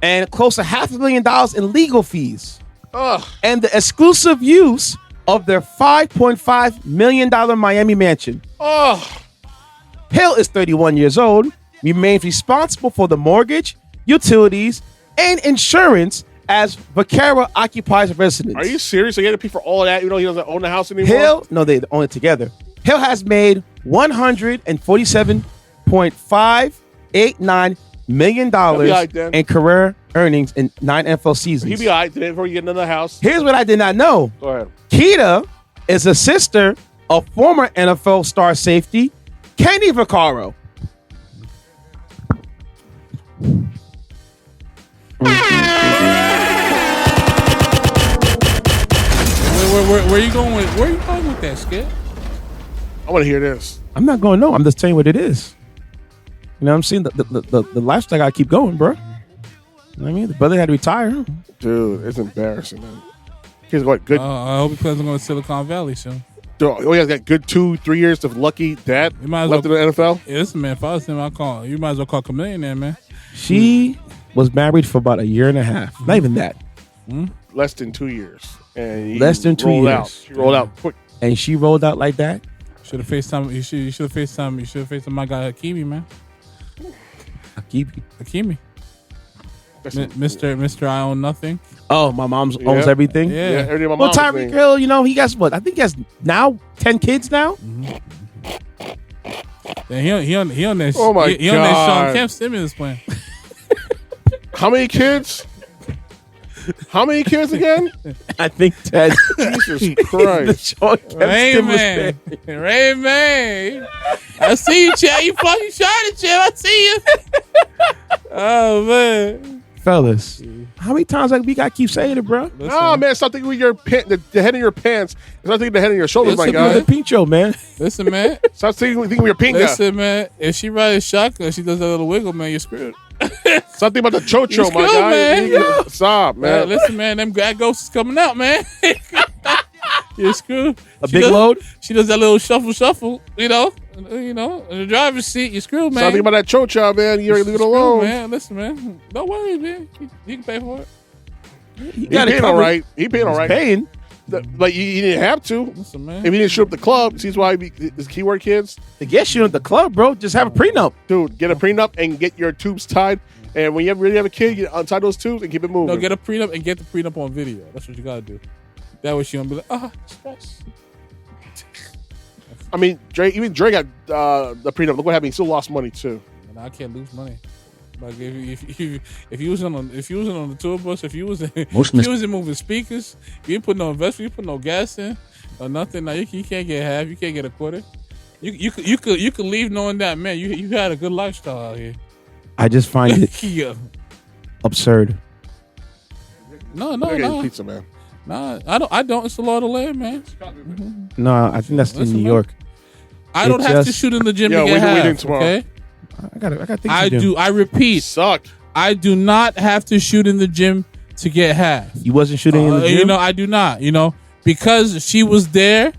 Speaker 1: And close to $500,000 in legal fees. And the exclusive use of their $5.5 million Miami mansion. Hill is 31 years old, remains responsible for the mortgage, utilities, and insurance as Vaccaro occupies residence.
Speaker 3: Are you serious? So you had to pay for all of that? You know he doesn't own the house anymore?
Speaker 1: Hill, no, they own it together. Hill has made $147.589 million in career earnings in 9 NFL seasons.
Speaker 3: He'd be all right before you get another house.
Speaker 1: Here's what I did not know.
Speaker 3: Go ahead.
Speaker 1: Kita is a sister of former NFL star safety Kenny Vaccaro.
Speaker 2: Where you going with? Where you going with that, Skip?
Speaker 3: I want to hear this.
Speaker 1: I'm not going. No, I'm just telling you what it is. You know what I'm saying? The lifestyle gotta keep going, bro. You know what I mean? The brother had to retire.
Speaker 3: Dude, it's embarrassing, man. He's going good.
Speaker 2: I hope he plans on going to Silicon Valley soon.
Speaker 3: Dude, he has got good 2-3 years of lucky dad left in the NFL.
Speaker 2: Yeah, listen, man, if I was him, I'd call. You might as well call Chameleon there, man.
Speaker 1: She was married for about a year and a half. Not even that.
Speaker 3: Less than 2 years. And
Speaker 1: less than 2 years.
Speaker 3: She rolled out quick.
Speaker 1: And she rolled out like that.
Speaker 2: Should have FaceTime. You should have FaceTime. You should have FaceTime my guy Hakimi, man. Hakimi. Mr. I own nothing.
Speaker 1: Oh, my mom's owns everything.
Speaker 2: Yeah.
Speaker 3: Everything my
Speaker 1: Well,
Speaker 3: mom's
Speaker 1: Tyreek Hill, you know, he got what? I think he has now 10 kids now.
Speaker 2: Yeah, he on that.
Speaker 3: Oh my
Speaker 2: he on that
Speaker 3: God.
Speaker 2: Sean Kemp stimulus plan.
Speaker 3: How many kids? How many kids again?
Speaker 1: I think 10.
Speaker 3: Jesus Christ.
Speaker 2: Rayman. I see you, Chad. You fucking shot it, Chad. I see you. Oh, man.
Speaker 1: Fellas, How many times we gotta keep saying it, bro?
Speaker 3: Nah, man, stop thinking with your the head of your pants. Stop thinking the head of your shoulders, my guy.
Speaker 1: The pincho, man.
Speaker 2: Listen, man.
Speaker 3: Stop thinking with your pinga.
Speaker 2: Listen, man. If she rides shotgun, she does that little wiggle, man. You're screwed.
Speaker 3: Something about the chocho, my guy.
Speaker 2: Man.
Speaker 3: Stop, man.
Speaker 2: Listen, man. Them bad ghosts is coming out, man. You're screwed.
Speaker 1: Big load.
Speaker 2: She does that little shuffle. You know, in the driver's seat. You're screwed, man.
Speaker 3: Something about that chocho, man. You're leave it alone,
Speaker 2: man. Listen, man. Don't worry, man. You can pay for it.
Speaker 3: He paying all right. He paying all right.
Speaker 1: Paying.
Speaker 3: But you didn't have to.
Speaker 2: Listen, man.
Speaker 3: If he didn't show up at the club, see why his keyword kids.
Speaker 1: To get you at the club, bro, just have a prenup.
Speaker 3: Dude, get a prenup and get your tubes tied. And when you really have a kid, you untie those tubes and keep it moving.
Speaker 2: No, get a prenup and get the prenup on video. That's what you gotta do. That way she gonna be like, stress.
Speaker 3: I mean, Dre got the prenup. Look what happened. He still lost money too.
Speaker 2: And I can't lose money. Like if you was on the tour bus, if you was in moving speakers, you didn't put no investment, you put no gas in or nothing. Now you can't get half, you can't get a quarter. You could leave knowing that, man, you had a good lifestyle out here.
Speaker 1: I just find it absurd.
Speaker 3: No. Pizza, man.
Speaker 2: Nah, I don't. It's the law of the land, man.
Speaker 1: No, I think that's in New York.
Speaker 2: I don't have to shoot in the gym to get half. Okay.
Speaker 1: I got things
Speaker 2: I
Speaker 1: to
Speaker 2: do. I repeat.
Speaker 3: Suck.
Speaker 2: I do not have to shoot in the gym to get half.
Speaker 1: You wasn't shooting in the gym?
Speaker 2: I do not. Because she was there.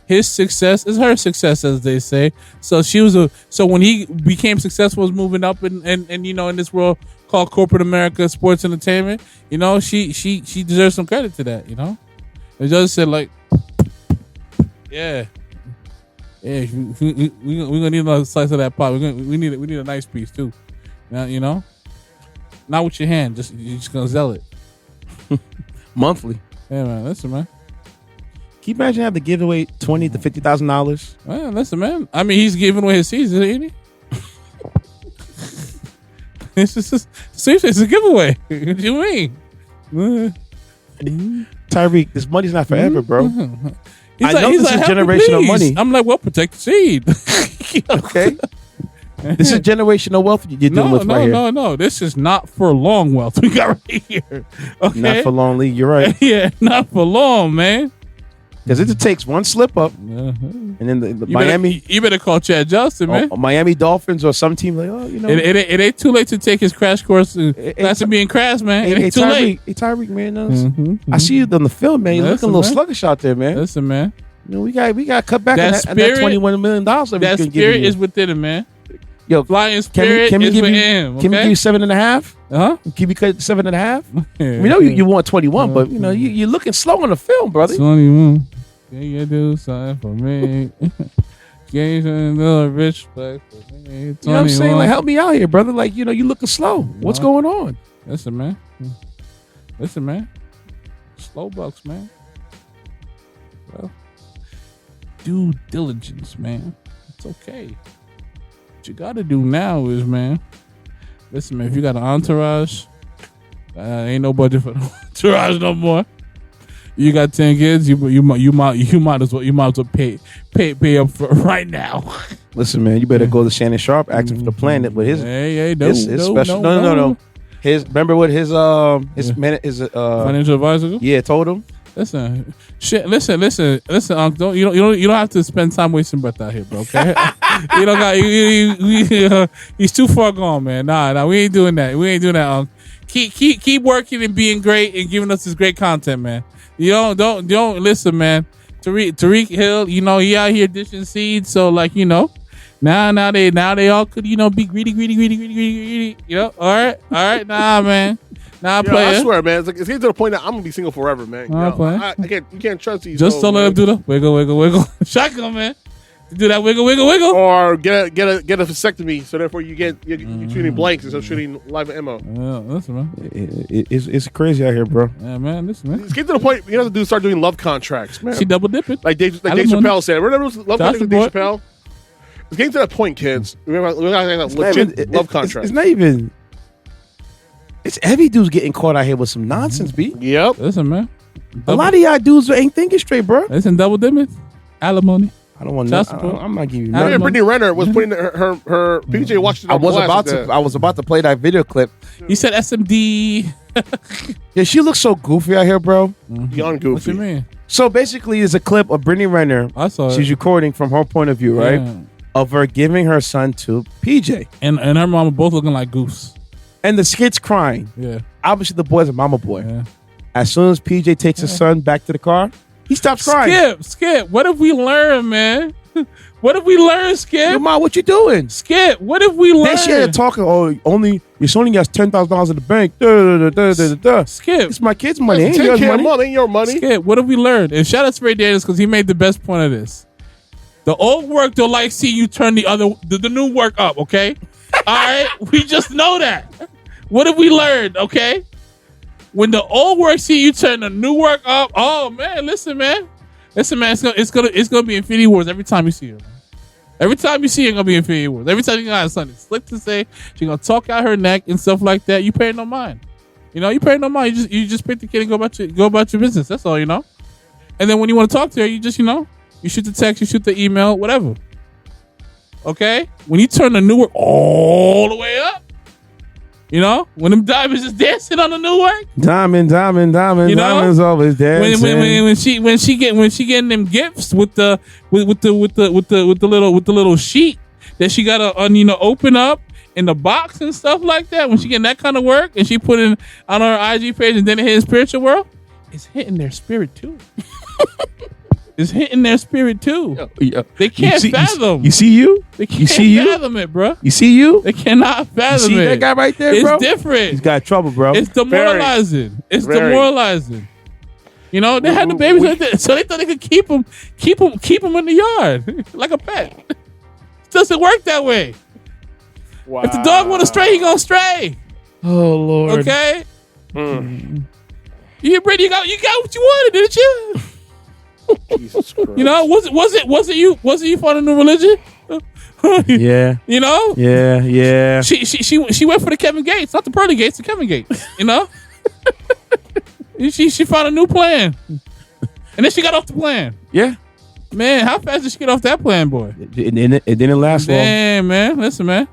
Speaker 2: His success is her success, as they say. So so when he became successful, was moving up and in this world called corporate America, sports entertainment. She deserves some credit to that. The judge said like, yeah. Yeah, we're gonna need another slice of that pie. We need a nice piece too. Not with your hand. You're just gonna sell it
Speaker 1: monthly.
Speaker 2: Yeah, man. Listen, man.
Speaker 1: Can you imagine having to give away $20,000 to $50,000?
Speaker 2: Man, listen, man. I mean, he's giving away his season, ain't he? Seriously, it's a giveaway. What do you mean?
Speaker 1: Tyreek, this money's not forever, bro.
Speaker 2: He's
Speaker 1: this is generational money.
Speaker 2: I'm like, well, protect the seed.
Speaker 1: Okay. This is generational wealth you're dealing with right here.
Speaker 2: No. This is not for long wealth we got right here. Okay?
Speaker 1: Not for long, Lee. You're right.
Speaker 2: Yeah, not for long, man.
Speaker 1: Because it takes one slip up, and then the Miami.
Speaker 2: You better call Chad Justin, man.
Speaker 1: Miami Dolphins or some team like,
Speaker 2: It ain't too late to take his crash course. That's being crass, man. It ain't too late.
Speaker 1: Hey, Tyreek, man. I see you on the film, man. You're looking a little sluggish out there, man.
Speaker 2: Listen, man.
Speaker 1: We got to cut back on that $21 million.
Speaker 2: That spirit is within him, man.
Speaker 1: Yo,
Speaker 2: flying spirit is within him.
Speaker 1: Can we give you 7.5?
Speaker 2: Huh?
Speaker 1: Can we cut 7.5? We know you want 21, but you're looking slow on the film, brother.
Speaker 2: 21. Can you do something for me? Can you do a respect for me? 21.
Speaker 1: You know what I'm saying? Like, help me out here, brother. Like, you looking slow. What's going on?
Speaker 2: Listen, man. Slow bucks, man. Well, due diligence, man. It's okay. What you got to do now is, man. Listen, man. If you got an entourage, ain't no budget for the entourage no more. You got 10 kids. You might as well pay up for right now.
Speaker 1: Listen, man. You better go to Shannon Sharp asking for the planet. But his special. No. Remember what his
Speaker 2: financial advisor?
Speaker 1: Yeah, told him.
Speaker 2: Listen, Uncle. You don't have to spend time wasting breath out here, bro. Okay, you don't got. He's too far gone, man. Nah, we ain't doing that. Uncle. Keep working and being great and giving us this great content, man. You don't listen, man. Tariq Hill, he out here dishing seeds. So like, now they all could, be greedy. All right, nah, man. Nah, player.
Speaker 3: I swear, man. It's getting to the point that I'm gonna be single forever, man. You can't trust these.
Speaker 2: Just don't let him do the wiggle. Shotgun, man. Do that wiggle.
Speaker 3: Or get a vasectomy, so therefore you're shooting blanks instead of shooting live ammo.
Speaker 2: Yeah, listen, man.
Speaker 1: It's crazy out here, bro.
Speaker 2: Yeah, man. Listen, man.
Speaker 3: It's getting to the point you have to start doing love contracts, man.
Speaker 2: She double dipping.
Speaker 3: Like Dave Chappelle said. Remember love contracts with Dave Chappelle? It's getting to that point, kids. We're not legit love contracts.
Speaker 1: It's not even. It's heavy dudes getting caught out here with some nonsense, B.
Speaker 3: Yep.
Speaker 2: Listen, man.
Speaker 1: A lot of y'all dudes ain't thinking straight, bro.
Speaker 2: Listen, double dipping. Alimony.
Speaker 1: I don't want
Speaker 2: Child
Speaker 1: no.
Speaker 2: support.
Speaker 1: I'm not giving you
Speaker 2: I
Speaker 3: Yeah,
Speaker 2: don't
Speaker 1: nothing.
Speaker 2: know.
Speaker 3: Brittany Renner was putting her PJ watched it.
Speaker 1: I was about to play that video clip.
Speaker 2: You said SMD.
Speaker 1: Yeah, she looks so goofy out here, bro.
Speaker 3: Young
Speaker 2: What
Speaker 3: goofy.
Speaker 2: you mean?
Speaker 1: So basically, there's a clip of Brittany Renner.
Speaker 2: I saw it.
Speaker 1: She's recording from her point of view, right?
Speaker 2: Yeah.
Speaker 1: Of her giving her son to PJ.
Speaker 2: And her mama both looking like goofs.
Speaker 1: And the skit's crying.
Speaker 2: Yeah.
Speaker 1: Obviously, the boy's a mama boy.
Speaker 2: Yeah.
Speaker 1: As soon as PJ takes his son back to the car, he stops crying.
Speaker 2: Skip. What have we learned, man? What have we learned, Skip?
Speaker 1: Yo, Ma, what you doing?
Speaker 2: Skip, what have we learned?
Speaker 1: Then she had talking, your son only has $10,000 in the bank. Da, da, da, da, da, da.
Speaker 2: Skip.
Speaker 1: It's my kid's money. Ain't
Speaker 3: Take
Speaker 1: yours
Speaker 3: care of
Speaker 1: money.
Speaker 3: mom, ain't your money.
Speaker 2: Skip, what have we learned? And shout out to Ray Daniels because he made the best point of this. The old work don't like see you turn the new work up, okay? All right? We just know that. What have we learned, okay? When the old work see you turn the new work up, oh man, listen, man, it's gonna be Infinity Wars every time you see her. Every time you see her, it's gonna be Infinity Wars. Every time you got something slick to say, she's gonna talk out her neck and stuff like that. You pay no mind. You pay no mind. You just pick the kid and go about your business. That's all, And then when you want to talk to her, you just, you shoot the text, you shoot the email, whatever. Okay? When you turn the new work all the way up, when them diamonds is dancing on the new work.
Speaker 1: Diamond, diamonds always dancing.
Speaker 2: When she getting them gifts with the little sheet that she gotta open up in the box and stuff like that. When she getting that kind of work and she put it on her IG page and then it hit spiritual world, it's hitting their spirit too. It's hitting their spirit too.
Speaker 1: Yo.
Speaker 2: They can't fathom.
Speaker 1: You see you?
Speaker 2: They can't fathom it, bro.
Speaker 1: You see you?
Speaker 2: They cannot fathom
Speaker 1: You see
Speaker 2: it.
Speaker 1: that guy right there,
Speaker 2: it's
Speaker 1: bro?
Speaker 2: It's different.
Speaker 1: He's got trouble, bro.
Speaker 2: It's demoralizing.
Speaker 3: Very.
Speaker 2: Demoralizing. They had the babies like that, so they thought they could keep them in the yard like a pet. It doesn't work that way.
Speaker 3: Wow.
Speaker 2: If the dog want to stray, he gonna stray.
Speaker 1: Oh Lord.
Speaker 2: Okay. You got what you wanted, didn't you?
Speaker 3: Jesus Christ.
Speaker 2: Was it you for the new religion?
Speaker 1: Yeah. Yeah.
Speaker 2: She went for the Kevin Gates, not the Pearly Gates, the Kevin Gates. She found a new plan, and then she got off the plan.
Speaker 1: Yeah.
Speaker 2: Man, how fast did she get off that plan, boy?
Speaker 1: It didn't last long.
Speaker 2: Damn, man. Listen, man.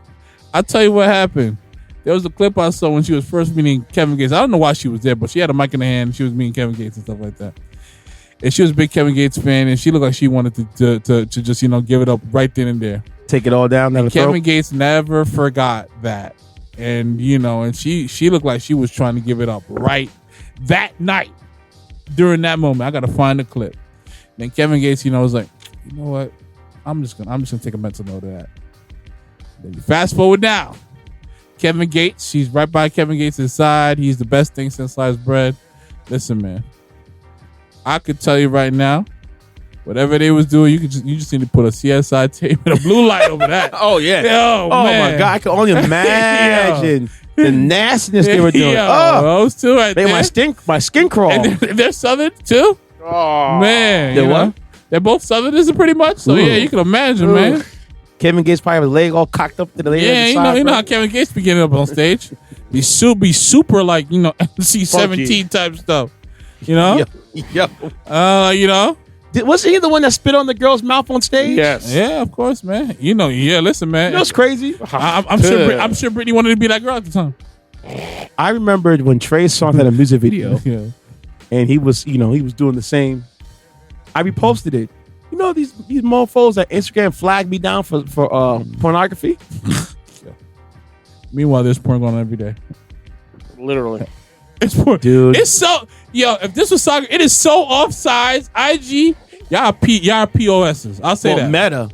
Speaker 2: I'll tell you what happened. There was a clip I saw when she was first meeting Kevin Gates. I don't know why she was there, but she had a mic in her hand. And she was meeting Kevin Gates and stuff like that. And she was a big Kevin Gates fan, and she looked like she wanted to just give it up right then and there.
Speaker 1: Take it all down.
Speaker 2: And Kevin Gates never forgot that, and and she looked like she was trying to give it up right that night. During that moment, I got to find the clip. Then Kevin Gates, was like, you know what? I'm just gonna take a mental note of that. Then you fast forward now. Kevin Gates, she's right by Kevin Gates' side. He's the best thing since sliced bread. Listen, man. I could tell you right now, whatever they was doing, you just need to put a CSI tape and a blue light over that.
Speaker 1: Oh yeah.
Speaker 2: Yo,
Speaker 1: oh
Speaker 2: man.
Speaker 1: my God, I can only imagine the nastiness they were doing.
Speaker 2: Those two right there.
Speaker 1: My skin crawl.
Speaker 2: And they're Southern too.
Speaker 3: Oh
Speaker 2: Man,
Speaker 1: They're what?
Speaker 2: They're both Southerners pretty much. So yeah, you can imagine, man.
Speaker 1: Kevin Gates probably have his leg all cocked up to the leg.
Speaker 2: Yeah, you know how Kevin Gates be getting up on stage. Be super like MC-17 type stuff.
Speaker 1: Yo. Was he the one that spit on the girl's mouth on stage?
Speaker 3: Yes.
Speaker 2: Yeah, of course, man. Listen, man.
Speaker 1: You know what's crazy?
Speaker 2: I'm sure Brittany wanted to be that girl at the time.
Speaker 1: I remembered when Trey Songz had a music video,
Speaker 2: Yeah.
Speaker 1: and he was doing the same. I reposted it. These mofos that Instagram flagged me down for pornography.
Speaker 2: Meanwhile, there's porn going on every day.
Speaker 3: Literally.
Speaker 2: It's porn.
Speaker 1: Dude.
Speaker 2: It's so if this was soccer, it is so offsides. IG, y'all POSs. I'll say that.
Speaker 1: Meta.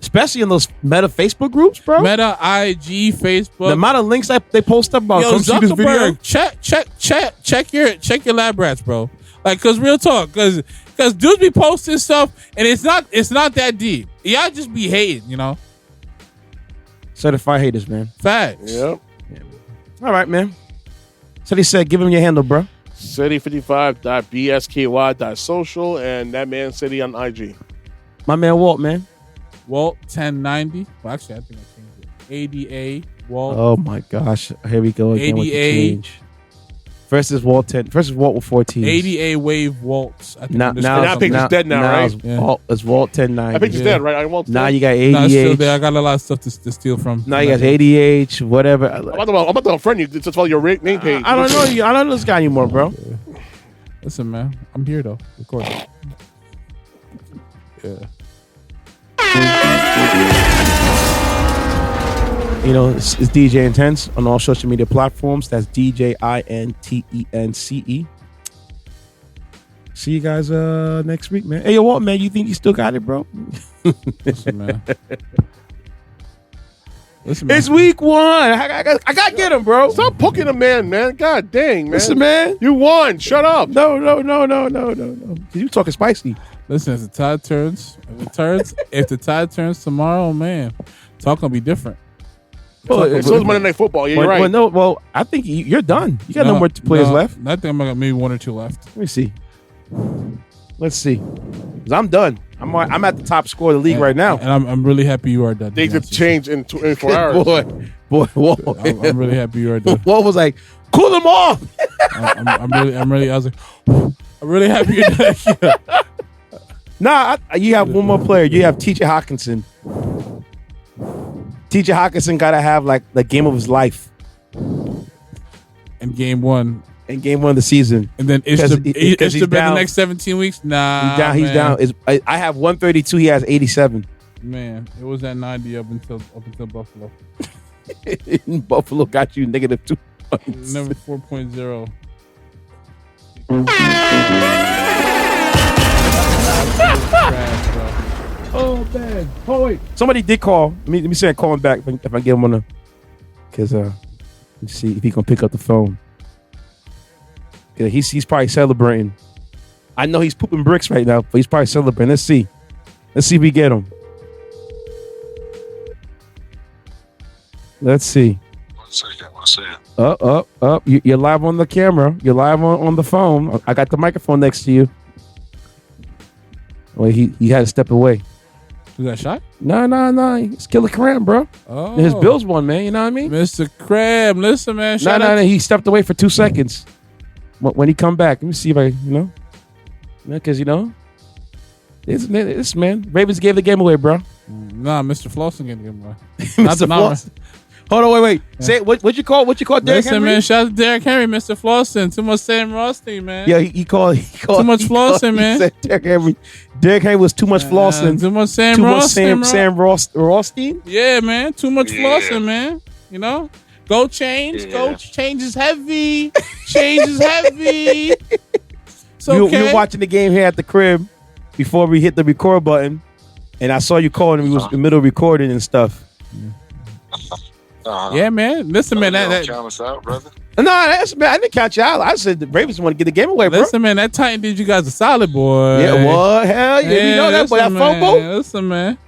Speaker 1: Especially in those Meta Facebook groups, bro.
Speaker 2: Meta, IG, Facebook.
Speaker 1: The amount of links that they post up about come see this video.
Speaker 2: Check your lab rats, bro. Like, cause real talk, cause dudes be posting stuff and it's not that deep. Y'all just be hating,
Speaker 1: Certified haters, man.
Speaker 2: Facts.
Speaker 3: Yep.
Speaker 1: All right, man. So they said, give him your handle, bro.
Speaker 3: Ceddy55.bsky.social and that man Ceddy on IG.
Speaker 1: My man Walt, man.
Speaker 2: Walt 1090. Well, actually, I think I changed it. ADA Walt.
Speaker 1: Oh my gosh, here we go again with the
Speaker 2: ADA
Speaker 1: change. versus Walt with 14.
Speaker 2: 80A wave Waltz. I think
Speaker 1: Now
Speaker 3: that picture's dead now, right?
Speaker 1: It's Walt 1090.
Speaker 3: I think it's dead, right? I won't.
Speaker 1: Now you got
Speaker 2: No, it's still
Speaker 1: 80H.
Speaker 2: there. I got a lot of stuff to steal from.
Speaker 1: Now you got 80H, whatever.
Speaker 3: I'm about to unfriend you. Just follow your name page.
Speaker 1: I don't know you. I don't know this guy anymore, bro.
Speaker 2: Listen, man. I'm here, though. Recording. Yeah.
Speaker 1: You know, it's DJ Intence on all social media platforms. That's DJINTENCE. See you guys next week, man. Hey, yo, Walt, man, you think you still got it, bro?
Speaker 2: Listen, man. Listen, man.
Speaker 1: It's week 1. I got to get him, bro.
Speaker 3: Stop poking a man. God dang, man.
Speaker 1: Listen, man.
Speaker 3: You won. Shut up.
Speaker 1: No. You talking spicy.
Speaker 2: Listen, if the tide turns, if the tide turns tomorrow, man, talk gonna be different.
Speaker 3: So is Monday Night Football. Yeah, you're right.
Speaker 1: Well, I think you're done. You got no more players left.
Speaker 2: I think I got maybe 1 or 2 left.
Speaker 1: Let me see. Let's see. 'Cause I'm done. I'm at the top score of the league right now.
Speaker 2: And I'm really happy you are done.
Speaker 3: Things have changed in 24 hours.
Speaker 1: Boy, whoa.
Speaker 2: I'm really happy you are done.
Speaker 1: Walt was like, cool them off.
Speaker 2: I'm really. I was like, I'm really happy you're done. Yeah.
Speaker 1: Nah, you have one more player. You have TJ Hawkinson. TJ Hawkinson got to have like the game of his life.
Speaker 2: In game 1.
Speaker 1: In game 1 of the season.
Speaker 2: And then it's
Speaker 1: he's
Speaker 2: been
Speaker 1: down.
Speaker 2: the next 17 weeks? Nah.
Speaker 1: He's down. I have 132. He has 87.
Speaker 2: Man, it was at 90 up until Buffalo.
Speaker 1: Buffalo got you -2 points.
Speaker 2: Number 4.0.
Speaker 1: Oh man! Oh wait, somebody did call. Let me say call him back if I get him on the, because let's see if he can pick up the phone. Yeah, he's probably celebrating. I know he's pooping bricks right now, but he's probably celebrating. Let's see if we get him. Let's see.
Speaker 10: 1 second. What's that?
Speaker 1: Up. You're live on the camera. You're live on the phone. I got the microphone next to you. Well, he had to step away.
Speaker 2: You got shot?
Speaker 1: No. It's Killer Cram, bro.
Speaker 2: Oh.
Speaker 1: His Bills won, man. You know what I mean?
Speaker 2: Mr. Crab, listen, man.
Speaker 1: No. He stepped away for 2 seconds. When he come back, let me see if because this man, Ravens gave the game away, bro.
Speaker 2: Nah, Mr. Flossing gave the game away.
Speaker 1: Mr. Flossing. Hold on, wait. Yeah. Say what you call Derrick Henry?
Speaker 2: Listen, man, shout out to Derrick Henry, Mr. Flossing. Too much Sam Rothstein, man.
Speaker 1: Yeah, he called
Speaker 2: too much flossing, man.
Speaker 1: He said Derrick Henry was too much flossing.
Speaker 2: Too much Sam Rothstein.
Speaker 1: Sam Rothstein?
Speaker 2: Yeah, man. Too much flossing, man. You know? Go change. Yeah. Go change is heavy. Change is heavy. It's okay.
Speaker 1: We were watching the game here at the crib before we hit the record button, and I saw you calling. We was in the middle of recording and stuff.
Speaker 2: Yeah, man. Listen, man.
Speaker 10: That count us out, brother.
Speaker 1: No, man. I didn't count you out. I said the Ravens want to get the game away, bro.
Speaker 2: Listen, man. That Titan did you guys a solid, boy.
Speaker 1: Yeah, what? Hell yeah. You know that boy. That fumble.
Speaker 2: Listen, man.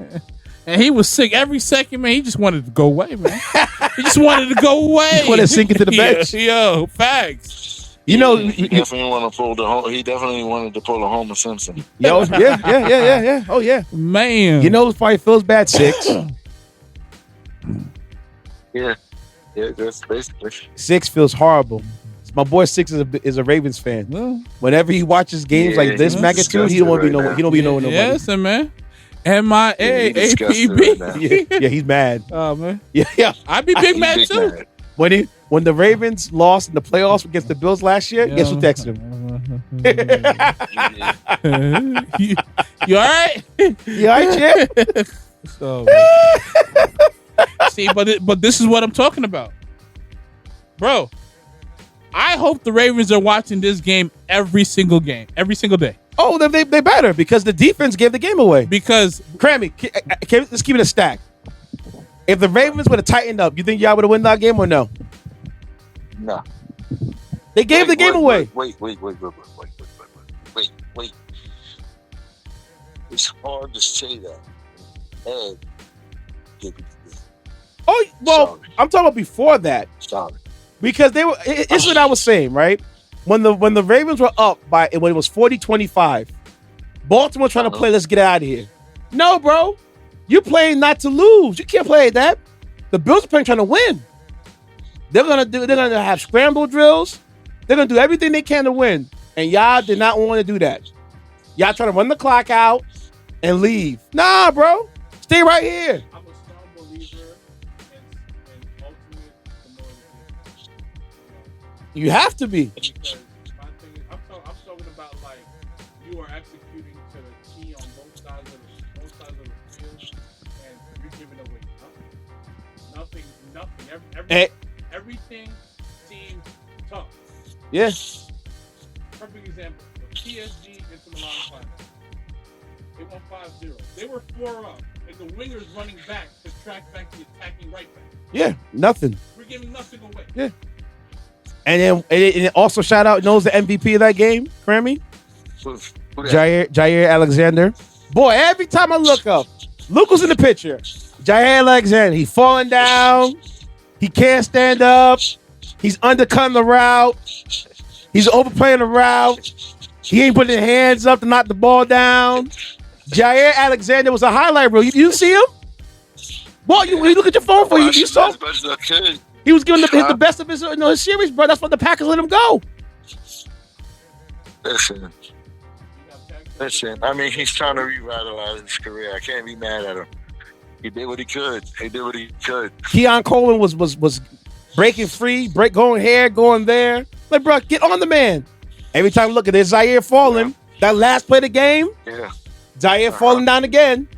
Speaker 2: And he was sick every second, man. He just wanted to go away, man. He just wanted to go away.
Speaker 1: He wanted to sink into the bench.
Speaker 2: Yo, facts.
Speaker 1: You know,
Speaker 10: he definitely wanted to pull He definitely wanted to pull a Homer Simpson.
Speaker 1: Yo, yeah. Oh yeah,
Speaker 2: man.
Speaker 1: You know, it probably feels bad. 6.
Speaker 10: Yeah, that's basically
Speaker 1: 6 feels horrible. My boy 6 is a Ravens fan.
Speaker 2: Well,
Speaker 1: whenever he watches games like this magnitude, he don't want to be He don't be knowing nobody.
Speaker 2: Yes, man. MIAAPB.
Speaker 1: Yeah, he's mad.
Speaker 2: Oh man.
Speaker 1: Yeah.
Speaker 2: I'd be big mad too.
Speaker 1: When the Ravens lost in the playoffs against the Bills last year, guess who texted him?
Speaker 2: You all right?
Speaker 1: You all right, Chip?
Speaker 2: So, see, but this is what I'm talking about, bro. I hope the Ravens are watching this game every single day.
Speaker 1: Oh, they better, because the defense gave the game away.
Speaker 2: Because
Speaker 1: Grammy, let's keep it a stack. If the Ravens would have tightened up, you think y'all would have won that game or no?
Speaker 10: No.
Speaker 1: They gave the game away.
Speaker 10: Wait. It's hard to say that. And give it to them.
Speaker 1: Oh, well, sorry. I'm talking about before that.
Speaker 10: Sorry.
Speaker 1: Because they were. It's what I was saying, right? When the Ravens were up when it was 40-25, Baltimore trying to play, let's get out of here. No, bro. You playing not to lose. You can't play that. The Bills are playing trying to win. They're gonna have scramble drills. They're gonna do everything they can to win, and y'all did not want to do that. Y'all trying to run the clock out and leave. Nah, bro, stay right here.
Speaker 2: I'm a strong believer in ultimate demoralization.
Speaker 1: You have to be.
Speaker 2: Because my thing is, I'm talking about like you are executing to the key on both sides of the field, and you're giving away nothing. Everything seems tough.
Speaker 1: Yeah.
Speaker 2: Perfect example: the PSG into Milan final. They won 5-0. They were 4 up, and the wingers running back to track back the attacking right back.
Speaker 1: Yeah, nothing.
Speaker 2: We're giving nothing away.
Speaker 1: Yeah. And then and also shout out knows the MVP of that game, Grammy? Jair Alexander. Boy, every time I look up, Luke was in the picture. Jair Alexander, he's falling down. He can't stand up. He's undercutting the route. He's overplaying the route. He ain't putting his hands up to knock the ball down. Jair Alexander was a highlight reel. You see him? Well, you look at your phone for you saw. He was giving the best of his series, bro. That's why the Packers let him go.
Speaker 10: Listen. I mean, he's trying to revitalize his career. I can't be mad at him. He did what he could.
Speaker 1: Keon Coleman was breaking free, going here, going there. Like, bro, get on the man. Every time I look at this, Zaire falling. That last play of the game.
Speaker 10: Yeah.
Speaker 1: Zaire falling down again.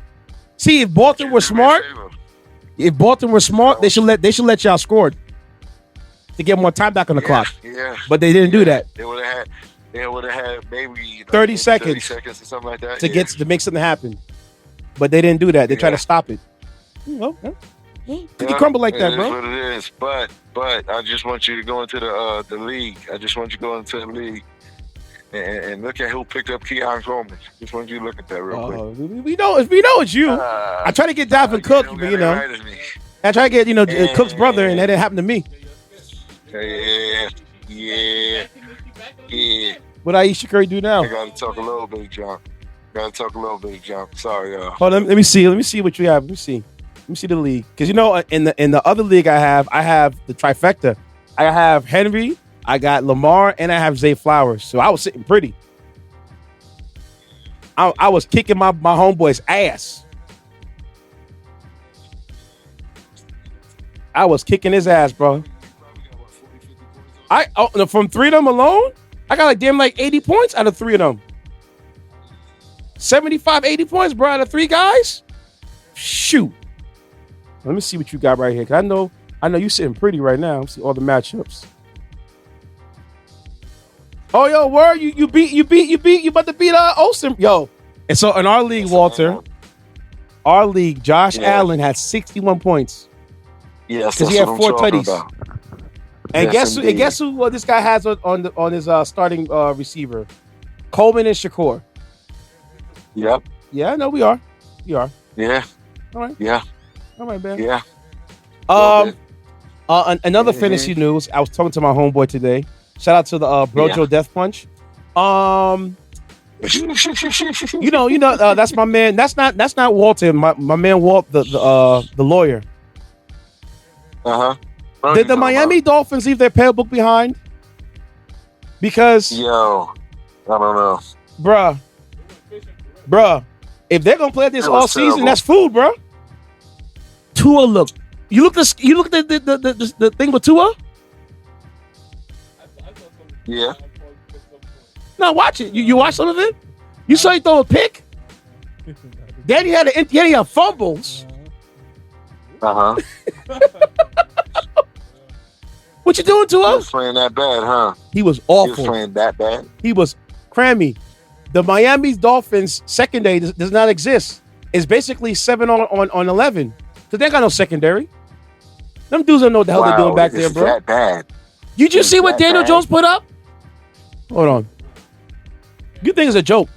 Speaker 1: See, if Baltimore were smart, they should let y'all score to get more time back on the clock.
Speaker 10: Yeah.
Speaker 1: But they didn't do that.
Speaker 10: They would have had maybe
Speaker 1: 30 seconds
Speaker 10: or something like that
Speaker 1: to make something happen. But they didn't do that. They tried to stop it. Well, cookie crumble like that, bro.
Speaker 10: It is what it is. But I just want you to go into the league. I just want you to go into the league and look at who picked up Keon Coleman. Just want you to look at that real quick.
Speaker 1: We know it's you. I try to get Dalvin Cook, but I try to get Cook's brother, and that didn't happen to me.
Speaker 10: Yeah.
Speaker 1: What Aisha Curry do now?
Speaker 10: I gotta talk a little bit, jump. Sorry, y'all.
Speaker 1: Hold on, let me see what you have. Let me see the league, because in the other league I have the trifecta. I have Henry, I got Lamar, and I have Zay Flowers. So I was sitting pretty. I was kicking my homeboy's ass. I was kicking his ass, bro. From 3 of them alone, I got like 80 points out of 3 of them. 75, 80 points, bro, out of 3 guys. Shoot. Let me see what you got right here. Cause I know you sitting pretty right now. Let's see all the matchups. Oh, yo, word, you about to beat Olsen, yo. And so in our league, Walter, Josh Allen had 61 points.
Speaker 10: Yes,
Speaker 1: because he had 4 tutties. And guess who this guy has on his starting receiver? Coleman and Shakur.
Speaker 10: Yep.
Speaker 1: Yeah, I know we are.
Speaker 10: Yeah.
Speaker 1: All right.
Speaker 10: Yeah.
Speaker 1: All right, man.
Speaker 10: Yeah.
Speaker 1: Another fantasy news. I was talking to my homeboy today. Shout out to the Brojo Death Punch. That's my man. That's not Walter. My man Walt, the lawyer. Did the Miami Dolphins leave their playbook behind? Because
Speaker 10: I don't know,
Speaker 1: bruh. If they're gonna play this all season,
Speaker 10: terrible.
Speaker 1: that's food, bruh. Tua look. You look at the thing with Tua.
Speaker 10: Yeah.
Speaker 1: No, watch it. You watch some of it. You saw he throw a pick. Then he had fumbles. What you doing to
Speaker 10: He
Speaker 1: us?
Speaker 10: was playing that bad, huh?
Speaker 1: He was awful.
Speaker 10: He was playing that bad?
Speaker 1: He was crammy. The Miami Dolphins secondary does not exist. It's basically 7 on 11. Because they ain't got no secondary. Them dudes don't know what the hell they're doing back there, bro.
Speaker 10: That bad.
Speaker 1: You just see what Daniel Jones put up? Hold on. You think it's a joke?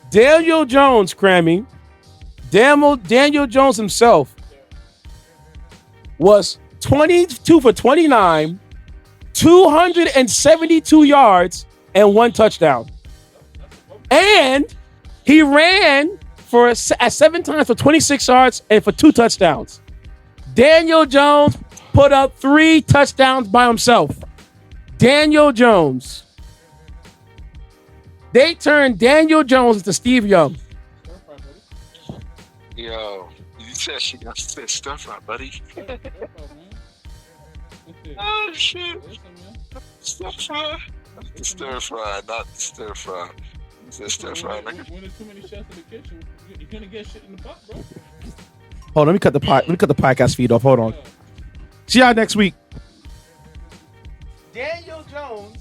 Speaker 1: Daniel Jones, crammy. Daniel Jones himself was 22 for 29, 272 yards, and 1 touchdown. And he ran at 7 times for 26 yards and for 2 touchdowns. Daniel Jones put up 3 touchdowns by himself. Daniel Jones. They turned Daniel Jones into Steve Young.
Speaker 10: Yo, you said she got stir fry, buddy. Oh shit! Stir fry. The stir fry, not the stir fry. It's a stir fry.
Speaker 2: When there's too many chefs in the kitchen, you're gonna get shit in the pot, bro.
Speaker 1: Hold on, let me cut the podcast feed off. Hold on. See y'all next week. Daniel Jones